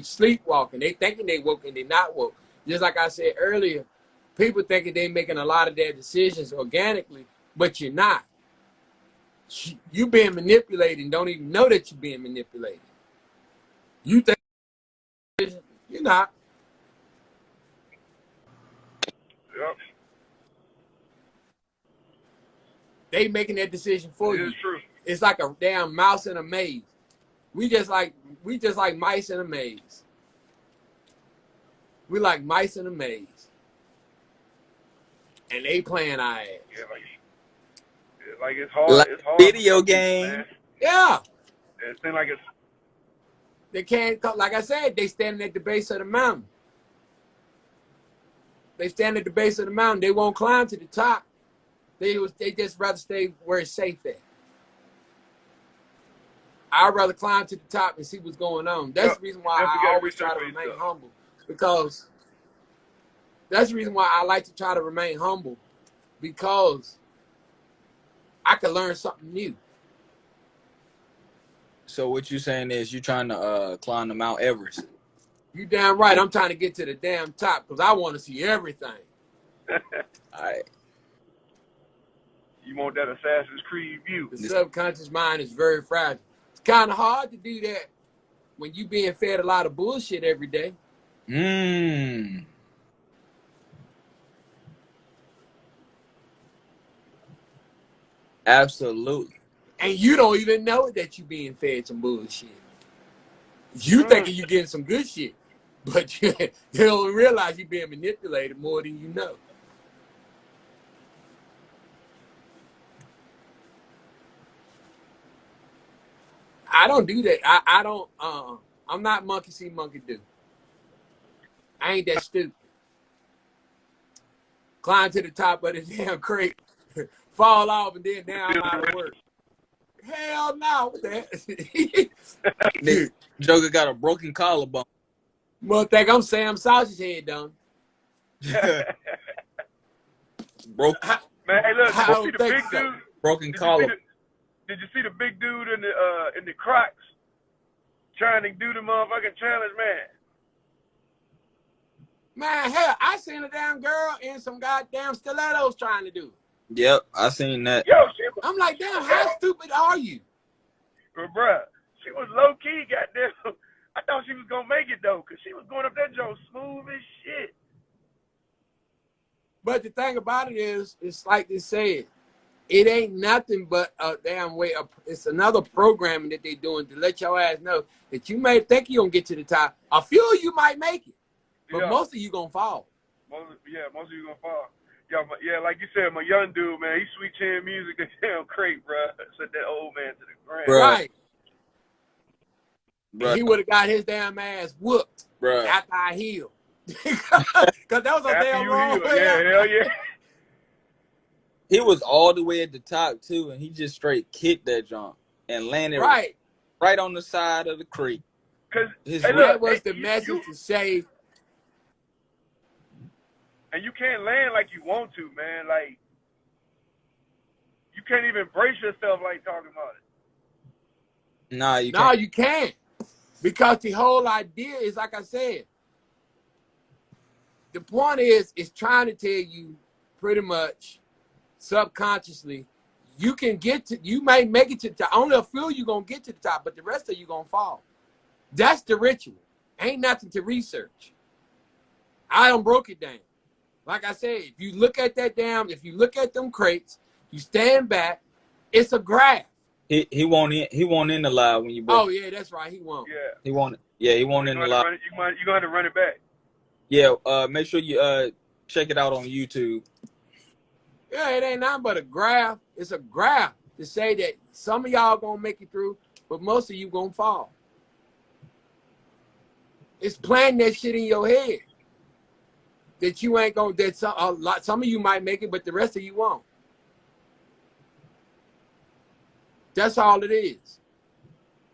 [SPEAKER 2] sleepwalking. They thinking they woke and they not woke. Just like I said earlier, people thinking they making a lot of their decisions organically, but you're not. You being manipulated and don't even know that you're being manipulated. You think you're not.
[SPEAKER 3] Yep.
[SPEAKER 2] They making that decision for you.
[SPEAKER 3] It's true.
[SPEAKER 2] It's like a damn mouse in a maze. We just like mice in a maze. We like mice in a maze. And they playing our ass.
[SPEAKER 3] Yeah, like it's hard.
[SPEAKER 1] Like
[SPEAKER 3] it's hard.
[SPEAKER 1] video game.
[SPEAKER 3] Man.
[SPEAKER 2] Yeah.
[SPEAKER 3] It seems like it's.
[SPEAKER 2] They can't, like I said, they standing at the base of the mountain. They stand at the base of the mountain. They won't climb to the top. They just rather stay where it's safe at. I'd rather climb to the top and see what's going on. That's the reason why
[SPEAKER 3] Definitely
[SPEAKER 2] I
[SPEAKER 3] gotta
[SPEAKER 2] always
[SPEAKER 3] research
[SPEAKER 2] try to
[SPEAKER 3] for
[SPEAKER 2] remain
[SPEAKER 3] yourself.
[SPEAKER 2] humble, because that's the reason why I like to try to remain humble, because I can learn something new.
[SPEAKER 1] So what you saying is you trying to climb the Mount Everest?
[SPEAKER 2] You damn right. I'm trying to get to the damn top because I want to see everything.
[SPEAKER 1] All right.
[SPEAKER 3] You want that Assassin's Creed view.
[SPEAKER 2] The subconscious mind is very fragile. It's kind of hard to do that when you being fed a lot of bullshit every day.
[SPEAKER 1] Absolutely.
[SPEAKER 2] And you don't even know that you being fed some bullshit. You thinking you getting some good shit, but you don't realize you're being manipulated more than you know. I don't do that. I don't. I'm not monkey see, monkey do. I ain't that stupid. Climb to the top of the damn crate, fall off, and then now I'm out of work. Hell no. What the
[SPEAKER 1] Nick, Joker got a broken collarbone.
[SPEAKER 2] Mother think I'm Sam Sausage Head, done.
[SPEAKER 1] Broke.
[SPEAKER 3] Man, hey, look,
[SPEAKER 2] I
[SPEAKER 3] did you
[SPEAKER 2] don't
[SPEAKER 3] see the
[SPEAKER 2] think
[SPEAKER 3] big
[SPEAKER 2] so.
[SPEAKER 3] dude?
[SPEAKER 1] Broken collarbone.
[SPEAKER 3] Did you see the big dude in the Crocs trying to do the motherfucking challenge, man?
[SPEAKER 2] Man, hell, I seen a damn girl in some goddamn stilettos trying to do it.
[SPEAKER 1] Yep, I seen that.
[SPEAKER 3] Yo,
[SPEAKER 2] I'm like, damn, how stupid are you?
[SPEAKER 3] bruh, she was low key, goddamn. I thought she was gonna make it though, cause she was going up that joint smooth as shit.
[SPEAKER 2] But the thing about it is, it's like they said, it ain't nothing but a damn way. It's another programming that they doing to let your ass know that you may think you gonna get to the top. A few of you might make it, but most of you gonna fall.
[SPEAKER 3] Most of you gonna fall. Yeah, like you said, my young dude, man, he sweet chin music, that damn crate, bruh. Set that old man to the ground.
[SPEAKER 1] Bruh.
[SPEAKER 2] Right.
[SPEAKER 1] Bruh.
[SPEAKER 2] He would have got his damn ass whooped after I healed. Because that was a damn wrong way.
[SPEAKER 3] Yeah, hell yeah.
[SPEAKER 1] He was all the way at the top too, and he just straight kicked that jump and landed
[SPEAKER 2] right
[SPEAKER 1] on the side of the creek.
[SPEAKER 3] Cause
[SPEAKER 2] that was the message to say.
[SPEAKER 3] And you can't land like you want to, man. Like you can't even brace yourself like talking about it.
[SPEAKER 1] Nah, you
[SPEAKER 2] can't. No, you can't. Because the whole idea is, like I said, the point is trying to tell you pretty much subconsciously, you can get to, you may make it to the top. Only a few you gonna get to the top, but the rest of you gonna fall. That's the ritual. Ain't nothing to research. I done broke it down. Like I said, if you look at that if you look at them crates, you stand back, it's a graph.
[SPEAKER 1] He won't in the live when you broke.
[SPEAKER 2] Oh yeah, that's right. He won't.
[SPEAKER 3] Yeah.
[SPEAKER 1] He won't in the live.
[SPEAKER 3] You're gonna have to run it back.
[SPEAKER 1] Yeah, make sure you check it out on YouTube.
[SPEAKER 2] Yeah, it ain't nothing but a graph. It's a graph to say that some of y'all gonna make it through, but most of you gonna fall. It's planting that shit in your head that you ain't gonna. That some of you might make it, but the rest of you won't. That's all it is.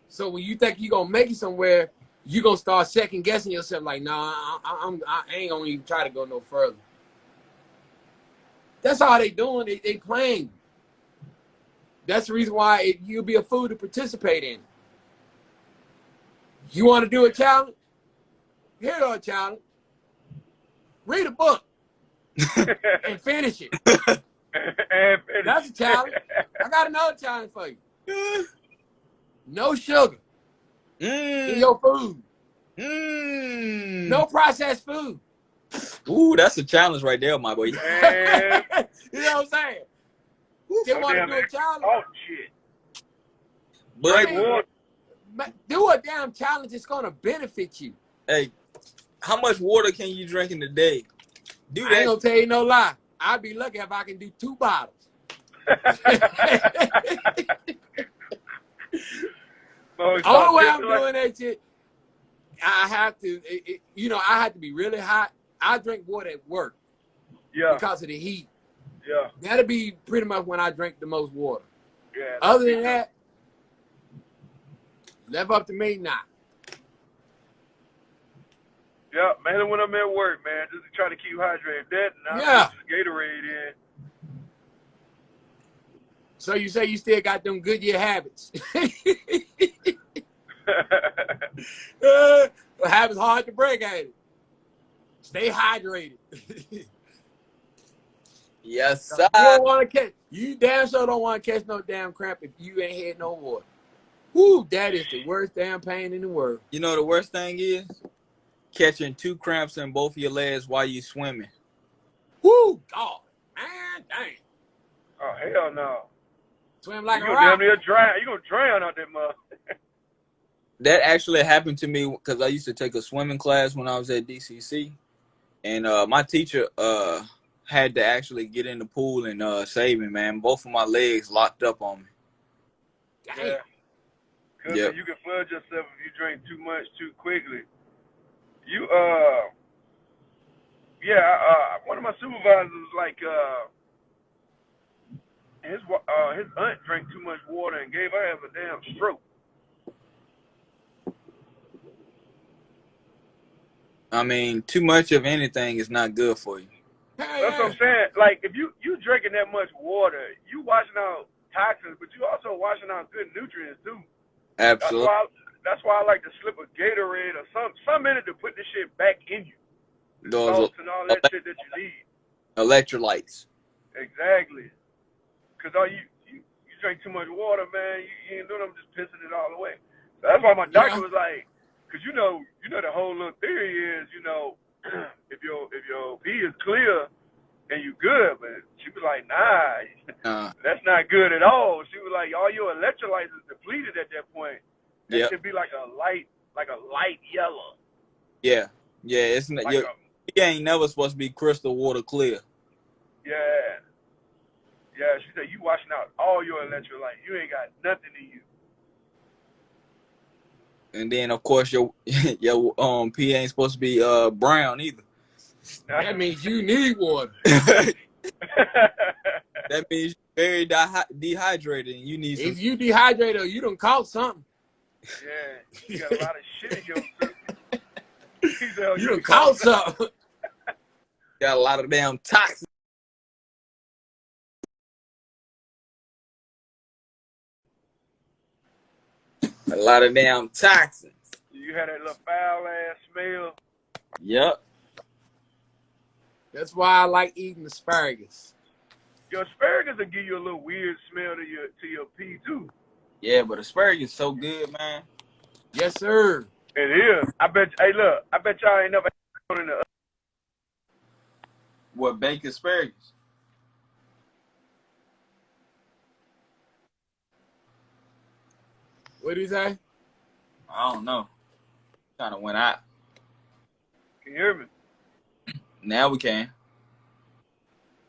[SPEAKER 2] So when you think you're gonna make it somewhere, you're gonna start second guessing yourself. Like, nah, I ain't gonna even try to go no further. That's all they doing. They playing. That's the reason why you'll be a fool to participate in. You want to do a challenge? Here you a challenge. Read a book and finish it. That's a challenge. I got another challenge for you. No sugar in your food. No processed food.
[SPEAKER 1] Ooh, that's a challenge right there, my boy.
[SPEAKER 2] You know what I'm saying? They want to do a challenge.
[SPEAKER 3] Oh shit!
[SPEAKER 1] But
[SPEAKER 2] do a damn challenge that's gonna benefit you.
[SPEAKER 1] Hey, how much water can you drink in a day? Do that.
[SPEAKER 2] I ain't gonna tell you no lie. I'd be lucky if I can do 2 bottles. Only way I'm doing that shit, I have to, I have to be really hot. I drink water at work.
[SPEAKER 3] Yeah.
[SPEAKER 2] Because of the heat.
[SPEAKER 3] Yeah.
[SPEAKER 2] That'll be pretty much when I drink the most water.
[SPEAKER 3] Yeah.
[SPEAKER 2] Other than that, Left up to me now.
[SPEAKER 3] Yeah, mainly when I'm at work, man, just to try to keep hydrated. That and I
[SPEAKER 2] Yeah.
[SPEAKER 3] put this Gatorade in.
[SPEAKER 2] So you say you still got them Goodyear habits. Habits hard to break, ain't it? Stay hydrated.
[SPEAKER 1] Yes, sir.
[SPEAKER 2] You don't want to catch. You damn sure don't want to catch no damn cramp if you ain't had no water. Whoo, that is the worst damn pain in the world.
[SPEAKER 1] You know the worst thing is catching 2 cramps in both of your legs while you swimming.
[SPEAKER 2] Whoo, God, man, dang.
[SPEAKER 3] Oh hell no!
[SPEAKER 2] Swim like
[SPEAKER 3] You
[SPEAKER 2] a
[SPEAKER 3] gonna damn
[SPEAKER 2] rock.
[SPEAKER 3] near drown? You gonna drown out that mud?
[SPEAKER 1] That actually happened to me because I used to take a swimming class when I was at DCC, and my teacher had to actually get in the pool and save me, man. Both of my legs locked up on me.
[SPEAKER 2] Damn.
[SPEAKER 3] Yeah. Cause
[SPEAKER 1] Yep.
[SPEAKER 3] you can flood yourself if you drink too much too quickly. You one of my supervisors was like his aunt drank too much water and gave her ass a damn stroke.
[SPEAKER 1] I mean, too much of anything is not good for you.
[SPEAKER 3] That's what I'm saying. Like if you drinking that much water, you washing out toxins, but you also washing out good nutrients too.
[SPEAKER 1] Absolutely.
[SPEAKER 3] That's why I like to slip a Gatorade or some in it to put this shit back in you. The
[SPEAKER 1] Those
[SPEAKER 3] salts and all that shit that you need.
[SPEAKER 1] electrolytes.
[SPEAKER 3] Exactly. Cause all you drink too much water, man. You ain't doing them, just pissing it all away. So that's why my doctor was like, cause you know the whole little theory is, if your pee is clear and you good, but she was like, nah, that's not good at all. She was like, all your electrolytes is depleted at that point. That should be like a light yellow.
[SPEAKER 1] Yeah, it's not.
[SPEAKER 3] Like
[SPEAKER 1] it ain't never supposed to be crystal water clear.
[SPEAKER 3] Yeah. Yeah, she said you washing out all your electrolytes. You ain't got nothing in you.
[SPEAKER 1] And then of course your pee ain't supposed to be brown either.
[SPEAKER 2] That means you need water.
[SPEAKER 1] That means you're very dehydrated and you need some.
[SPEAKER 2] If you dehydrated, you done caught something.
[SPEAKER 3] Yeah, you got a lot of shit in your system.
[SPEAKER 2] You done caught something.
[SPEAKER 1] Got a lot of damn toxins. A lot of damn toxins.
[SPEAKER 3] You had that little foul ass smell.
[SPEAKER 1] Yep.
[SPEAKER 2] That's why I like eating asparagus.
[SPEAKER 3] Your asparagus will give you a little weird smell to your pee too.
[SPEAKER 1] Yeah, but asparagus is so good, man.
[SPEAKER 2] Yes, sir.
[SPEAKER 3] It is. I bet y'all ain't never had in the
[SPEAKER 1] What, baked asparagus?
[SPEAKER 2] What did he say?
[SPEAKER 1] I don't know. Kind of went out.
[SPEAKER 3] Can you hear me?
[SPEAKER 1] Now we can.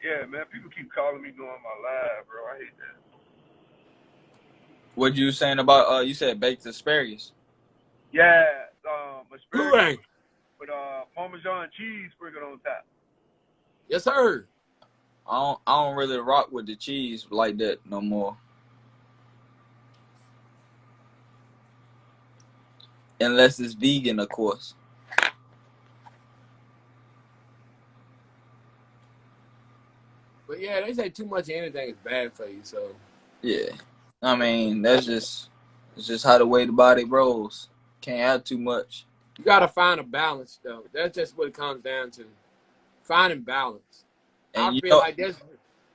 [SPEAKER 3] Yeah, man. People keep calling me doing my live, bro. I hate that.
[SPEAKER 1] What you saying about you said baked asparagus?
[SPEAKER 3] Yeah,
[SPEAKER 2] Who
[SPEAKER 3] asparagus
[SPEAKER 2] ain't?
[SPEAKER 3] with Parmesan cheese sprinkled on top.
[SPEAKER 2] Yes, sir.
[SPEAKER 1] I don't really rock with the cheese like that no more. Unless it's vegan, of course.
[SPEAKER 2] But yeah, they say too much of anything is bad for you. So
[SPEAKER 1] Yeah, I mean it's just how the way the body rolls. Can't have too much.
[SPEAKER 2] you gotta find a balance, though. That's just what it comes down to. Finding balance.
[SPEAKER 1] And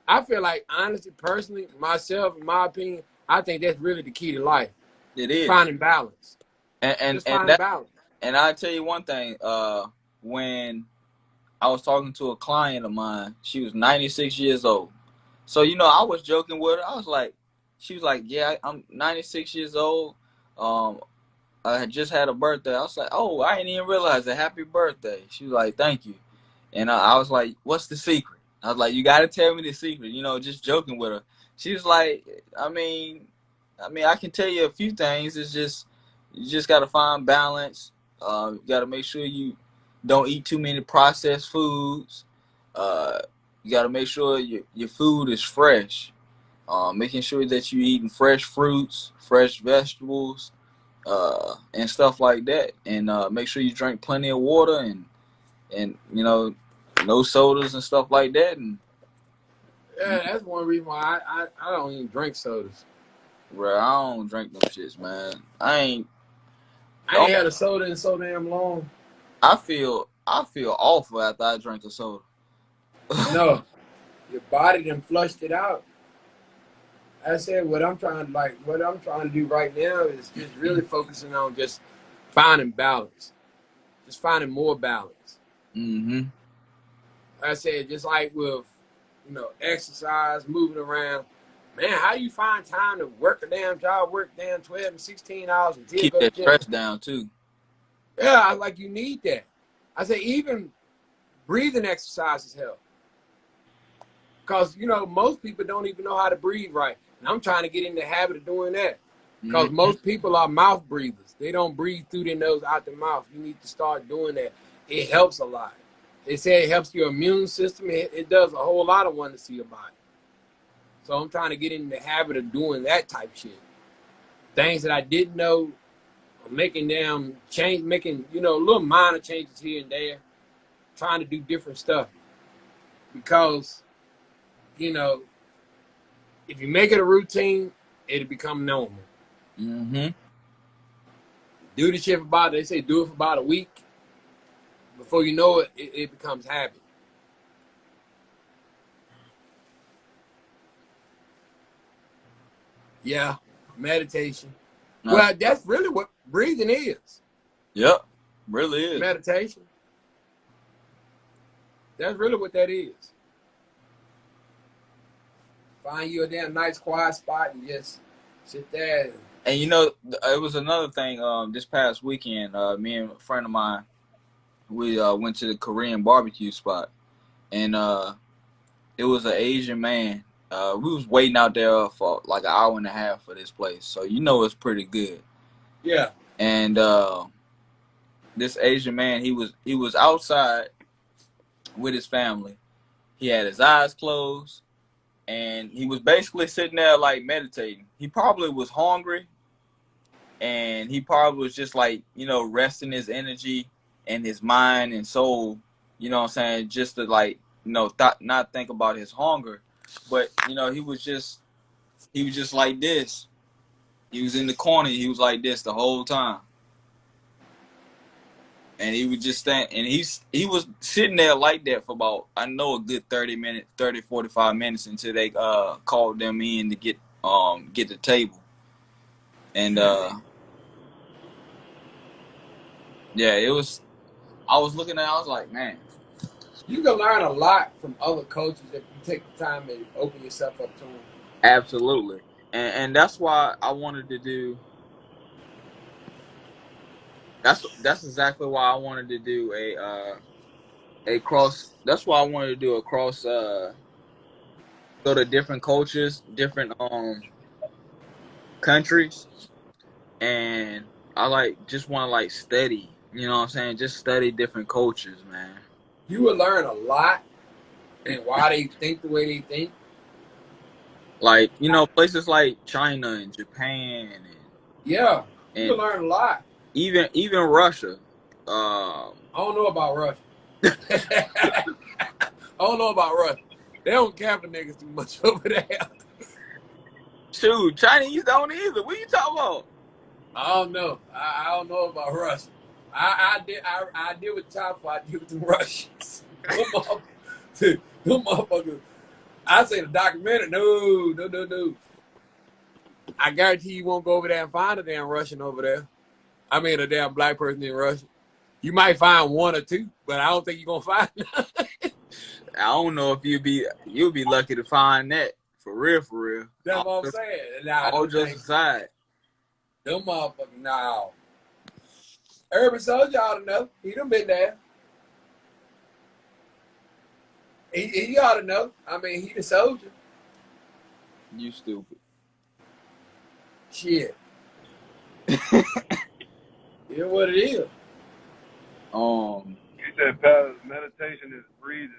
[SPEAKER 2] I feel like honestly, personally, myself, in my opinion, I think that's really the key to life.
[SPEAKER 1] it is
[SPEAKER 2] Finding balance.
[SPEAKER 1] and
[SPEAKER 2] Balance.
[SPEAKER 1] and I'll tell you one thing. When I was talking to a client of mine, she was 96 years old. So I was joking with her. I was like, she was like, yeah, I'm 96 years old. I had just had a birthday. I was like, oh, I didn't even realize it. Happy birthday. She was like, thank you. And I was like, what's the secret? I was like, you got to tell me the secret, just joking with her. She was like, I mean, I can tell you a few things. It's just, you just got to find balance. You got to make sure you don't eat too many processed foods. You got to make sure your food is fresh. Making sure that you're eating fresh fruits, fresh vegetables. and stuff like that. And make sure you drink plenty of water and no sodas and stuff like that. And
[SPEAKER 2] Yeah, that's one reason why I don't even drink sodas.
[SPEAKER 1] bro, I don't drink them shits, man. I ain't.
[SPEAKER 2] I ain't had a soda in so damn long.
[SPEAKER 1] I feel awful after I drink a soda.
[SPEAKER 2] No, your body done flushed it out. I said what I'm trying to do right now is just really focusing on just finding balance, just finding more balance.
[SPEAKER 1] Mm-hmm.
[SPEAKER 2] I said just like with exercise, moving around. Man, how do you find time to work a damn job, work damn 12 and 16 hours and still
[SPEAKER 1] Keep
[SPEAKER 2] go to
[SPEAKER 1] that
[SPEAKER 2] the gym?
[SPEAKER 1] stress down too.
[SPEAKER 2] Yeah, I like you need that. I say even breathing exercises help. Because, most people don't even know how to breathe right. And I'm trying to get in the habit of doing that. Because
[SPEAKER 1] Mm-hmm.
[SPEAKER 2] most people are mouth breathers. They don't breathe through their nose, out their mouth. You need to start doing that. It helps a lot. They say it helps your immune system. It does a whole lot of wonders to your body. So I'm trying to get in the habit of doing that type shit. Things that I didn't know, making little minor changes here and there. Trying to do different stuff. Because, if you make it a routine, it'll become normal.
[SPEAKER 1] Mm-hmm.
[SPEAKER 2] Do the shit they say do it for about a week. Before you know it, it becomes habit. Yeah, meditation. Well, that's really what breathing is.
[SPEAKER 1] Yep, really is.
[SPEAKER 2] Meditation. That's really what that is. Find you a damn nice quiet spot and just sit there.
[SPEAKER 1] And it was another thing. This past weekend, me and a friend of mine, we went to the Korean barbecue spot, and it was an Asian man. We was waiting out there for like an hour and a half for this place, so it's pretty good.
[SPEAKER 2] Yeah.
[SPEAKER 1] And this Asian man, he was outside with his family. He had his eyes closed, and he was basically sitting there like meditating. He probably was hungry, and he probably was just like resting his energy and his mind and soul. You know what I'm saying? Just to like not think about his hunger, but he was just like this. He was in the corner. He was like this the whole time. And he would just stand, and he was sitting there like that for about, I know, a good 45 minutes until they called them in to get the table. And yeah, it was, I was looking at it, I was like, man.
[SPEAKER 2] You can learn a lot from other coaches if you take the time and open yourself up to them.
[SPEAKER 1] Absolutely. And that's why I wanted to do, that's exactly why I wanted to do a cross, that's why I wanted to do a cross, go to different cultures, different countries, and I just want to study, you know what I'm saying? Just study different cultures, man.
[SPEAKER 2] You will learn a lot and why they think the way they think.
[SPEAKER 1] Like, places like China and Japan
[SPEAKER 2] Yeah, you
[SPEAKER 1] and
[SPEAKER 2] can learn a lot.
[SPEAKER 1] even Russia.
[SPEAKER 2] I don't know about Russia. I don't know about Russia. They don't cap the niggas too much over there.
[SPEAKER 1] Shoot, Chinese don't either. What you talking about?
[SPEAKER 2] I don't know. I don't know about Russia. I deal with China before I deal with the Russians. Them motherfuckers. I say the documentary. No. I guarantee you won't go over there and find a damn Russian over there. I mean, a damn black person in Russia. You might find one or two, but I don't think you're gonna find none.
[SPEAKER 1] I don't know if you'll be lucky to find that. For real.
[SPEAKER 2] That's what I'm saying. Nah,
[SPEAKER 1] All just aside.
[SPEAKER 2] Them motherfuckers, no. Urban Soldier ought to know. He done been there. He ought to know. I mean, he the soldier.
[SPEAKER 1] You stupid.
[SPEAKER 2] Shit. Yeah, what it is.
[SPEAKER 3] You said, Paz, meditation is breathing.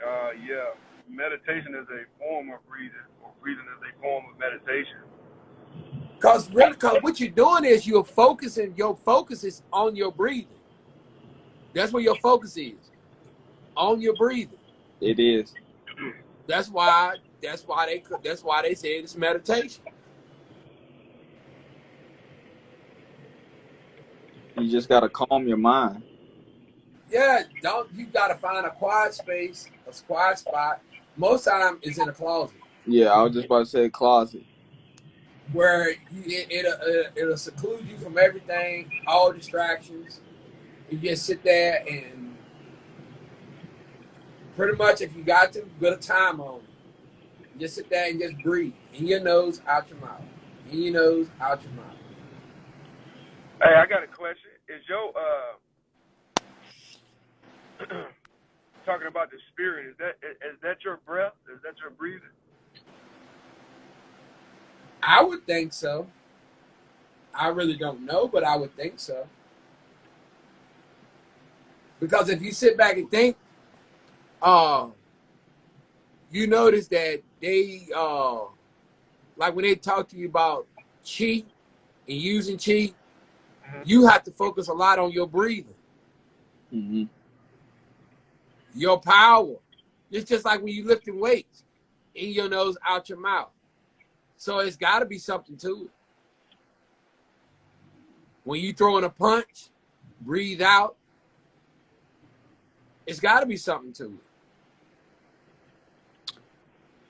[SPEAKER 3] Yeah. Meditation is a form of breathing, or breathing is a form of meditation.
[SPEAKER 2] Cause what you're doing is your focus is on your breathing. That's where your focus is, on your breathing.
[SPEAKER 1] It is.
[SPEAKER 2] That's why they say it's meditation.
[SPEAKER 1] You just gotta calm your mind.
[SPEAKER 2] Yeah, you gotta find a quiet space, a quiet spot. Most time is in a closet
[SPEAKER 1] Yeah, I was just about to say closet.
[SPEAKER 2] where it'll seclude you from everything, all distractions. You just sit there and pretty much, if you got to, put a time on it. Just sit there and just breathe. In your nose, out your mouth. In your nose, out your mouth.
[SPEAKER 3] Hey, I got a question. Is your talking about the spirit? Is that your breath? Is that your breathing?
[SPEAKER 2] I would think so. I really don't know, but I would think so. Because if you sit back and think, you notice that they, like when they talk to you about chi and using chi, you have to focus a lot on your breathing, your power. It's just like when you lifting weights, in your nose, out your mouth. So it's got to be something to it. When you throwing a punch, breathe out. It's got to be something to it.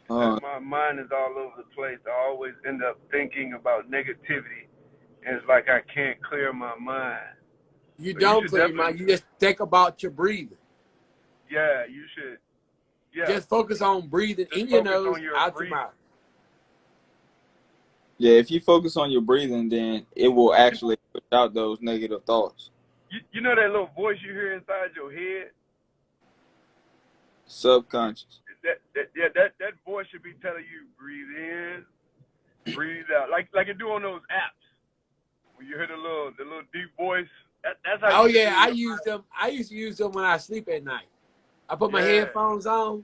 [SPEAKER 3] My mind is all over the place. I always end up thinking about negativity, and it's like I can't clear my mind.
[SPEAKER 2] You don't clear your mind. You just think about your breathing.
[SPEAKER 3] Yeah, you should. Yeah.
[SPEAKER 2] Just focus on breathing in your nose, out your mouth.
[SPEAKER 1] Yeah, if you focus on your breathing, then it will actually push out those negative thoughts.
[SPEAKER 3] You know that little voice you hear inside your head?
[SPEAKER 1] Subconscious.
[SPEAKER 3] That voice should be telling you breathe in, breathe out, like it do on those apps. When you hear the little deep voice, that's how.
[SPEAKER 2] Oh yeah, I use them. I used to use them when I sleep at night. I put my headphones on,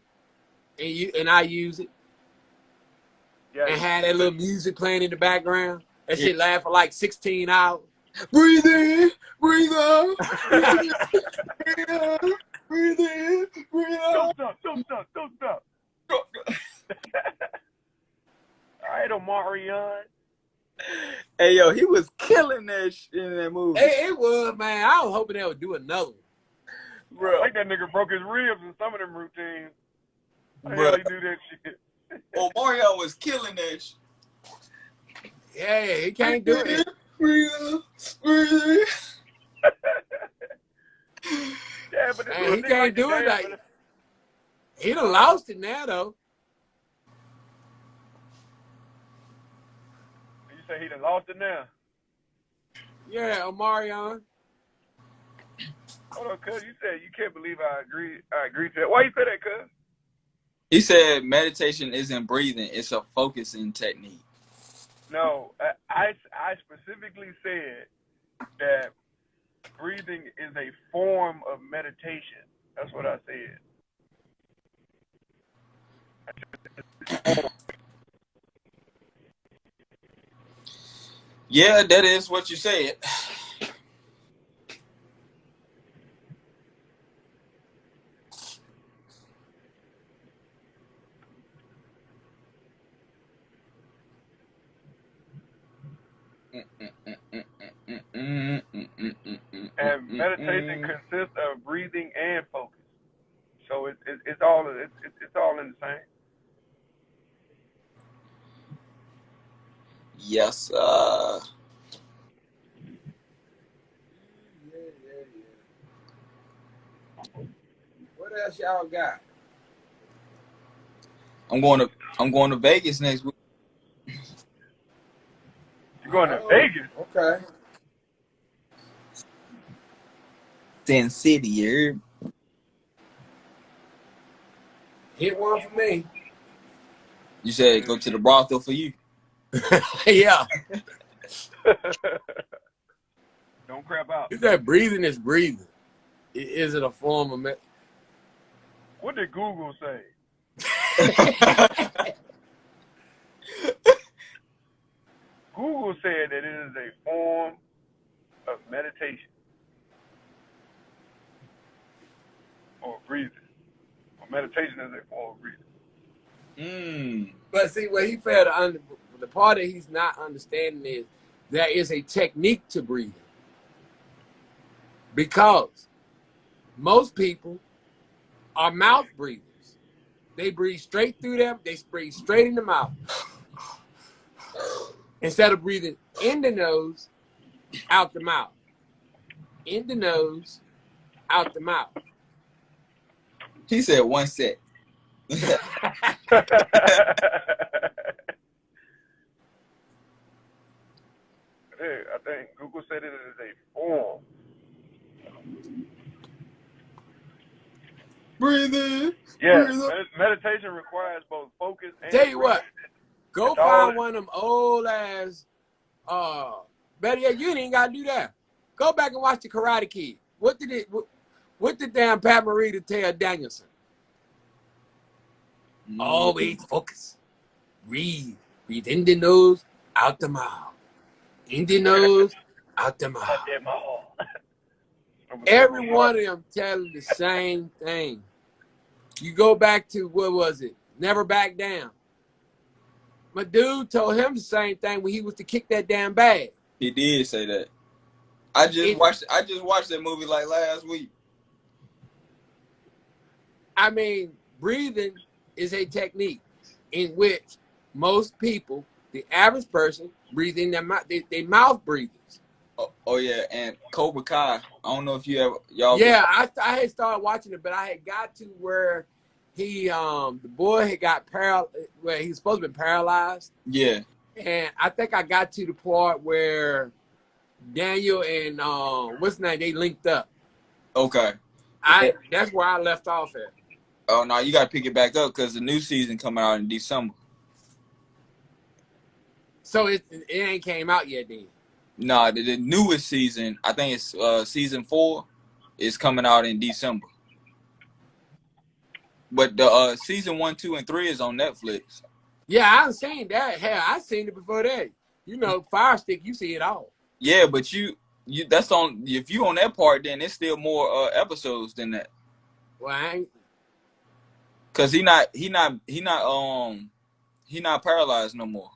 [SPEAKER 2] and I use it. Yeah, and had that little music playing in the background. That shit lasts for like 16 hours.
[SPEAKER 1] Breathe in, breathe out, breathe out, breathe in, breathe out.
[SPEAKER 3] Don't stop. All right, Omarion.
[SPEAKER 1] Hey, yo, he was killing that shit in that movie.
[SPEAKER 2] Hey, it was, man. I was hoping they would do another one.
[SPEAKER 3] Bro. Like that nigga broke his ribs in some of them routines. How the hell he do that shit?
[SPEAKER 1] Omarion was killing that shit.
[SPEAKER 2] Yeah, he can't do it.
[SPEAKER 1] Breathe.
[SPEAKER 3] Yeah, but
[SPEAKER 2] man, he can't do it. Like, he done lost it now, though.
[SPEAKER 3] You say he done lost it now?
[SPEAKER 2] Yeah, Omarion.
[SPEAKER 3] Hold on, cuz. You said you can't believe I agree to that. Why you say that, cuz?
[SPEAKER 1] He said meditation isn't breathing; it's a focusing technique.
[SPEAKER 3] No, I specifically said that breathing is a form of meditation. That's what I said.
[SPEAKER 1] Yeah, that is what you said.
[SPEAKER 3] And meditation consists of breathing and focus. So it's all in the same.
[SPEAKER 1] Yes.
[SPEAKER 2] Yeah. What else y'all got?
[SPEAKER 1] I'm going to Vegas next week.
[SPEAKER 3] You're going to Vegas?
[SPEAKER 2] Okay.
[SPEAKER 1] Sin City, yeah.
[SPEAKER 2] Hit one for me.
[SPEAKER 1] You said go to the brothel for you.
[SPEAKER 2] Yeah.
[SPEAKER 3] Don't crap out.
[SPEAKER 2] Is that breathing is breathing? Is it a form of
[SPEAKER 3] What did Google say? Google said that it is a form of meditation or breathing. Or meditation is a form of breathing.
[SPEAKER 2] But see, what he failed to the part that he's not understanding is there is a technique to breathing. Because most people are mouth breathers. They breathe straight through them. They breathe straight in the mouth. Instead of breathing in the nose, out the mouth. In the nose, out the mouth.
[SPEAKER 1] He said 1 set.
[SPEAKER 3] Hey, I think Google said it is a form.
[SPEAKER 1] Breathing.
[SPEAKER 3] Yeah,
[SPEAKER 1] Breathing.
[SPEAKER 3] meditation requires both focus and
[SPEAKER 2] Tell you what, go
[SPEAKER 3] It's all-
[SPEAKER 2] find one of them old ass, better yet, you ain't gotta do that. Go back and watch the Karate Kid. What did damn Pat Morita tell Danielson? Always focus. Breathe. Breathe in the nose, out the mouth. In the nose, out the mouth.
[SPEAKER 3] Goddamn all.
[SPEAKER 2] Every one of them telling the same thing. You go back to, what was it? Never back down. My dude told him the same thing when he was to kick that damn bag.
[SPEAKER 1] He did say that. I just watched that movie like last week.
[SPEAKER 2] I mean, breathing is a technique in which most people, the average person, breathe in their mouth. They mouth breathers.
[SPEAKER 1] Oh yeah, and Cobra Kai. I don't know if you ever y'all.
[SPEAKER 2] Yeah, I had started watching it, but I had got to where the boy had got where he was supposed to be paralyzed.
[SPEAKER 1] Yeah.
[SPEAKER 2] And I think I got to the part where Daniel and what's his name, they linked up.
[SPEAKER 1] Okay.
[SPEAKER 2] That's where I left off at.
[SPEAKER 1] Oh no, you gotta pick it back up because the new season coming out in December.
[SPEAKER 2] So it ain't came out yet then.
[SPEAKER 1] No, the newest season, I think it's season 4, is coming out in December. But the season 1, 2, and 3 is on Netflix.
[SPEAKER 2] Yeah, I done seen that. Hell, I seen it before that. You know, Fire Stick, you see it all.
[SPEAKER 1] Yeah, but you that's on if you on that part, then it's still more episodes than that.
[SPEAKER 2] Well, I ain't.
[SPEAKER 1] Cause he not paralyzed no more.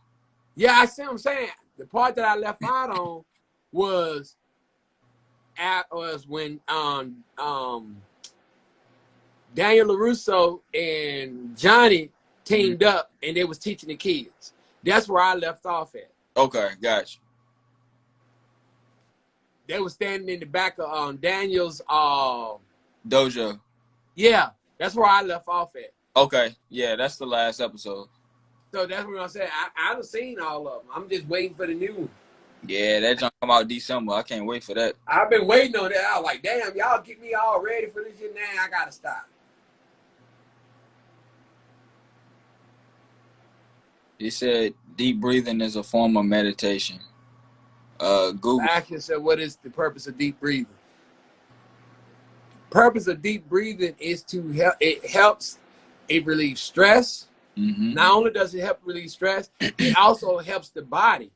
[SPEAKER 2] Yeah, I see what I'm saying. The part that I left out on was when Daniel LaRusso and Johnny teamed up and they was teaching the kids. That's where I left off at.
[SPEAKER 1] Okay, gotcha.
[SPEAKER 2] They were standing in the back of Daniel's
[SPEAKER 1] Dojo.
[SPEAKER 2] Yeah, that's where I left off at.
[SPEAKER 1] Okay, yeah, that's the last episode.
[SPEAKER 2] So that's what I'm saying. I done seen all of them. I'm just waiting for the new one.
[SPEAKER 1] Yeah, that junk come out December. I can't wait for that.
[SPEAKER 2] I've been waiting on that. I was like, damn, y'all get me all ready for this shit now. I gotta stop.
[SPEAKER 1] He said deep breathing is a form of meditation. Google.
[SPEAKER 2] Ask yourself, what is the purpose of deep breathing? Purpose of deep breathing is to help. It relieves stress.
[SPEAKER 1] Mm-hmm.
[SPEAKER 2] Not only does it help relieve stress, it also helps the body.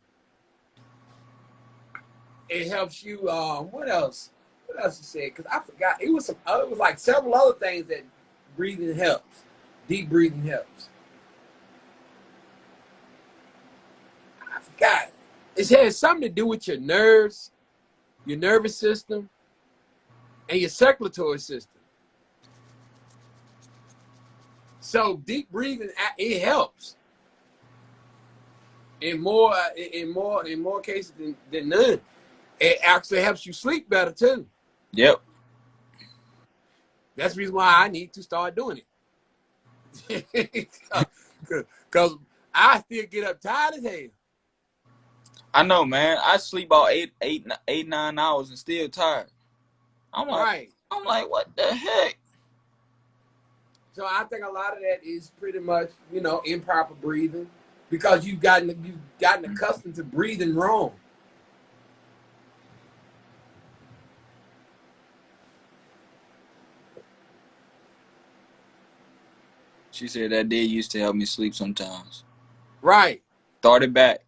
[SPEAKER 2] It helps you. What else? What else he said? Because I forgot. It was like several other things that breathing helps. Deep breathing helps. I forgot. It has something to do with your nerves, your nervous system, and your circulatory system. So deep breathing, it helps in more cases than none. It actually helps you sleep better too.
[SPEAKER 1] Yep.
[SPEAKER 2] That's the reason why I need to start doing it. Because I still get up tired as hell.
[SPEAKER 1] I know, man. I sleep about 9 hours and still tired. I'm like, what the heck?
[SPEAKER 2] So I think a lot of that is pretty much, improper breathing, because you've gotten accustomed to breathing wrong.
[SPEAKER 1] She said that did used to help me sleep sometimes.
[SPEAKER 2] Right.
[SPEAKER 1] Start it back.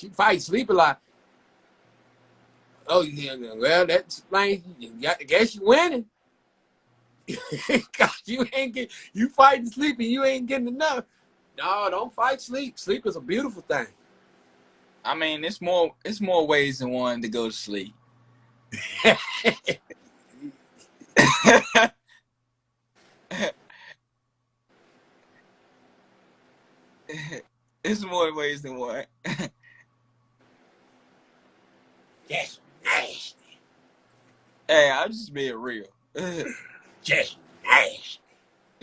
[SPEAKER 2] She fight sleep a lot. Oh yeah, well that explains. I guess you winning. God, you fighting sleep and you ain't getting enough. No, don't fight sleep. Sleep is a beautiful thing.
[SPEAKER 1] I mean, it's more ways than one to go to sleep. It's more ways than one.
[SPEAKER 2] That's nasty.
[SPEAKER 1] Hey, I'm just being real.
[SPEAKER 2] Just nasty.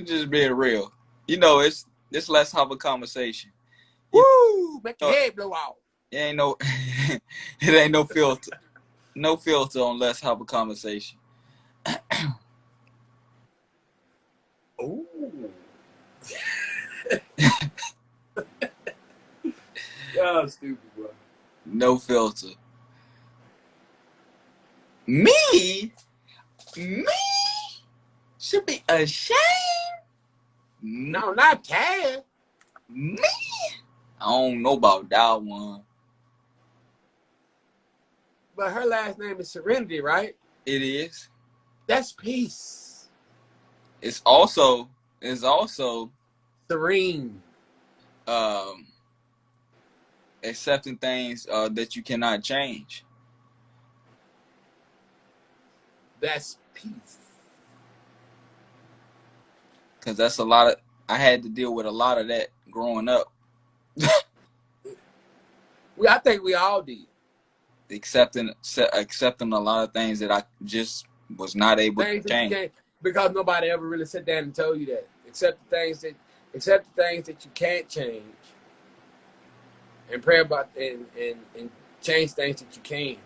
[SPEAKER 1] Just being real. You know, let's have a conversation.
[SPEAKER 2] Woo! Make your head blow off.
[SPEAKER 1] It ain't no it ain't no filter. No filter on let's have a conversation.
[SPEAKER 2] Ooh. Y'all stupid, bro.
[SPEAKER 1] No filter. Me should be ashamed.
[SPEAKER 2] No, not Tad.
[SPEAKER 1] Me? I don't know about that one.
[SPEAKER 2] But her last name is Serenity, right?
[SPEAKER 1] It is.
[SPEAKER 2] That's peace.
[SPEAKER 1] It's also
[SPEAKER 2] Serene.
[SPEAKER 1] Accepting things that you cannot change.
[SPEAKER 2] That's peace.
[SPEAKER 1] Because that's a lot of, I had to deal with a lot of that growing up.
[SPEAKER 2] I think we all did.
[SPEAKER 1] Accepting a lot of things that I just was not able
[SPEAKER 2] Things
[SPEAKER 1] to
[SPEAKER 2] that you
[SPEAKER 1] change.
[SPEAKER 2] can't, because nobody ever really sat down and told you that. Accept the things that you can't change. And pray about and change things that you can.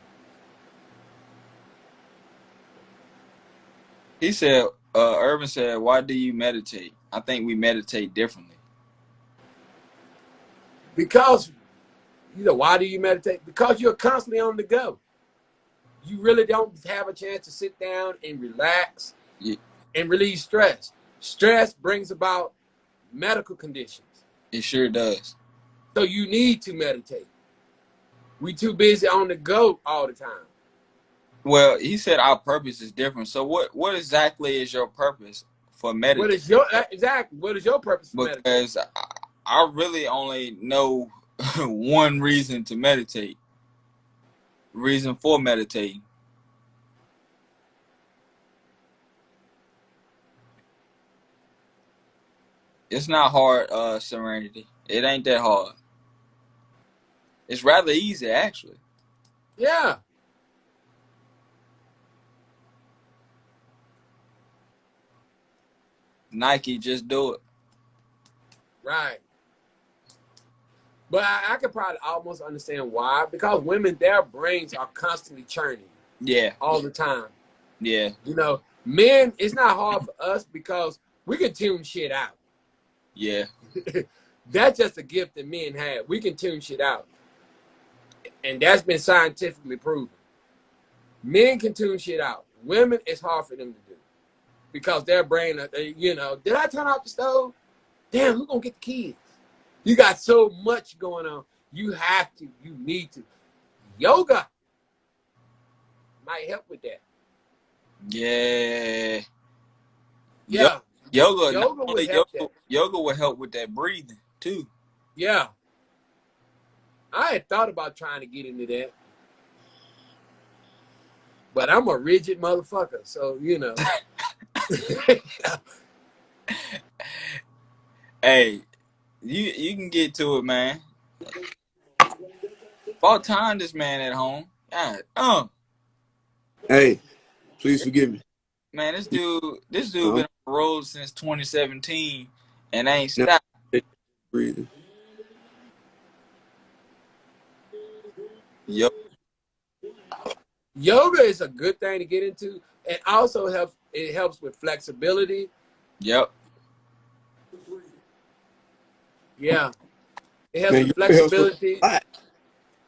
[SPEAKER 1] He said, Irvin said, why do you meditate? I think we meditate differently.
[SPEAKER 2] Because, why do you meditate? Because you're constantly on the go. You really don't have a chance to sit down and relax and relieve stress. Stress brings about medical conditions.
[SPEAKER 1] It sure does.
[SPEAKER 2] So you need to meditate. We too busy on the go all the time.
[SPEAKER 1] Well, he said our purpose is different. So what exactly is your purpose for meditating?
[SPEAKER 2] What is your purpose for meditating?
[SPEAKER 1] Because I really only know one reason to meditate. Reason for meditating. It's not hard, Serenity. It ain't that hard. It's rather easy, actually.
[SPEAKER 2] Yeah.
[SPEAKER 1] Nike, just do it.
[SPEAKER 2] Right. But I could probably almost understand why. Because women, their brains are constantly churning.
[SPEAKER 1] Yeah.
[SPEAKER 2] All the time.
[SPEAKER 1] Yeah.
[SPEAKER 2] Men, it's not hard for us because we can tune shit out.
[SPEAKER 1] Yeah.
[SPEAKER 2] That's just a gift that men have. We can tune shit out. And that's been scientifically proven. Men can tune shit out. Women, it's hard for them to do. Because their brain, did I turn off the stove? Damn, who's going to get the kids? You got so much going on. You need to. Yoga might help with that.
[SPEAKER 1] Yeah.
[SPEAKER 2] Yeah.
[SPEAKER 1] Yoga will help with that breathing too.
[SPEAKER 2] Yeah. I had thought about trying to get into that. But I'm a rigid motherfucker, so
[SPEAKER 1] Hey, you can get to it, man. About time this man at home. God,
[SPEAKER 4] Hey, please forgive me.
[SPEAKER 1] man, this dude been on the road since 2017 and ain't
[SPEAKER 4] No.
[SPEAKER 1] stopped.
[SPEAKER 4] Breathing.
[SPEAKER 2] Yoga is a good thing to get into. And also helps with flexibility.
[SPEAKER 1] Yep.
[SPEAKER 2] Yeah. It helps with flexibility.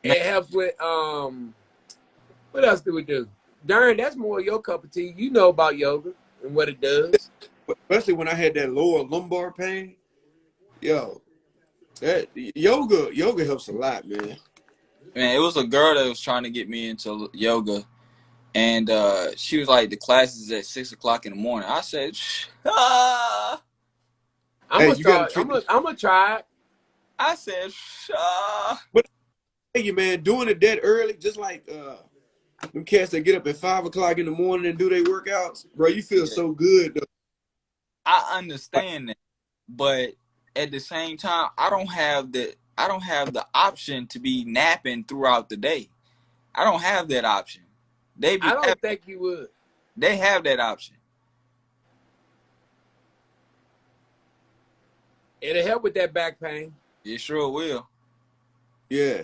[SPEAKER 2] It helps with what else do we do? Darren, that's more your cup of tea. You know about yoga and what it does.
[SPEAKER 4] Especially when I had that lower lumbar pain. Yo, that yoga helps a lot, man.
[SPEAKER 1] Man, it was a girl that was trying to get me into yoga, and she was like, the class is at 6 o'clock in the morning. I said, ah.
[SPEAKER 2] I'm
[SPEAKER 4] Hey,
[SPEAKER 2] gonna
[SPEAKER 4] you gotta
[SPEAKER 2] start.
[SPEAKER 4] treat.
[SPEAKER 2] I'm gonna try it.
[SPEAKER 1] I said, ah.
[SPEAKER 4] But hey, you man, doing it that early, just like them cats that get up at 5 o'clock in the morning and do their workouts, bro. You feel
[SPEAKER 1] Yeah,
[SPEAKER 4] so good though.
[SPEAKER 1] I
[SPEAKER 4] Like,
[SPEAKER 1] understand that, but at the same time, I don't have the option to be napping throughout the day. I don't have that option. They
[SPEAKER 2] I
[SPEAKER 1] be have
[SPEAKER 2] don't think you would.
[SPEAKER 1] they have that option.
[SPEAKER 2] It'll help with that back pain.
[SPEAKER 1] It sure will.
[SPEAKER 4] yeah.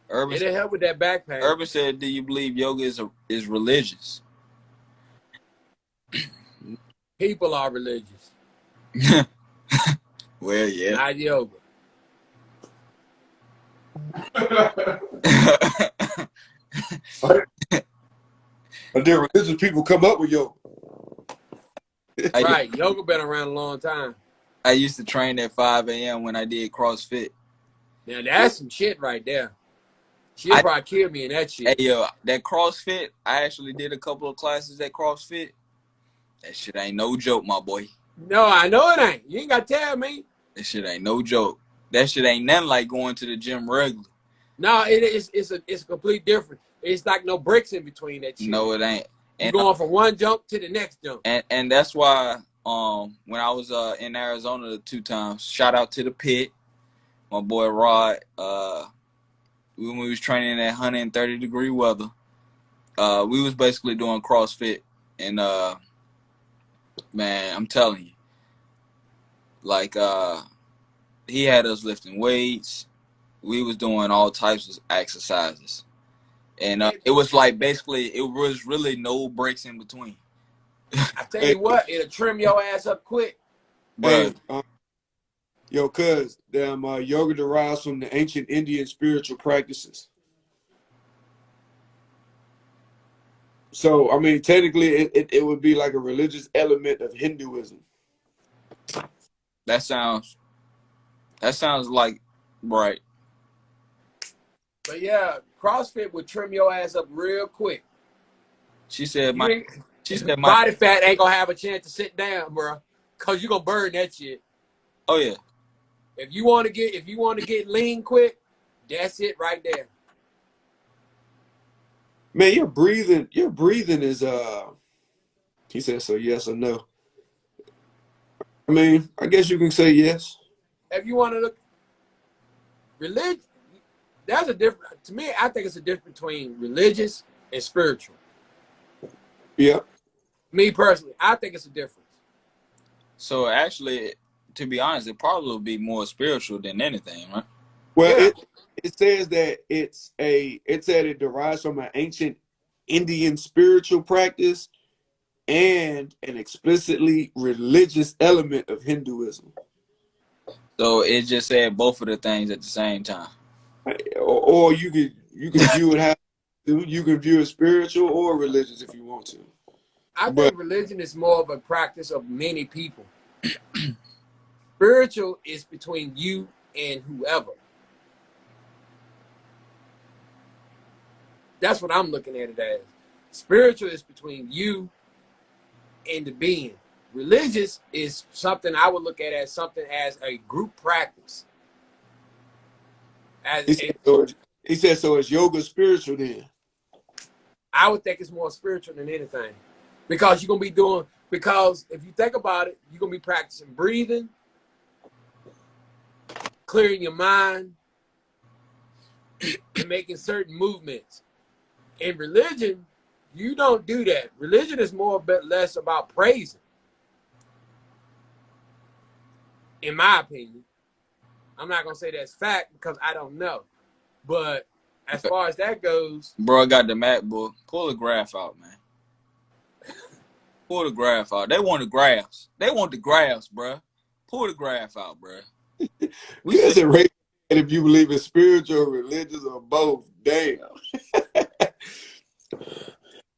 [SPEAKER 1] Urban
[SPEAKER 2] It'll help with that back pain.
[SPEAKER 1] said, "Do you believe yoga is religious?"
[SPEAKER 2] People are religious,
[SPEAKER 1] Well, yeah.
[SPEAKER 2] not yoga.
[SPEAKER 4] But then religious people come up with yoga.
[SPEAKER 2] Right, yoga been around a long time.
[SPEAKER 1] I used to train at 5 a.m. when I did CrossFit.
[SPEAKER 2] Now that's some shit right there. She'll probably kill me in that shit.
[SPEAKER 1] Hey, yo, that CrossFit, I actually did a couple of classes at CrossFit. That shit ain't no joke, my boy.
[SPEAKER 2] No, I know it ain't. You ain't got to tell me.
[SPEAKER 1] That shit ain't no joke. That shit ain't nothing like going to the gym regular.
[SPEAKER 2] No, it's a complete different. It's like no breaks in between that shit.
[SPEAKER 1] No, it ain't.
[SPEAKER 2] You're
[SPEAKER 1] And
[SPEAKER 2] going from one jump to the next jump.
[SPEAKER 1] and that's why when I was in Arizona the 2 times, shout out to the pit, my boy Rod. When we was training at 130-degree weather, we was basically doing CrossFit, and man, I'm telling you, like he had us lifting weights. We was doing all types of exercises, and it was like basically it was really no breaks in between.
[SPEAKER 2] I tell you what, it'll trim your ass up quick.
[SPEAKER 1] But
[SPEAKER 4] Hey, yo, cuz damn, yoga derives from the ancient Indian spiritual practices. So, I mean, technically, it would be like a religious element of Hinduism.
[SPEAKER 1] that sounds like right.
[SPEAKER 2] But yeah, CrossFit would trim your ass up real quick.
[SPEAKER 1] She said
[SPEAKER 2] You ain't,
[SPEAKER 1] my
[SPEAKER 2] body fat ain't gonna have a chance to sit down, bro, cause you gonna burn that shit.
[SPEAKER 1] oh yeah.
[SPEAKER 2] If you want to get lean quick, that's it right there.
[SPEAKER 4] Man, your breathing is he said so yes or no. I mean, I guess you can say yes.
[SPEAKER 2] If you want to look religion, that's a different. To me, I think it's a difference between religious and spiritual.
[SPEAKER 4] Yeah.
[SPEAKER 2] Me personally, I think it's a difference.
[SPEAKER 1] So actually, to be honest, it probably would be more spiritual than anything, right?
[SPEAKER 4] Well,
[SPEAKER 2] Yeah.
[SPEAKER 4] it says that it said it derives from an ancient Indian spiritual practice and an explicitly religious element of Hinduism.
[SPEAKER 1] So it just said both of the things at the same time.
[SPEAKER 4] Or you can view it how you can view it spiritual or religious if you want to.
[SPEAKER 2] I
[SPEAKER 4] But
[SPEAKER 2] think religion is more of a practice of many people. Spiritual is between you and whoever. That's what I'm looking at it as. Spiritual is between you and the being. Religious is something I would look at as something as a group practice.
[SPEAKER 4] he said so is yoga spiritual then?
[SPEAKER 2] I would think it's more spiritual than anything. Because you're going to be doing, because if you think about it, you're going to be practicing breathing, clearing your mind, and making certain movements. In religion, you don't do that. Religion is more or less about praising. In my opinion. I'm not going to say that's fact because I don't know. But as far as that goes.
[SPEAKER 1] Bro, I got the MacBook. Pull the graph out, man. Pull the graph out. They want the graphs. They want the graphs, bro. Pull the graph out, bro.
[SPEAKER 4] We said if you believe in spiritual, religious, or both. Damn.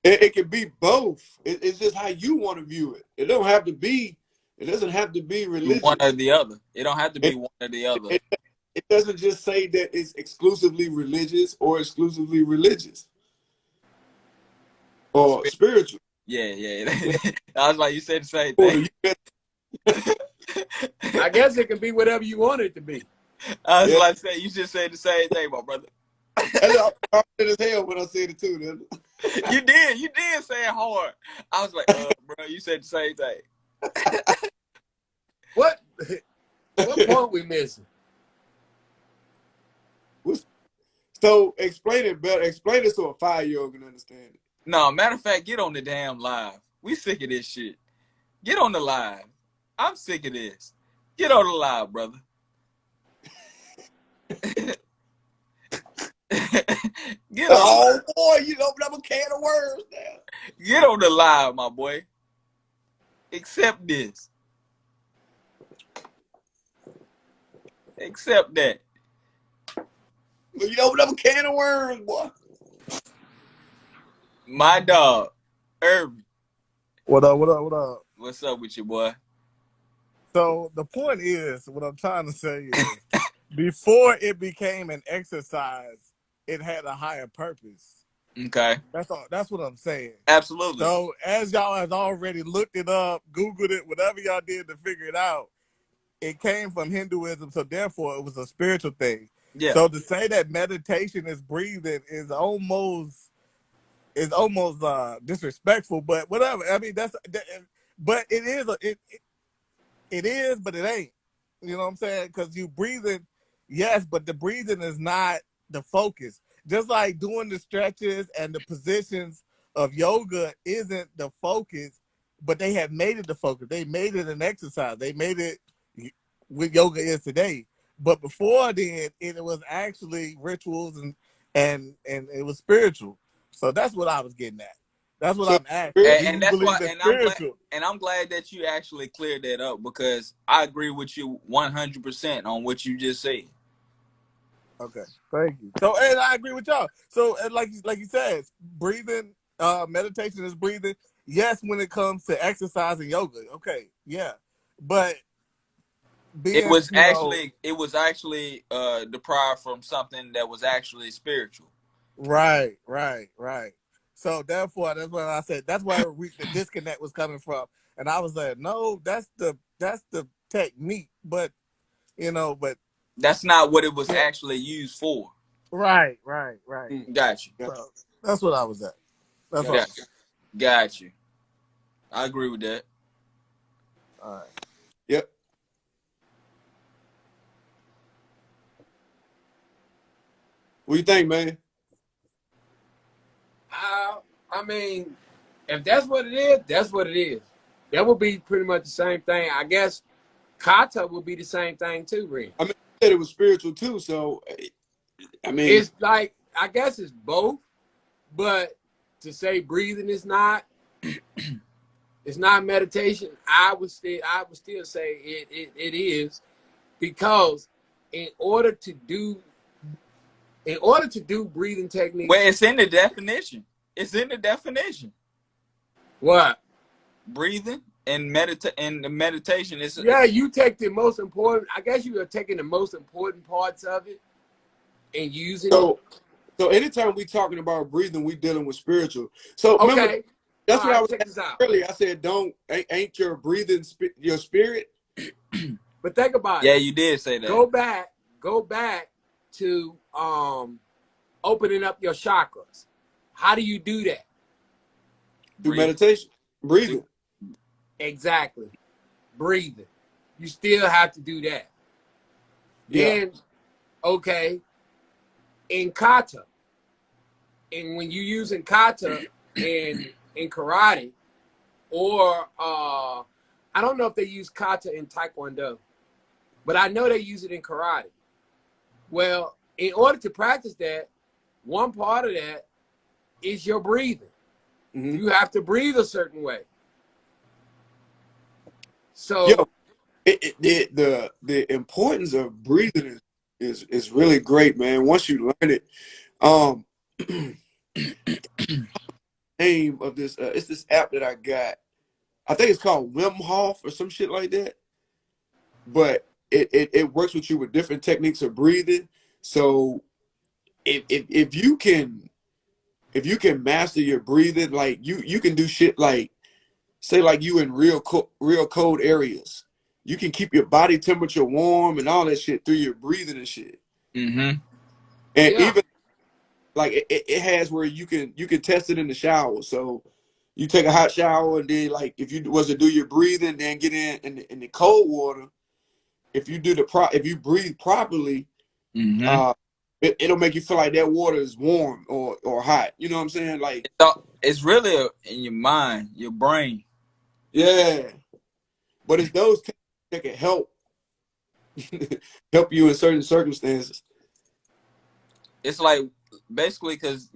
[SPEAKER 4] It can be both. It's just how you want to view it. It doesn't have to be religious.
[SPEAKER 1] One or the other. It don't have to be one or the other.
[SPEAKER 4] it doesn't just say that it's exclusively religious or exclusively religious or spiritual.
[SPEAKER 1] Yeah. I was like, you said the same
[SPEAKER 4] Or
[SPEAKER 1] thing.
[SPEAKER 2] I guess it can be whatever you want it to be.
[SPEAKER 1] I was
[SPEAKER 4] Yeah.
[SPEAKER 1] like, say you just said the same thing, my brother.
[SPEAKER 4] I as hell when I said it too. Then.
[SPEAKER 1] You did say it hard. I was like, bro, you said the same thing.
[SPEAKER 2] What point we missing?
[SPEAKER 4] So explain it better. Explain it so a 5-year-old can understand it.
[SPEAKER 1] No, matter of fact, get on the damn live. We sick of this shit. Get on the live. I'm sick of this. Get on the live, brother. Get on.
[SPEAKER 4] Oh boy, you opened up a can of worms now.
[SPEAKER 1] Get on the live, my boy. Accept this. Accept that.
[SPEAKER 4] You opened up a can of worms, boy.
[SPEAKER 1] My dog, Irvin.
[SPEAKER 5] What up?
[SPEAKER 1] What's up with you, boy?
[SPEAKER 5] So the point is, what I'm trying to say is, before it became an exercise, it had a higher purpose.
[SPEAKER 1] Okay.
[SPEAKER 5] That's all. That's what I'm saying.
[SPEAKER 1] Absolutely.
[SPEAKER 5] So as y'all has already looked it up, Googled it, whatever y'all did to figure it out, it came from Hinduism. So therefore, it was a spiritual thing.
[SPEAKER 1] Yeah.
[SPEAKER 5] So to say that meditation is breathing is almost disrespectful. But whatever. I mean, but it is it is, but it ain't. You know what I'm saying? Because you breathing, yes, but the breathing is not the focus. Just like doing the stretches and the positions of yoga isn't the focus, but they have made it the focus. They made it an exercise. They made it what yoga is today. But before then, it was actually rituals and it was spiritual. So that's what I was getting at. That's what I'm asking.
[SPEAKER 1] And that's why, I'm glad that you actually cleared that up, because I agree with you 100% on what you just said.
[SPEAKER 5] Okay, thank you. So, and I agree with y'all. So, and like you said, breathing, meditation is breathing. Yes, when it comes to exercise and yoga, okay, yeah, but
[SPEAKER 1] it was actually deprived from something that was actually spiritual.
[SPEAKER 5] Right. So therefore, that's what I said. That's where the disconnect was coming from, and I was like, no, that's the technique, but
[SPEAKER 1] that's not what it was actually used for.
[SPEAKER 5] Right.
[SPEAKER 1] Got you.
[SPEAKER 5] So that's what I was at.
[SPEAKER 1] Got you. I agree with that.
[SPEAKER 5] All right.
[SPEAKER 4] Yep. What do you think, man?
[SPEAKER 2] I mean, if that's what it is, that's what it is. That would be pretty much the same thing. I guess kata would be the same thing too, Ren.
[SPEAKER 4] I mean, you said it was spiritual too, so I mean,
[SPEAKER 2] it's like, I guess it's both, but to say breathing is not, it's not meditation. I would still say it is, because in order to do breathing techniques.
[SPEAKER 1] Well, it's in the definition.
[SPEAKER 2] What?
[SPEAKER 1] Breathing and the meditation is.
[SPEAKER 2] Yeah, you take the most important. I guess you are taking the most important parts of it and using it.
[SPEAKER 4] So anytime we talking about breathing, we dealing with spiritual. So
[SPEAKER 2] okay,
[SPEAKER 4] remember, that's what I was
[SPEAKER 2] saying
[SPEAKER 4] earlier. I said, ain't your breathing your spirit?
[SPEAKER 2] But think about it.
[SPEAKER 1] Yeah, you did say that.
[SPEAKER 2] Go back to opening up your chakras. How do you do that?
[SPEAKER 4] Through meditation, breathing.
[SPEAKER 2] Exactly, breathing. You still have to do that.
[SPEAKER 4] Yeah.
[SPEAKER 2] Then, okay, in kata, and when you're using kata in karate, or I don't know if they use kata in taekwondo, but I know they use it in karate. Well, in order to practice that, one part of that is your breathing. Mm-hmm. You have to breathe a certain way. So
[SPEAKER 4] the importance of breathing is really great, man. Once you learn it, name of this it's this app that I got. I think it's called Wim Hof or some shit like that. But it works with you with different techniques of breathing. So if you can master your breathing, like you can do shit like, say like you in real cold areas, you can keep your body temperature warm and all that shit through your breathing and shit.
[SPEAKER 1] Mm-hmm.
[SPEAKER 4] And
[SPEAKER 2] Yeah.
[SPEAKER 4] even like it has where you can test it in the shower. So you take a hot shower, and then like if you was to do your breathing, then get in the cold water. If you do if you breathe properly,
[SPEAKER 1] Mm-hmm.
[SPEAKER 4] it'll make you feel like that water is warm or hot. You know what I'm saying? Like,
[SPEAKER 1] It's really in your mind, your brain.
[SPEAKER 4] yeah. But it's those things that can help help you in certain circumstances.
[SPEAKER 1] It's like basically because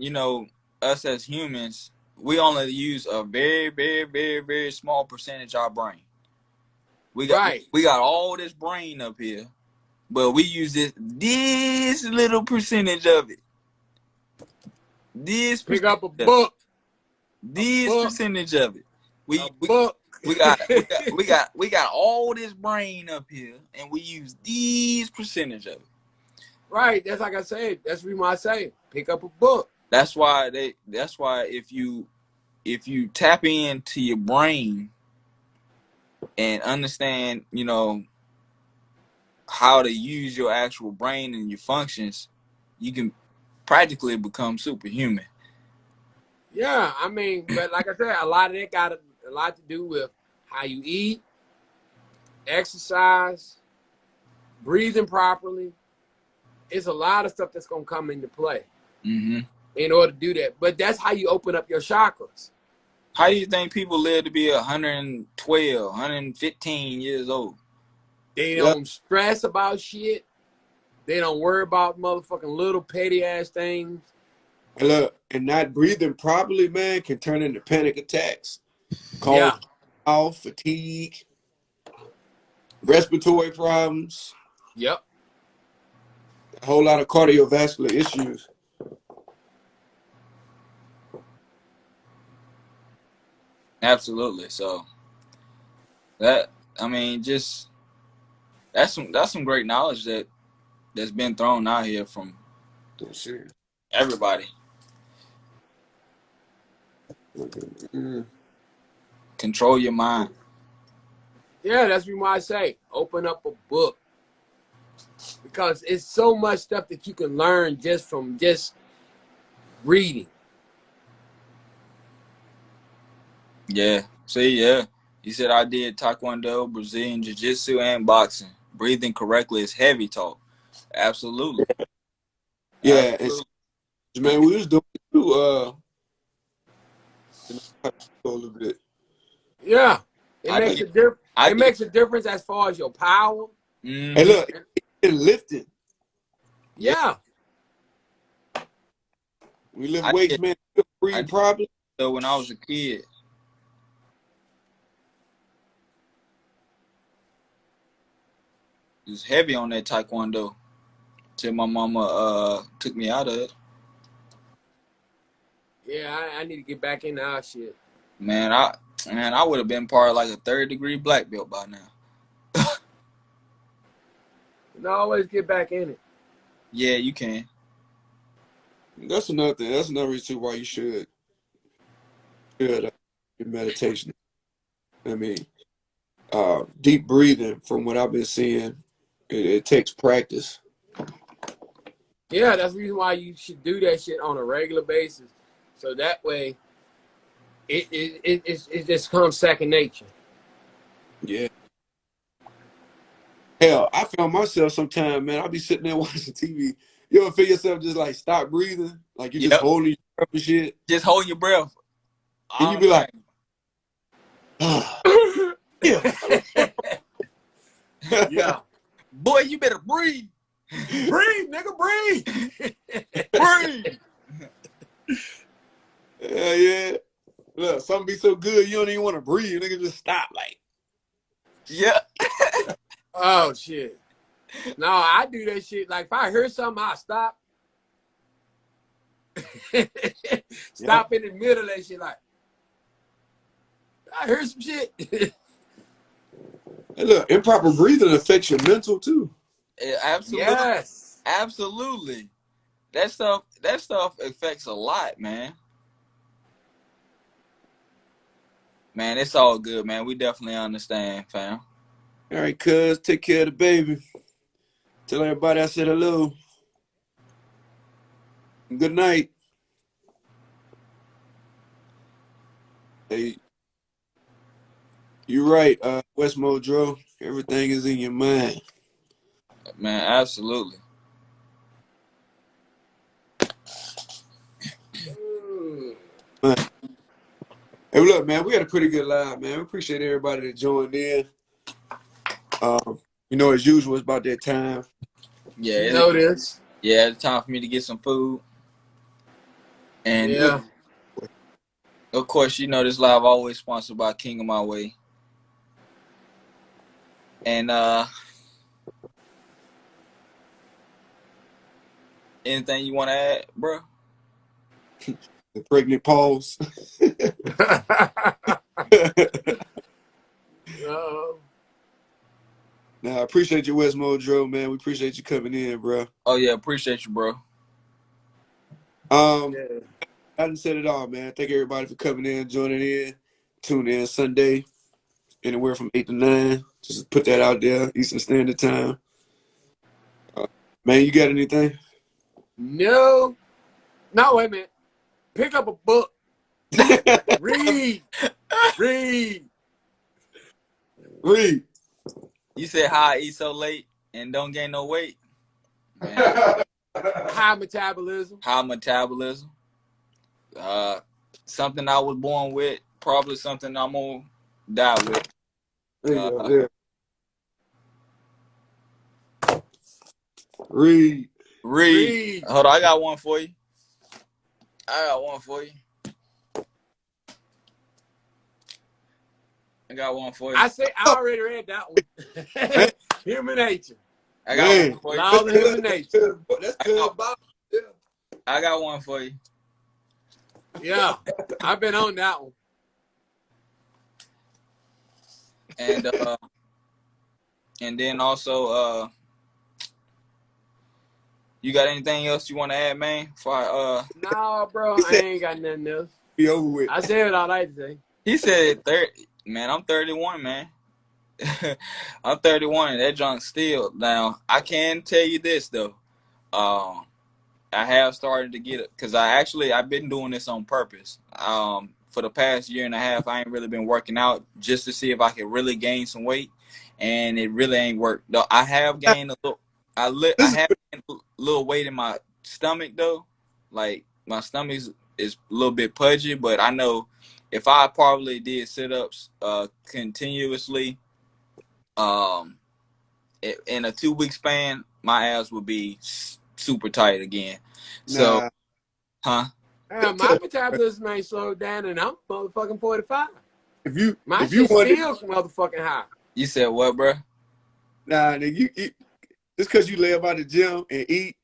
[SPEAKER 1] us as humans, we only use a very, very, very, very small percentage of our brain.
[SPEAKER 2] Right.
[SPEAKER 1] We got all this brain up here, but we use this little percentage of it. This
[SPEAKER 2] Pick up a
[SPEAKER 1] percentage of it.
[SPEAKER 2] book.
[SPEAKER 1] This
[SPEAKER 2] book.
[SPEAKER 1] percentage of it.
[SPEAKER 2] A book.
[SPEAKER 1] We got all this brain up here, and we use these percentage of it.
[SPEAKER 2] Right. That's like I said. That's the reason why I say pick up a book.
[SPEAKER 1] That's why if you tap into your brain and understand, how to use your actual brain and your functions, you can practically become superhuman.
[SPEAKER 2] Yeah, I mean, but like I said, a lot of that got a lot to do with how you eat, exercise, breathing properly. It's a lot of stuff that's gonna come into play
[SPEAKER 1] Mm-hmm.
[SPEAKER 2] in order to do that. But that's how you open up your chakras.
[SPEAKER 1] How do you think people live to be 112, 115 years old?
[SPEAKER 2] They
[SPEAKER 4] Yep.
[SPEAKER 2] don't stress about shit. They don't worry about motherfucking little petty ass things.
[SPEAKER 4] And look, and not breathing properly, man, can turn into panic attacks, cause
[SPEAKER 2] Yeah.
[SPEAKER 4] fatigue, respiratory problems,
[SPEAKER 2] Yep.
[SPEAKER 4] a whole lot of cardiovascular issues.
[SPEAKER 1] Absolutely. So just that's some great knowledge that's been thrown out here from
[SPEAKER 4] Oh, shit.
[SPEAKER 1] everybody.
[SPEAKER 4] Mm.
[SPEAKER 1] Control your mind.
[SPEAKER 2] Yeah, that's why I say open up a book. Because it's so much stuff that you can learn just from just reading.
[SPEAKER 1] Yeah. See, yeah. You said I did Taekwondo, Brazilian Jiu-Jitsu, and boxing. Breathing correctly is heavy talk. Absolutely.
[SPEAKER 4] Yeah,
[SPEAKER 1] Absolutely.
[SPEAKER 4] and man, we was doing it too, a little bit.
[SPEAKER 2] Yeah. It
[SPEAKER 1] I
[SPEAKER 2] makes
[SPEAKER 1] did.
[SPEAKER 2] a difference.
[SPEAKER 1] I
[SPEAKER 2] It
[SPEAKER 1] did.
[SPEAKER 2] makes a difference as far as your power.
[SPEAKER 1] Mm-hmm.
[SPEAKER 4] Hey, look, it's lifting.
[SPEAKER 2] Yeah.
[SPEAKER 4] We lift
[SPEAKER 1] I
[SPEAKER 4] weights,
[SPEAKER 1] did.
[SPEAKER 4] man.
[SPEAKER 1] I
[SPEAKER 4] Breathe
[SPEAKER 1] did
[SPEAKER 4] properly.
[SPEAKER 1] so when I was a kid. It was heavy on that Taekwondo till my mama took me out of it.
[SPEAKER 2] Yeah, I need to get back into our shit.
[SPEAKER 1] Man, I would have been part of like a 3rd-degree black belt by now.
[SPEAKER 2] And I always get back in it.
[SPEAKER 1] Yeah, you can.
[SPEAKER 4] That's another thing. That's another reason why you should do meditation. I mean, deep breathing, from what I've been seeing, it takes practice.
[SPEAKER 2] Yeah, that's the reason why you should do that shit on a regular basis. So that way it just comes second nature.
[SPEAKER 4] Yeah. Hell, I found myself sometimes, man, I'll be sitting there watching TV. You ever feel yourself just like stop breathing? Like you're just
[SPEAKER 1] Yep.
[SPEAKER 4] holding your breath and shit.
[SPEAKER 1] Just hold your breath.
[SPEAKER 4] And you be like, yeah.
[SPEAKER 2] Yeah.
[SPEAKER 1] Boy, you better breathe.
[SPEAKER 2] Breathe, nigga, breathe.
[SPEAKER 1] Breathe.
[SPEAKER 4] Yeah. Look, something be so good you don't even want to breathe. Nigga, just stop. Like,
[SPEAKER 1] Yeah.
[SPEAKER 2] Oh shit. No, I do that shit. Like if I hear something, I stop. Stop in the middle of that shit. Like I heard some shit.
[SPEAKER 4] Hey, look, improper breathing affects your mental too.
[SPEAKER 1] Absolutely,
[SPEAKER 2] Yes.
[SPEAKER 1] absolutely. That stuff affects a lot, man. Man, it's all good, man. We definitely understand, fam.
[SPEAKER 4] All right, cuz, take care of the baby. Tell everybody I said hello. Good night. Hey, you're right, West Modro. Everything is in your mind.
[SPEAKER 1] Man, absolutely.
[SPEAKER 2] Mm.
[SPEAKER 4] Man. Hey, look, man, we had a pretty good live, man. We appreciate everybody that joined in. As usual, it's about that time.
[SPEAKER 1] Yeah,
[SPEAKER 2] You know this.
[SPEAKER 1] yeah. It's time for me to get some food, and
[SPEAKER 2] Yeah.
[SPEAKER 1] of course, this live always sponsored by King of My Way. And anything you want to add, bro?
[SPEAKER 4] The pregnant pause.
[SPEAKER 2] Oh,
[SPEAKER 4] Nah, I appreciate you, West Modro, man. We appreciate you coming in, bro.
[SPEAKER 1] Oh yeah, appreciate you, bro.
[SPEAKER 4] Um,
[SPEAKER 2] yeah.
[SPEAKER 4] I done said it all, man. Thank everybody for coming in, joining in. Tune in Sunday, anywhere from 8 to 9. Just put that out there, Eastern Standard Time. Man, you got anything?
[SPEAKER 2] No. No, wait a minute. Pick up a book. Read. Read.
[SPEAKER 4] Read.
[SPEAKER 1] You said how I eat so late and don't gain no weight. Man,
[SPEAKER 2] High metabolism.
[SPEAKER 1] high metabolism. Something I was born with. Probably something I'm gonna die with.
[SPEAKER 4] There you go. Yeah. Read.
[SPEAKER 1] Read. Hold on, I got one for you.
[SPEAKER 2] I say I already read that one. Human nature.
[SPEAKER 1] I got one for you.
[SPEAKER 2] Laws of human nature.
[SPEAKER 4] That's good. Yeah.
[SPEAKER 1] I got one for you.
[SPEAKER 2] Yeah. I've been on that one.
[SPEAKER 1] And then also you got anything else you want to add, man?
[SPEAKER 2] No, bro, I ain't got nothing else.
[SPEAKER 4] Be over with.
[SPEAKER 2] I said what I like to say.
[SPEAKER 1] He said 30. Man, I'm 31, man. I'm 31 and that junk still. Now, I can tell you this though. I have started to get it because I've been doing this on purpose. For the past year and a half, I ain't really been working out just to see if I could really gain some weight, and it really ain't worked. Though I have gained a little. I have gained a little weight in my stomach though. Like my stomach is a little bit pudgy, but I know if I probably did sit-ups continuously, in a 2-week span, my abs would be super tight again. So, huh?
[SPEAKER 2] My metabolism ain't slowed down, and I'm motherfucking 45. My
[SPEAKER 4] if you
[SPEAKER 2] shit
[SPEAKER 4] wanted,
[SPEAKER 2] still motherfucking high.
[SPEAKER 1] You said what, bro?
[SPEAKER 4] nah, nigga, you eat just because you lay about the gym and eat.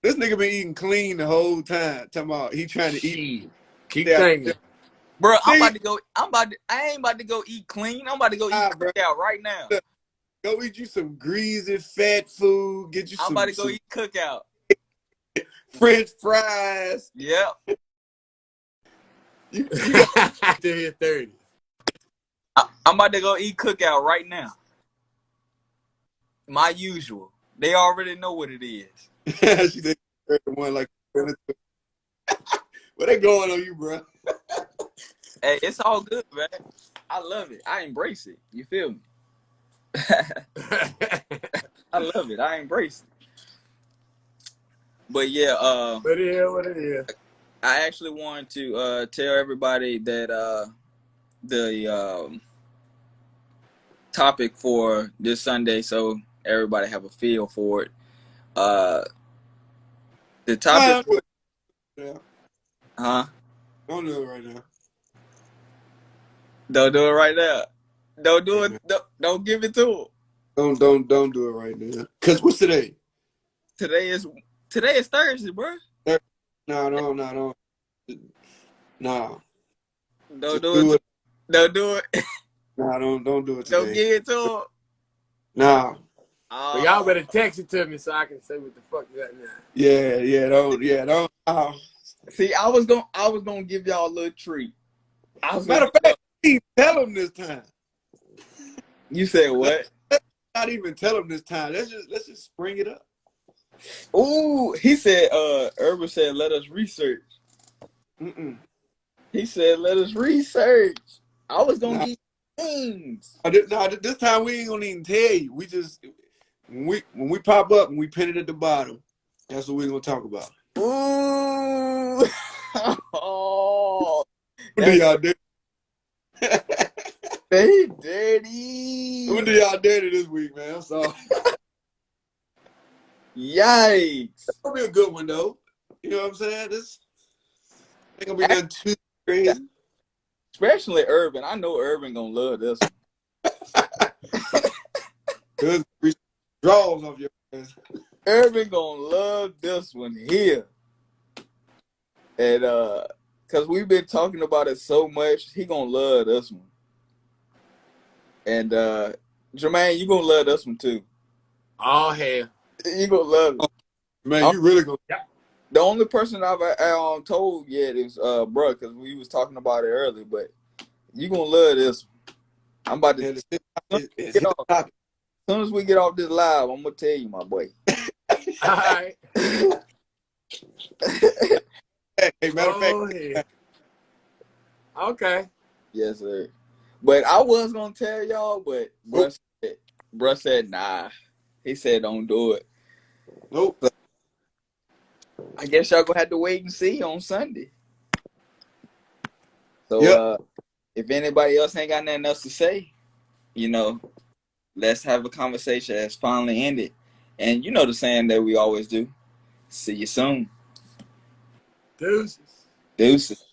[SPEAKER 4] This nigga been eating clean the whole time. Talking about he trying to eat.
[SPEAKER 2] Keep thinking.
[SPEAKER 1] Bro, I ain't about to go eat clean. I'm about to go eat cookout right now.
[SPEAKER 4] Go eat you some greasy fat food. Get you
[SPEAKER 1] I'm
[SPEAKER 4] some.
[SPEAKER 1] about to go eat cookout.
[SPEAKER 4] French fries.
[SPEAKER 1] Yep.
[SPEAKER 2] You got to hit 30.
[SPEAKER 1] I'm about to go eat cookout right now. My usual. They already know what it is.
[SPEAKER 4] She said one like what they going on you, bro?
[SPEAKER 1] Hey, it's all good, man. I love it. I embrace it. You feel me? I love it. I embrace it. But yeah,
[SPEAKER 2] But it is what it is.
[SPEAKER 1] I actually wanted to tell everybody that the topic for this Sunday, so everybody have a feel for it. The topic, huh?
[SPEAKER 4] Don't do it right now.
[SPEAKER 1] Don't do it right now. Don't do it. Don't give it to him.
[SPEAKER 4] Don't do it right now. Cause what's today?
[SPEAKER 1] Today is Thursday, bro.
[SPEAKER 4] No.
[SPEAKER 1] Don't do it. Don't do it.
[SPEAKER 4] Nah, don't do it today.
[SPEAKER 1] Don't give it to him.
[SPEAKER 4] Nah.
[SPEAKER 2] But y'all better text it to me so I can say what the fuck is that now.
[SPEAKER 4] Don't.
[SPEAKER 1] See, I was gonna give y'all a little treat.
[SPEAKER 4] Matter of fact, tell him this time.
[SPEAKER 1] You said what?
[SPEAKER 4] Not even tell him this time. Let's just spring it up.
[SPEAKER 1] Ooh, he said. Urban said, "Let us research." He said, "Let us research." I was gonna give you things.
[SPEAKER 4] This time we ain't gonna even tell you. We just when we pop up and we pin it at the bottom, that's what we're gonna talk about.
[SPEAKER 1] Ooh. Oh,
[SPEAKER 4] What do y'all do?
[SPEAKER 1] they dirty.
[SPEAKER 4] What do y'all dirty this week, man? I'm sorry.
[SPEAKER 1] Yikes.
[SPEAKER 4] It's gonna be a good one though. You know what I'm saying? This ain't gonna be nothing too crazy.
[SPEAKER 1] Especially Urban. I know Urban gonna love this one.
[SPEAKER 4] Good draws off your ass.
[SPEAKER 1] Urban gonna love this one here. And cause we've been talking about it so much, he gonna love this one. And Jermaine, you gonna love this one too.
[SPEAKER 2] Oh hell.
[SPEAKER 1] You gonna love it.
[SPEAKER 4] Man, you really gonna.
[SPEAKER 1] The only person I've told yet is bro, because we was talking about it earlier, but you gonna love this one. I'm about to
[SPEAKER 4] As
[SPEAKER 1] soon as we get off this live, I'm gonna tell you, my boy.
[SPEAKER 2] All right.
[SPEAKER 4] Hey, matter of fact.
[SPEAKER 2] Yeah. Okay.
[SPEAKER 1] Yes, sir. But I was gonna tell y'all, but bruh said nah. He said don't do it.
[SPEAKER 4] Nope.
[SPEAKER 1] So, I guess y'all gonna have to wait and see on Sunday. So if anybody else ain't got nothing else to say, let's have a conversation that's finally ended. And you know the saying that we always do. See you soon.
[SPEAKER 2] Deuces.
[SPEAKER 1] Deuces.